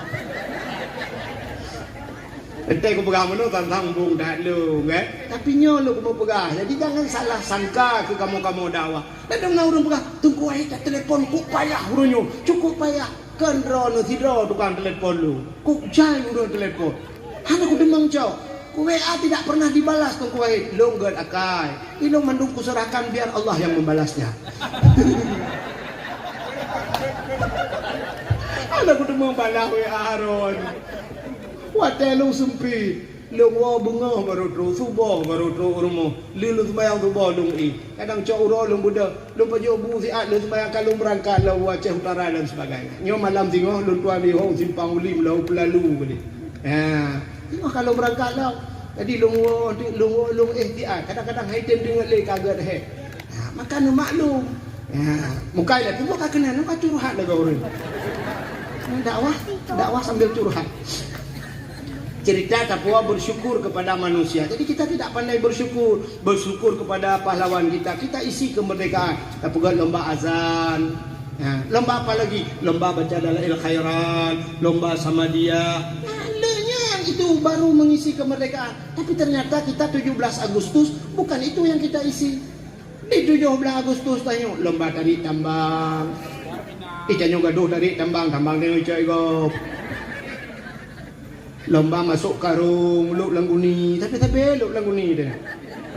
Speaker 1: Entai ku pegang mana tentang bung dah lu kan. Tapi nyo lu ku mau pegang. Jadi jangan salah sangka ke kamu dakwah. Dan dengan orang pegang tunggu ai tak telefon ku payah urunyo. Cukup payah. Kan rono tidro tukang telefon lu. Ku jai urun telefon. Hana ku demang cok. WA tidak pernah dibalas ke Kuwait. Longgar akai. Ilong mandung kuserahkan biar Allah yang membalasnya. Ada ku demang balas WA Haron. Watai lu sempit. Lu wa bunga baru tu subuh baru tu rumah. Lu sembayang subuh lung i. Kadang cok uro lung budak. Lu pajo bu siat lu sembayang kalung berangkat lu Aceh Utara dan sebagainya. Nyo malam tengok lu tuan di hong simpang ulim lu pelalu gede. Kalau berangkat lah jadi lungo ikhtiar kadang-kadang item dengan le kaget he makan maklum mukai lah tu bukan kena nak curhat lah orang dakwah sambil curhat cerita tapua bersyukur kepada manusia. Jadi kita tidak pandai bersyukur kepada pahlawan kita isi kemerdekaan kita buat lomba azan. Lomba apa lagi? Lomba baca dalail khairat, lomba sama dia. Itu baru mengisi kemerdekaan. Tapi ternyata kita 17 Agustus bukan itu yang kita isi. Di 17 Agustus tanya lomba tarik tambang. Ikannya gaduh tarik tambang dia cai go. Lomba masuk karung luk langguni. Tapi luk langguni dia.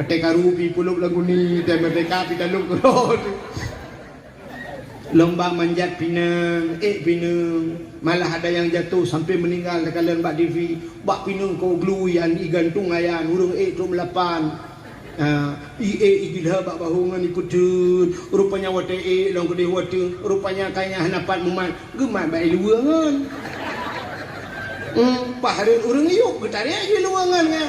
Speaker 1: Pakai karupi puluk langguni dan merdeka kita luk kerot. Lomba manjat pinang, malah ada yang jatuh sampai meninggal kalian bak TV, bak pinang kau gluian digantung ayan urung tu melapan. Igilha bak bahungan iputun rupanya wate long gede wate rupanya kayaknya hanapan muman geman bae luangan pahareun urang ieu getari aja luangan nya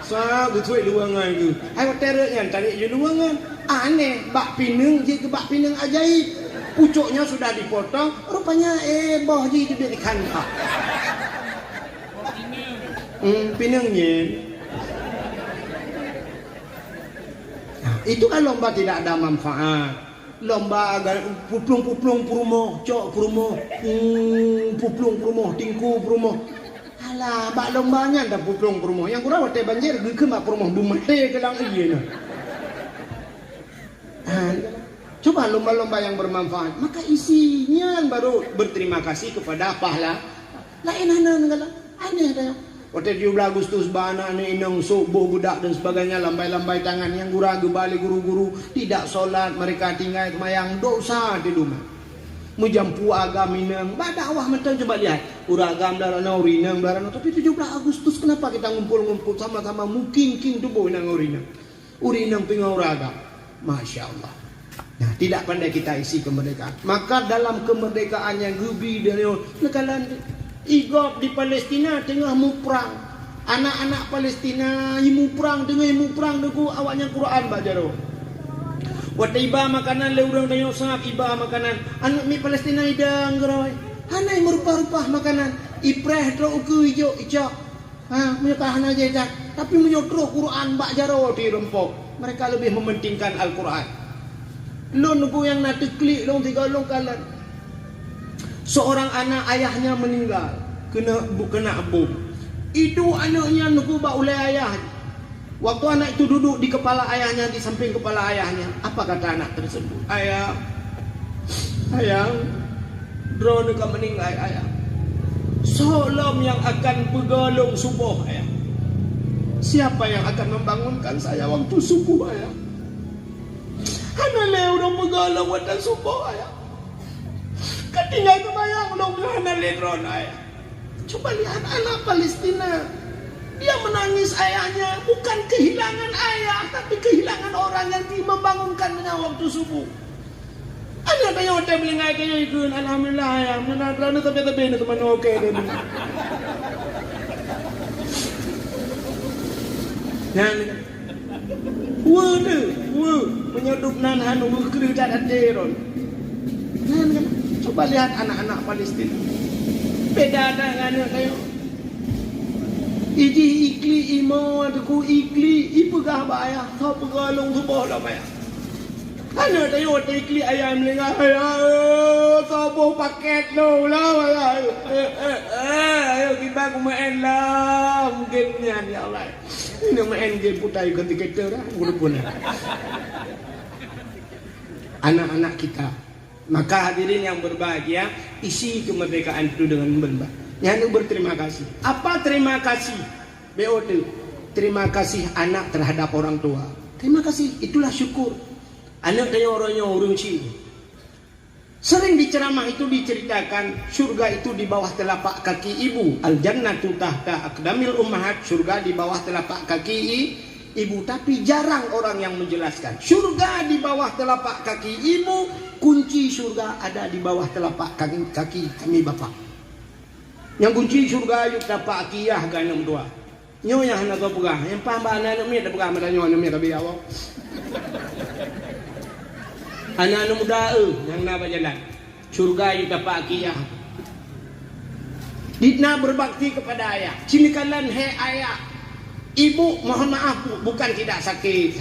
Speaker 1: sa betul luangan ge ai wate nya tarik je luangan aneh bak pineng je ke bak pineng ajaib pucuknya sudah dipotong rupanya boh je diberikan pak pinengnya. Itu kan lomba tidak ada manfaat. Lomba agar puplung-puplung perumoh, cok perumoh, puplung perumoh, tingku perumoh. Alah, bak lombanya ada puplung perumoh. Yang kurang wate banjir ke mak perumoh bumete ke lang ieu. Coba lomba-lomba yang bermanfaat, maka isinya baru berterima kasih kepada pahala. Lain hana aneh dah. Waktu 17 Agustus bana ni inang subuh budak dan sebagainya lambai-lambai tangan yang guragu balik guru-guru tidak solat mereka tinggal kemayang dosa di rumah mujampu agam inang badakwah macam coba lihat uragam darana urinang darana tapi 17 Agustus kenapa kita ngumpul-ngumpul sama-sama mungkin tubuh inang urinang pingau uragam Masya Allah. Nah, tidak pandai kita isi kemerdekaan, maka dalam kemerdekaan yang gebi dari negara Igop di Palestina tengah mu perang. Anak-anak Palestina imu perang deku awaknya Quran bajaro. Wa tiba makanan le urang tanya sangat iba makanan. Anak mi Palestina idang geroy. Hanai merupa-rupa makanan. Ipreh tro uku ijo ica. Menyatahan aja ica. Tapi menyotro Quran bajaro di rempok. Mereka lebih mementingkan Al-Quran. Lo nuku yang nanti klik long 3 long kalan. Seorang anak ayahnya meninggal kena bom. Itu anaknya nuku ba oleh ayah. Waktu anak itu duduk di kepala ayahnya, di samping kepala ayahnya, apa kata anak tersebut? Ayah, drone ka meninggal ayah. Solam yang akan bergolong subuh ayah. Siapa yang akan membangunkan saya waktu subuh ayah? Anak le udah bergolong waktu subuh ayah. Ketinggal kebayang dong anak letron ayah. Coba lihat anak Palestina. Dia menangis ayahnya, bukan kehilangan ayah, tapi kehilangan orang yang membangunkannya waktu subuh. Anak tanya hotel beli ngai kayo ikun, alhamdulillah ayah. Menang tapi na teman oke deh. Yan. Menyudup nan hanu kerja aderon. Yan kan. Coba lihat anak-anak Palestina. Beda dengan kayo. Iji ikli imo aku ikli ipegah bayah kau pegalong subuh lah bayah. Ana tayo ikli ayam lenga ayah subuh paket lo lah bayah. Ayo kita aku main lah gamenya ya Allah. Ini main game putai ganti kita lah guna. Anak-anak kita. Maka hadirin yang berbahagia, isi kemerdekaan itu dengan benar. Yang berterima kasih. Apa terima kasih? BOT. Terima kasih anak terhadap orang tua. Terima kasih, itulah syukur. Anak tanya orangnya urung ci. Sering di ceramah itu diceritakan surga itu di bawah telapak kaki ibu. Al-jannatu tahta aqdamil ummahat. Surga di bawah telapak kaki ibu, tapi jarang orang yang menjelaskan. Surga di bawah telapak kaki ibu, kunci surga ada di bawah telapak kaki kami bapak. Yang kunci surga yuk tapak akiyah ganam dua. Nyo yang hendak kau pegang, yang paham anak mi ada pegang macam nyo mi kabi awak. Anak muda yang nak berjalan. Surga yuk tapak akiyah. Dina berbakti kepada ayah. Cinikalan he ayah. Ibu mohon maaf bukan tidak sakit.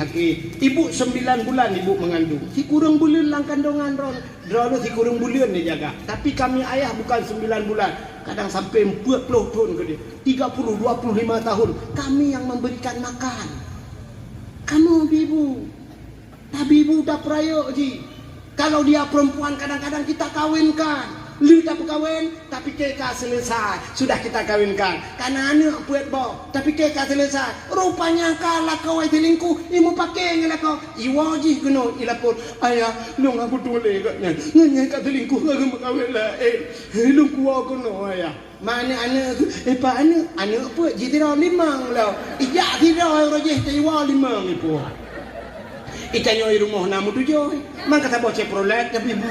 Speaker 1: Ibu 9 bulan ibu mengandung. Si kurang bulan lang kandungan drone si kurang bulan dia jaga. Tapi kami ayah bukan 9 bulan. Kadang sampai 40 tahun ke dia. 30, 25 tahun. Kami yang memberikan makan. Kamu ibu. Tapi ibu tak perayok ji. Kalau dia perempuan kadang-kadang kita kawinkan. Lu tak kawin, tapi keka selesai. Sudah kita kawinkan. Karena anak buat bau, tapi keka selesai. Rupanya kalah kau ay dilingku, imu pakai ngela kau. Iwaji keno ilapun. Ayah, lu ngaku tole katnya. Nganya kat dilingku ngagam kawin lah. Lu kuwa keno ayah. Mana anak tu? Pak anak apa? Jitira limang lah. Ijak tira rojeh taiwa limang ipo. Itanyo i rumah namu tujuh. Mang kata bocah prolet tapi bu.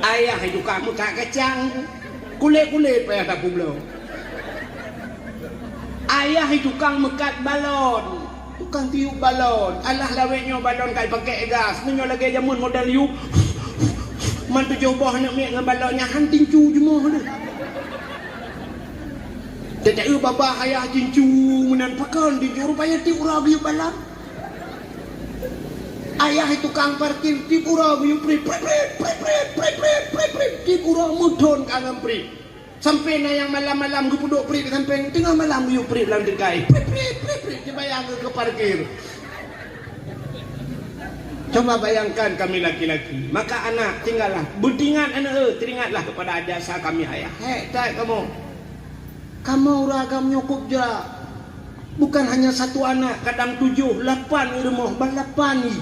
Speaker 1: Ayah itu kamu tak kecang. Kulit-kulit payah tak belum. Ayah itu tukang mekat balon. Tukang tiup balon. Alah laweknya balon kai pakai gas. Menyo lagi jamun model you. Man tu jauh bawah nak mek dengan balonnya hanting cu jemah dah. Tidak bapa ayah cincu menan pakan di rupanya tiup urang biu balon. Ayah itu tukang parkir tiup urang biu pri tiup urang mudon kang pri. Sampai na yang malam-malam gue puduk pri sampai tengah malam biu pri dalam dekai. Dia bayang ke parkir. Coba bayangkan kami laki-laki. Maka anak tinggallah. Berdingat anak teringatlah kepada jasa kami ayah. Hei tak kamu. Kamu ragam nyokop je. Bukan hanya satu anak. Kadang 7, 8 rumah. 8 ni.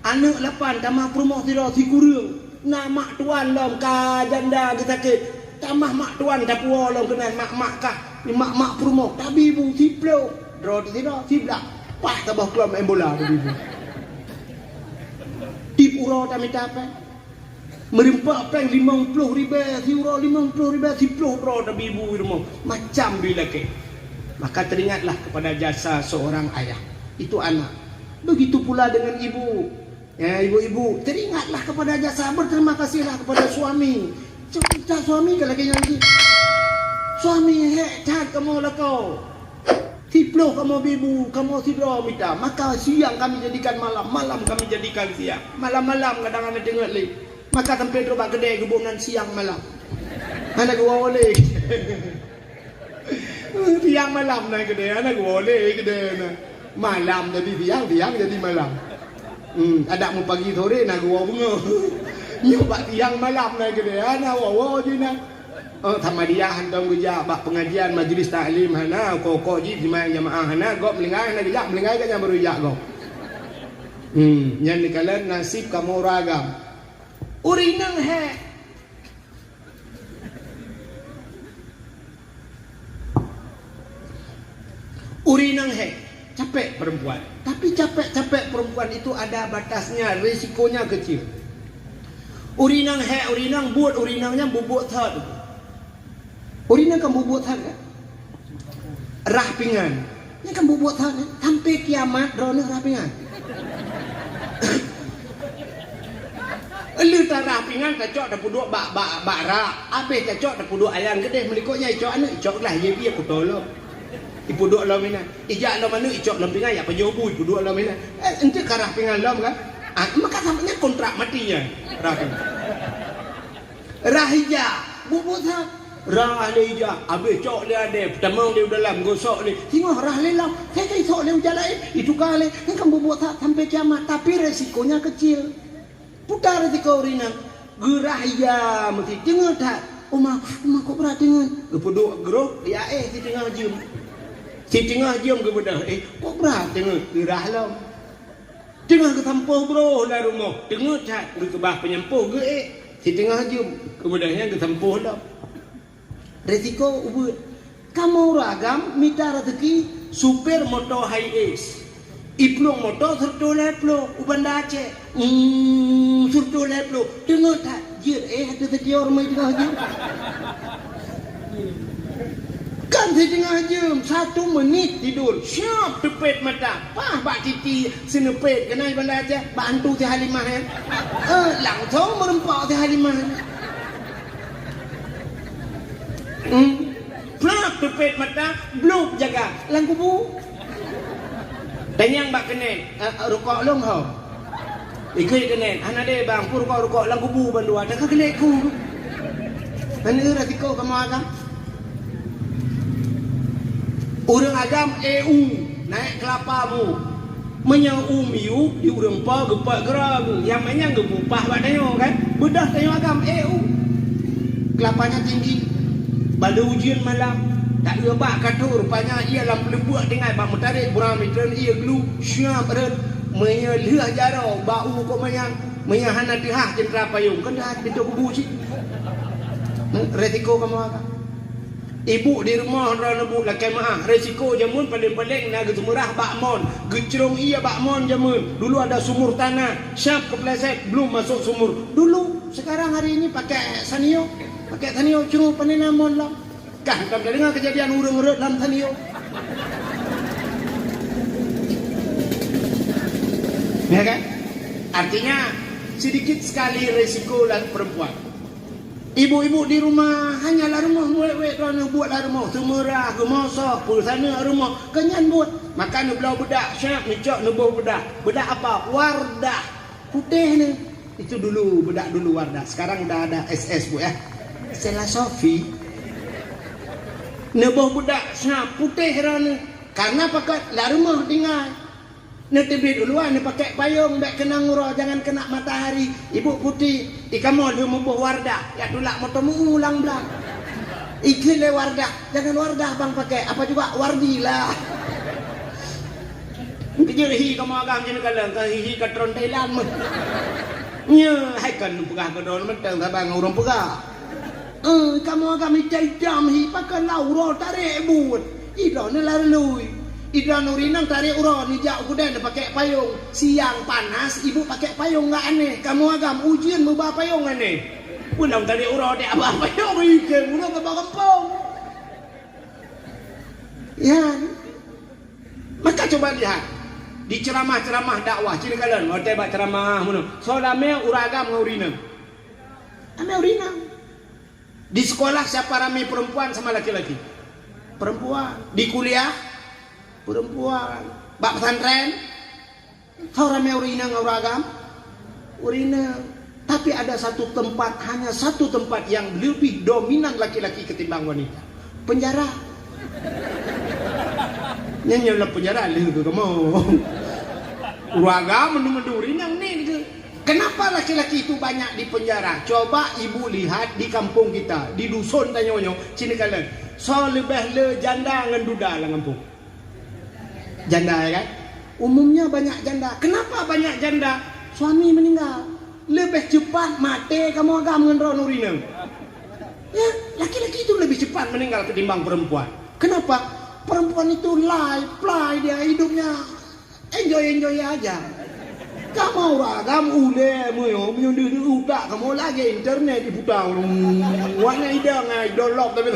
Speaker 1: Anak 8. Tamah rumah tidak si kurang. Nak mak tuan lom. Ka janda kita sakit. Tamah mak tuan. Tak puas lom kenal. Mak-mak kah. Ni mak-mak rumah. Tapi ibu si peluk. Drot tidak. Si belak. Pah tabah kelam embola. Tip urau tak minta apa. Merimpak peng 50 ribu, si urau 50 ribu, si 10 urau dah ibu rumah. Macam bila ke. Maka teringatlah kepada jasa seorang ayah. Itu anak. Begitu pula dengan ibu. Ya, ibu-ibu, teringatlah kepada jasa. Berterima kasihlah kepada suami. Cerita suami kalau lagi lagi. Suami hebat kamu lah kau. Tiploh kamu bibu, kamu sidra minta. Maka siang kami jadikan malam, malam kami jadikan siang. Malam-malam kadang kami tengok lagi. Maka sampai terobak kedai kebunan siang malam. Anak gua boleh. Siang malam naik kedai, anak gua boleh kedai na. Malam jadi siang, siang jadi malam. Ada mau pagi sore nak gua bunga. Nyoba siang malam naik kedai, anak gua je nak. Thamadiah hantong geja bak pengajian majlis taklim hana kok ji jemaah jamaah hana gop melingai hana geja melingai kan baru ya gop. Yang dikalan nasib kamu ragam. Urinang he. Urinang he. Capek perempuan. Tapi capek-capek perempuan itu ada batasnya, risikonya kecil. Urinang he, urinang buat urinangnya bubuk thad. Urinang kan bubuk thad kan? Rah pingan. Ini kan bubuk thad kan? Sampai kiamat rona rah pingan. Lu tak rah pingan tak cok dah puduk bak rah. Habis tak cok dah puduk ayam gede melikutnya icok anu icok lah ye biar ku tolong. Ipuduk lo mina. Ijak lo mana icok lo pingan ya penjobu ipuduk lo mina. Ente karah pingan lo kan? Maka sampainya kontrak matinya. Rah pingan. Rah hijak bubuk thad. Rah leja, habis cok dia ada, pertama dia dalam gosok ni. Tengok rah lelam, saya sok dia jalan itu kali. Ni kan buat tak sampai kiamat, tapi resikonya kecil. Putar resiko urinang, gerah ya mesti tengok tak. Oma kok berat tengok. Kepuduk geruh, dia si tengah jam. Si tengah jam ke bedah, kok berat tengok gerah lam. Tengah ke tampuh bro dari rumah, tengok tak ke bah penyempuh ke si tengah jam ke bedahnya ke tampuh lam. Resiko ubud. Kamu ragam minta rezeki super motor high ace. Iplong motor surtu leplo uban dace. Surtu leplo. Tengok tak jir ada setiap orang tengah jam. Kan tengah jam 1 menit tidur. Siap tepet mata. Pah bak titi senepet kenai banda aja. Bak hantu si Halimah ya. Langsung merempak si Halimah. Plak tepet mata, bluk jaga lang kubu. Tanyang bak kenen, rukok long ho. Ikut kenen, ana de bang, pu rukok lang kubu bandua, tak kene ku. Mana resiko kamu agam? Orang agam EU naik kelapamu. Menyang umiu di urang pa gepak gerang, yang menyang gebupah badanyo kan. Bedah tanya agam EU. Kelapanya tinggi. Pada ujian malam tak rebak kata rupanya ia lam lebuak dengan bak mutarik burang mitran ia glu syap red menya liah jaro bau kok menyang hana dihah jendra payung kan dah pintu kubu si Resiko kamu apa? Ibu di rumah orang nebuk lakai maaf. Resiko jamun paling-paling nak gitu murah bakmon. Gecrong iya bakmon jamun. Dulu ada sumur tanah. Syap kepleset belum masuk sumur. Dulu sekarang hari ini pakai sanio. Pakai sanio cuma panenamon lah. Kan kamu dengar kejadian urang-urang dalam sanio. Ya kan? Artinya sedikit sekali resiko dan perempuan. Ibu-ibu di rumah hanyalah rumah muat-muat kerana buatlah rumah semerah, gemasak, pulsana rumah kenyan buat. Makan belau bedak, syap ngecok nebuh bedak. Bedak apa? Wardah. Putih ni. Itu dulu bedak dulu wardah. Sekarang dah ada SS bu ya. Stella Sophie. Nebuh bedak syap putih kerana. Karena pakai lah rumah tinggal. Netibit duluan ni pakai payung dak kena ngurau jangan kena matahari. Ibu putih ikamu dia membuh wardah ya tulak motomu ulang belang. Ikil le wardah jangan wardah bang pakai apa juga wardi lah. Kerja hi kamu agam jenis kalang hi katron Thailand mah. Nya hai kan pegah kedon mentang bang urang pegah. Kamu agam icai jam hi pakai lauro tarik buat. Ilo ni larui. Idra Nurinang tarik uron hijau kuda pakai payung siang panas ibu pakai payung nggak aneh kamu agam ujian membawa payung aneh pulang tarik uron dia apa payung ikan udah ke kampung ya maka coba lihat di ceramah-ceramah dakwah ciri kalian mau tebak ceramah mana solame uragam ngaurinang ame urinang di sekolah siapa ramai perempuan sama laki-laki perempuan di kuliah perempuan, bak pesantren, kau ramai urina nguragam, urina. Tapi ada satu tempat, hanya satu tempat yang lebih dominan laki-laki ketimbang wanita. Penjara. Nyanyilah penjara, lihat kamu. Uragam mendu urina ni. Kenapa laki-laki itu banyak di penjara? Coba ibu lihat di kampung kita, di dusun tanyonyo, sini kalian. So lebih le janda ngan duda lah kampung. Janda ya kan? Umumnya banyak janda. Kenapa banyak janda? Suami meninggal. Lebih cepat mati kamu agam ngendron urina. Ya, laki-laki itu lebih cepat meninggal ketimbang perempuan. Kenapa? Perempuan itu play dia hidupnya enjoy aja. Kamu agam ule moyo menyundir utak kamu lagi internet diputang. Warna hidang download tapi.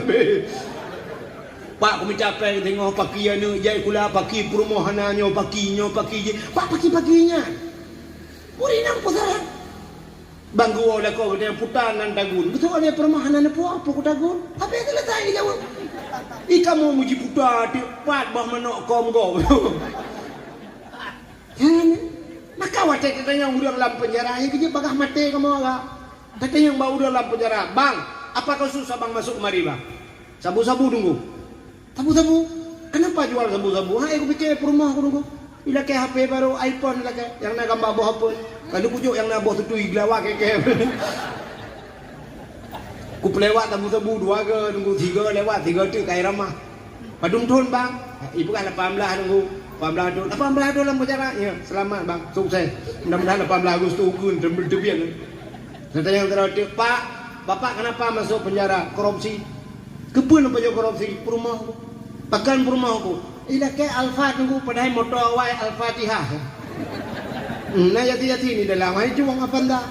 Speaker 1: Pak kami capek tengok pakian ni jai kula paki perumahanannya pakinya paki je pak paki-pakinya urinang pusaran banggu oleh kau dia putanan dagun betul ada perumahanan apa ku dagun apa yang letak di jawab kamu muji putar pat bah menok kom go kan maka wacai kita yang udah dalam penjara yang kerja bagah mati kamu agak kita yang bawa udah dalam penjara bang apa kau susah bang masuk kemari bang sabu-sabu tunggu sabu-sabu, kenapa jual sabu-sabu? Hai, aku pikir perumah aku nunggu. Bila ke HP baru iPhone lah ke, yang nak gambar bawah apa? Kalau pujuk yang nak bawah tutui gelawa ke. Ku pelewat sabu-sabu 2 ke, nunggu 3 lewat 3 tu kai ramah. Padung thun bang, ibu kan 18 nunggu. 18 tu, 18 tu dalam penjara. Ya, selamat bang, sukses. Mudah-mudahan 18 Agustus ukun terbian. Saya yang terakhir, Pak, Bapak kenapa masuk penjara? Korupsi. Kepun apa je korupsi? Perumah aku. Bahkan perumah aku. Ila ke Al-Fat nunggu padahal motor awal Al-Fatihah. Nah jati-jati ni dalam hai juang apa ndak?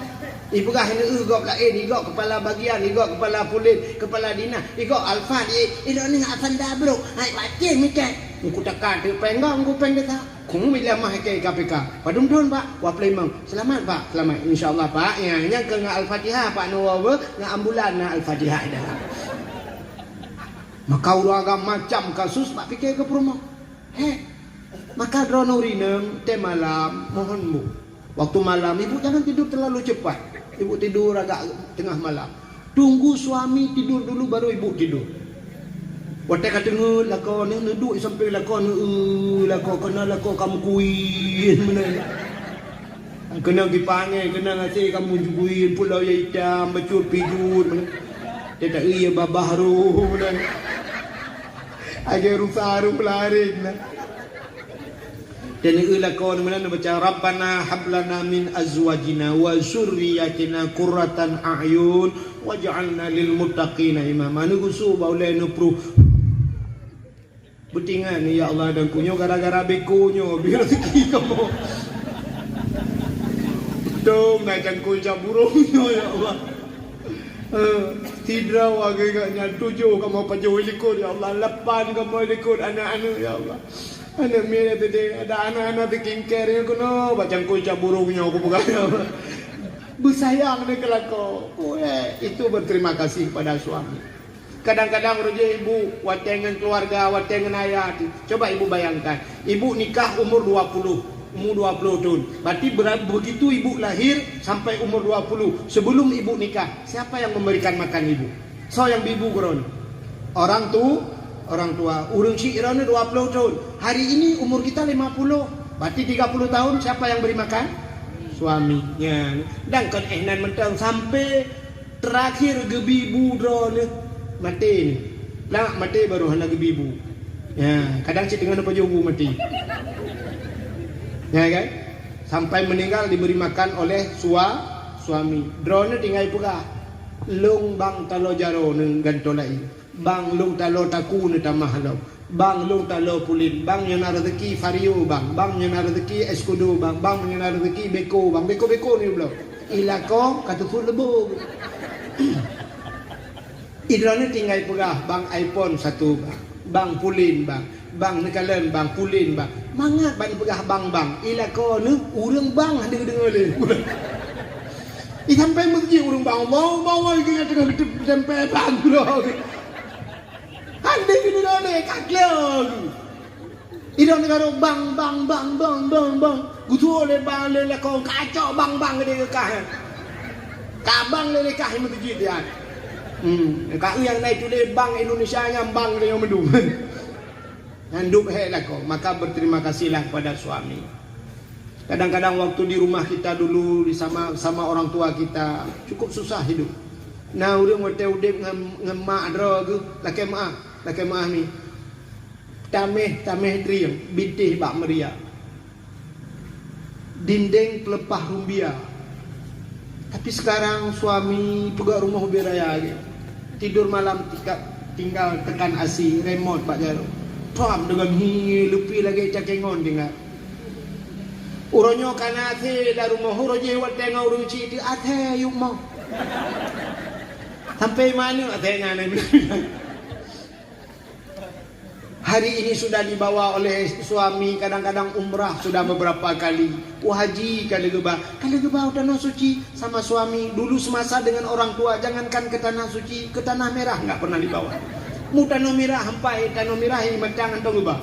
Speaker 1: Ibu kah ini igok lain, igok kepala bagian, igok kepala pulit, kepala dinas, igok Al-Fat. Ila ni apa ndak bro? Hai baca mikir. Aku tekan tu penggong aku peng deta. Kung mi lemah ke KPK. Padum don Pak, wa plemang. Selamat Pak, selamat insyaallah Pak. Ya nya ke Al-Fatihah Pak no wa ambulan Al-Fatihah dah. Maka uragam macam kasus pak fikir ke perumah. Maka drono urineng teh malam mohonmu. Waktu malam ibu jangan tidur terlalu cepat. Ibu tidur agak tengah malam. Tunggu suami tidur dulu baru ibu tidur. Waktu kata ngel lako ni duduk sampai lako lako kena lako kamu kuin mana. Kena dipanggil kena ngasih kamu kuin pulau yang hitam bacur pijur mana. Dia tak iya babah ruh mana. Agak rusaru pelarin lah. Dan ilakon mana baca Rabbana hablana min azwajina wa zurriyatina qurratan a'yun waj'alna lil muttaqina imama. Nugusu baulai nupru. Betingan ya Allah dan kunyo gara-gara bekunyo biar rezeki kamu. Dong naikkan kunca burungnya ya Allah. Tidra wage gaknya 7 kamu pajo likut ya Allah, 8 kamu likut anak-anak ya Allah. Anak mina tadi ada anak-anak bikin care kuno bacang kunca burungnya aku buka ya Allah. Bersayang ni kelako. Itu berterima kasih pada suami. Kadang-kadang roja ibu watengan keluarga, watengan ayah. Coba ibu bayangkan, ibu nikah umur 20 tahun. Berarti begitu ibu lahir sampai umur 20. Sebelum ibu nikah, siapa yang memberikan makan ibu? So yang ibu koron. Orang tua. Urung si irone 20 tahun. Hari ini umur kita 50. Berarti 30 tahun siapa yang beri makan? Suaminya. Dan kan ehnan mentang sampai terakhir gebibu drone mati ni. Lah mati baru hendak gebibu. Ya, kadang cik dengan apa jogu mati. Ya kan? Sampai meninggal diberi makan oleh suami. Drone tinggal pula. Lung bang talo jaro neng gantolai. Bang lung talo taku ne tamah lo. Bang lung talo pulin. Bang yang ada rezeki vario bang. Bang yang ada rezeki eskudo bang. Bang yang ada rezeki beko bang. Beko ni belum. Ilako kata full lebo. Idrane tinggal pula bang iPhone 1 bang. Bang pulin bang. Bang nekalen bang pulin bang. Mangat bang pegah bang. Ilako ni urang bang ada dengar le. Sampai masjid urang bang. Bawa kita tengah sampai bang lo. Ande gini dole kaklog. Idon negara bang. Gutu oleh bang le kau kacau bang gede kah. Kabang le kah masjid dia. Kau yang naik tu le bang Indonesia yang bang dia mendung. Handuk lah kau. Maka berterima kasihlah kepada suami. Kadang-kadang waktu di rumah kita dulu sama orang tua kita cukup susah hidup. Nah urang wate udip ngemak dro tu laki maah ni. Tameh driam bintih bak meria. Dinding pelepah rumbia. Tapi sekarang suami pegak rumah beraya lagi. Tidur malam tinggal tekan asi remote Pak Jaro. Pam dengan lupi lagi cakengon tinggal. Uronyo kana ate da rumah uroje wat tengah urung ci di ate yuk mau. Sampai mana ate ngane. Hari ini sudah dibawa oleh suami, kadang-kadang umrah sudah beberapa kali. Haji kali gebah tanah suci sama suami. Dulu semasa dengan orang tua, jangankan ke tanah suci, ke tanah merah enggak pernah dibawa. Mu tanah merah hampai, tanah merah ini mencangan tong gebah.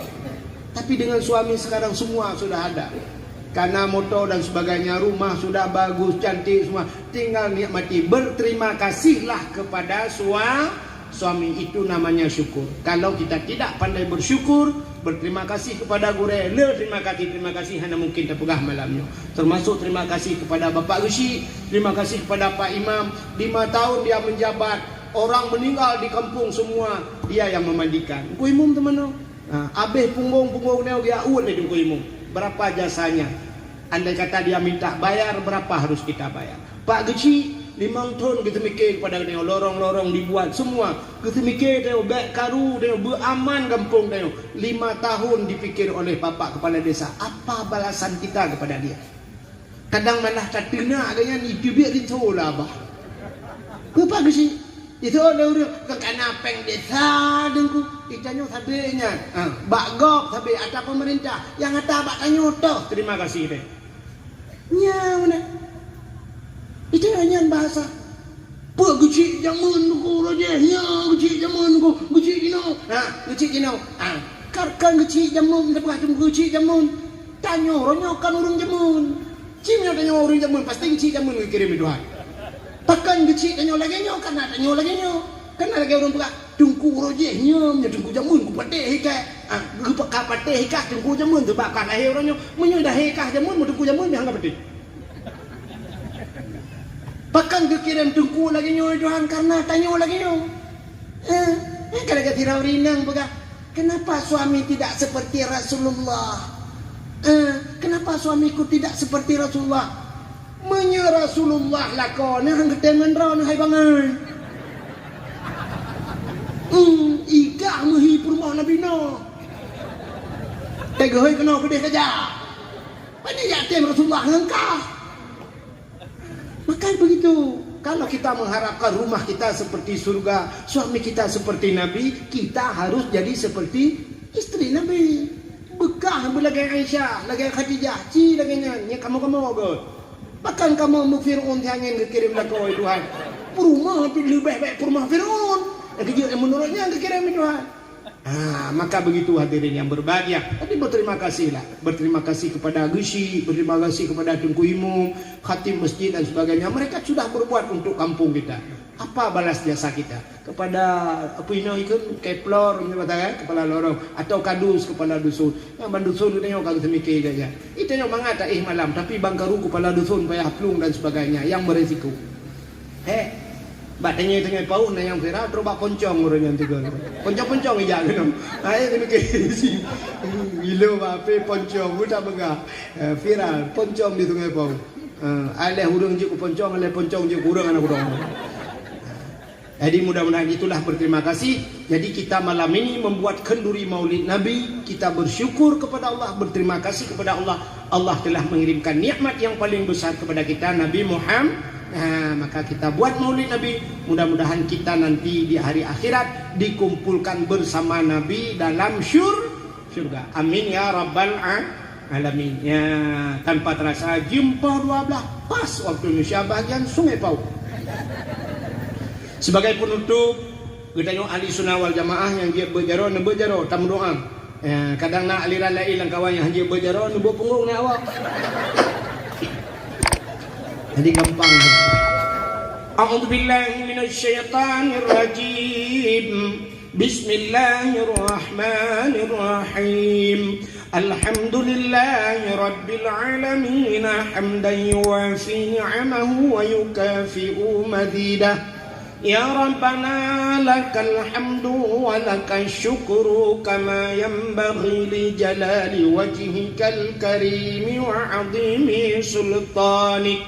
Speaker 1: Tapi dengan suami sekarang semua sudah ada. Karena motor dan sebagainya, rumah sudah bagus, cantik semua. Tinggal nikmati. Berterima kasihlah kepada suami, itu namanya syukur. Kalau kita tidak pandai bersyukur, berterima kasih kepada gure, terima kasih hanya mungkin terpegah malamnya. Termasuk terima kasih kepada Bapak Gusi, terima kasih kepada Pak Imam. 5 tahun dia menjabat, orang meninggal di kampung semua dia yang memandikan. Ku imum teman-teman. Abeh punggung dia dia uat di ku imum. Berapa jasanya? Andai kata dia minta bayar, berapa harus kita bayar? Pak Gusi 5 tahun kita mikir kepada dia, lorong-lorong dibuat semua. Kita mikir dia, baik karu dia, beraman kampung dia. 5 tahun dipikir oleh Bapak Kepala Desa. Apa balasan kita kepada dia? Kadang malah tak kena dengan itu biar ditolah bah. Bapak Gusi, itu ada orang kekanapeng desa dengku. Itanya sabenya. Bak gop sabe ada pemerintah yang ada bak tanyo toh. Terima kasih deh. Nya mana? Itu hanya bahasa. Pak guci jamun ko roje nya guci jamun ko guci dino. Guci dino. Karkan guci jamun depas guci jamun. Tanyo ronyo kan urung jamun. Cimnya tanyo urung jamun pasti guci jamun kirim doa. Takkan guci tanyo lagi nyo karena tanyo lagi nyo. Kan lagi orang pula tungku roje nya tungku jamun ku pateh hika. Gupak pateh hika tungku jamun tu bakal lahir orangnya menyo dah hika jamun tungku jamun dia anggap pateh. Pakan kekirim tungku lagi nyo Tuhan karena tanyo lagi nyo. Kalau kita rinang pula. Kenapa suami tidak seperti Rasulullah? Kenapa suamiku tidak seperti Rasulullah? Rasulullah lakone hang ketengan ron hai bangai. Ika menghibur mau Nabi no. Tegoi kena gede saja. Ini yatim Rasulullah engkau. Maka begitu. Kalau kita mengharapkan rumah kita seperti surga, suami kita seperti Nabi, kita harus jadi seperti istri Nabi. Bekah lagi Aisyah, lagi Khadijah, lagi nya kamu god. Bahkan kamu mau Fir'aun jangan kekirim lagi oleh Tuhan. Rumah lebih baik rumah Fir'aun. Yang menurutnya kekirim Tuhan. Maka begitu hadirin yang berbahagia. Tapi berterima kasihlah. Berterima kasih kepada Gusi, berterima kasih kepada Tunku Imum, khatib masjid dan sebagainya. Mereka sudah berbuat untuk kampung kita. Apa balas jasa kita? Kepada Pino ikut Keplor, kepala lorong, atau Kadus, kepala dusun. Yang bandusun itu yang kalau semikir saja. Itu yang mengata malam, tapi bangkaru kepala dusun, payah plung dan sebagainya. Yang beresiko. Batanya tengah pau na yang viral terus bak poncong urang yang tiga. Poncong-poncong aja kan. Ai kena ke si. Gilo bape poncong udah begah. Viral poncong di sungai pau. Ale hurung je ku poncong, ale poncong je ku hurung anak hurung. Jadi mudah-mudahan itulah berterima kasih. Jadi kita malam ini membuat kenduri Maulid Nabi. Kita bersyukur kepada Allah, berterima kasih kepada Allah. Allah telah mengirimkan nikmat yang paling besar kepada kita, Nabi Muhammad. Maka kita buat Maulid Nabi. Mudah-mudahan kita nanti di hari akhirat dikumpulkan bersama Nabi dalam surga. Amin ya rabbal alamin. Ya, tanpa terasa jumpa 12 pas waktu Indonesia bagian Sungai Pau. Sebagai penutup, kita tengok ahli sunnah wal jamaah yang dia berjaro tamu doa. Kadang nak aliran lain yang kawan yang dia berjaro nubuh punggung ni awak. Jadi gampang. A'udzu billahi minasyaitonir rajim. Bismillahirrahmanirrahim. Alhamdulillahi rabbil alamin hamdan yuwafi ni'amahu wa yukafi'u mazidah. Ya Rabbana lakal hamdu wa lakal syukru kama yanbaghi li jalali wajhikal karimi wa 'azimi sultanik.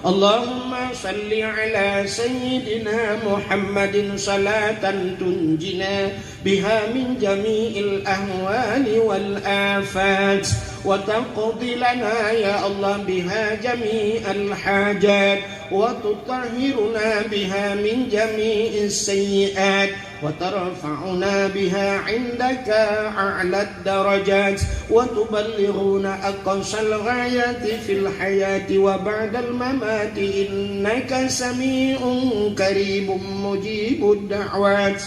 Speaker 1: Allahumma salli ala sayyidina Muhammadin salatan tunjina biha min jami'il ahwali wal afat wa taqdi lana ya Allah biha jami'al hajat wa tutahhiruna biha min jami'is sayyi'at وترفعنا بها عندك أعلى الدرجات وتبلغنا أقصى الغايات في الحياة وبعد الممات إنك سميع قريب مجيب الدعوات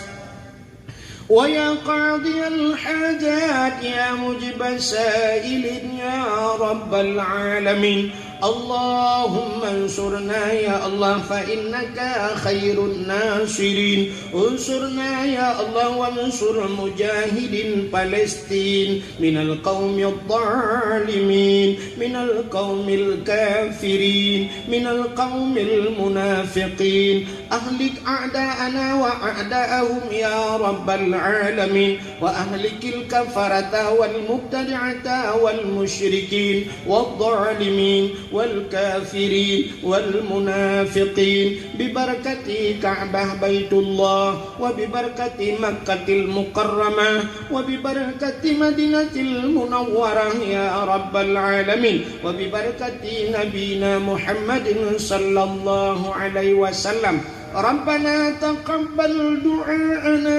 Speaker 1: ويا قاضي الحاجات يا مجيب السائل يا رب العالمين اللهم انصرنا يا الله فإنك خير الناصرين انصرنا يا الله وانصر مجاهد فلسطين من القوم الظالمين من القوم الكافرين من القوم المنافقين أهلك أعداءنا وأعداءهم يا رب العالمين وأهلك الكفرة والمبتدعة والمشركين والظالمين والكافرين والمنافقين ببركة كعبة بيت الله وببركة مكة المكرمة وببركة مدينة المنورة يا رب العالمين وببركة نبينا محمد صلى الله عليه وسلم ربنا تقبل دعاءنا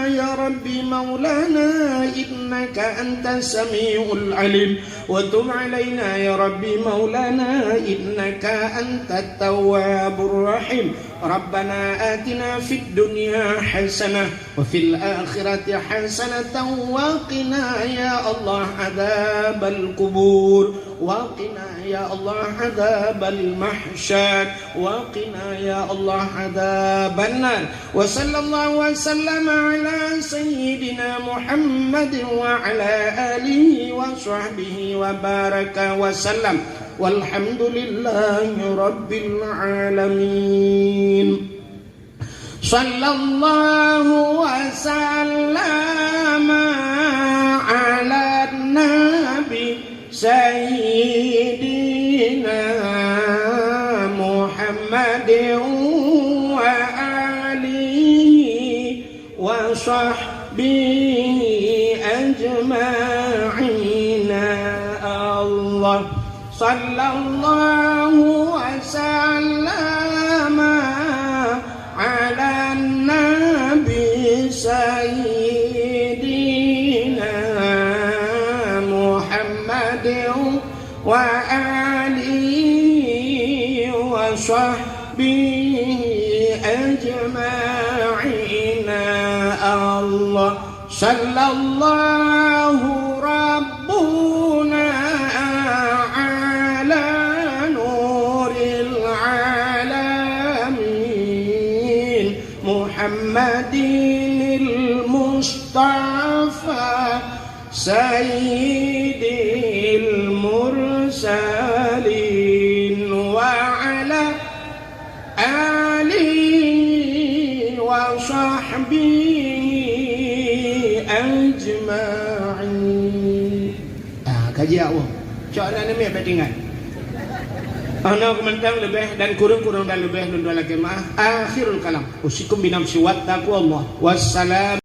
Speaker 1: يا ربي مولانا إنك أنت السميع العليم وتب علينا يا ربي مولانا إنك أنت التواب الرحيم ربنا آتنا في الدنيا حسنة وفي الآخرة حسنة وقنا يا الله عذاب القبور وقنا يا الله عذاب المحشر وقنا يا الله عذاب النار وصلى الله وسلم على سيدنا محمد وعلى آله وصحبه وبارك وسلم والحمد لله رب العالمين صلى الله وسلم على النبي sayyidina Muhammadin wa alihi wa sahbihi ajma'ina. Allah sallallahu wa sallama ala nabi sayyidina Muhammadin wa alihi wa sahbihi ajma'ina. Allah sallallahu rabbuna ala nuril alamin Muhammadin Mustafa sayyidil mursalin wa ala alihi wa sahbihi ajma'in. Kaji Allah soalan ini betingan ana komentar lebih dan kurang dan lebih dan lagi maaf akhirul kalam usikum binafsi wattaqwa Allah wassalam.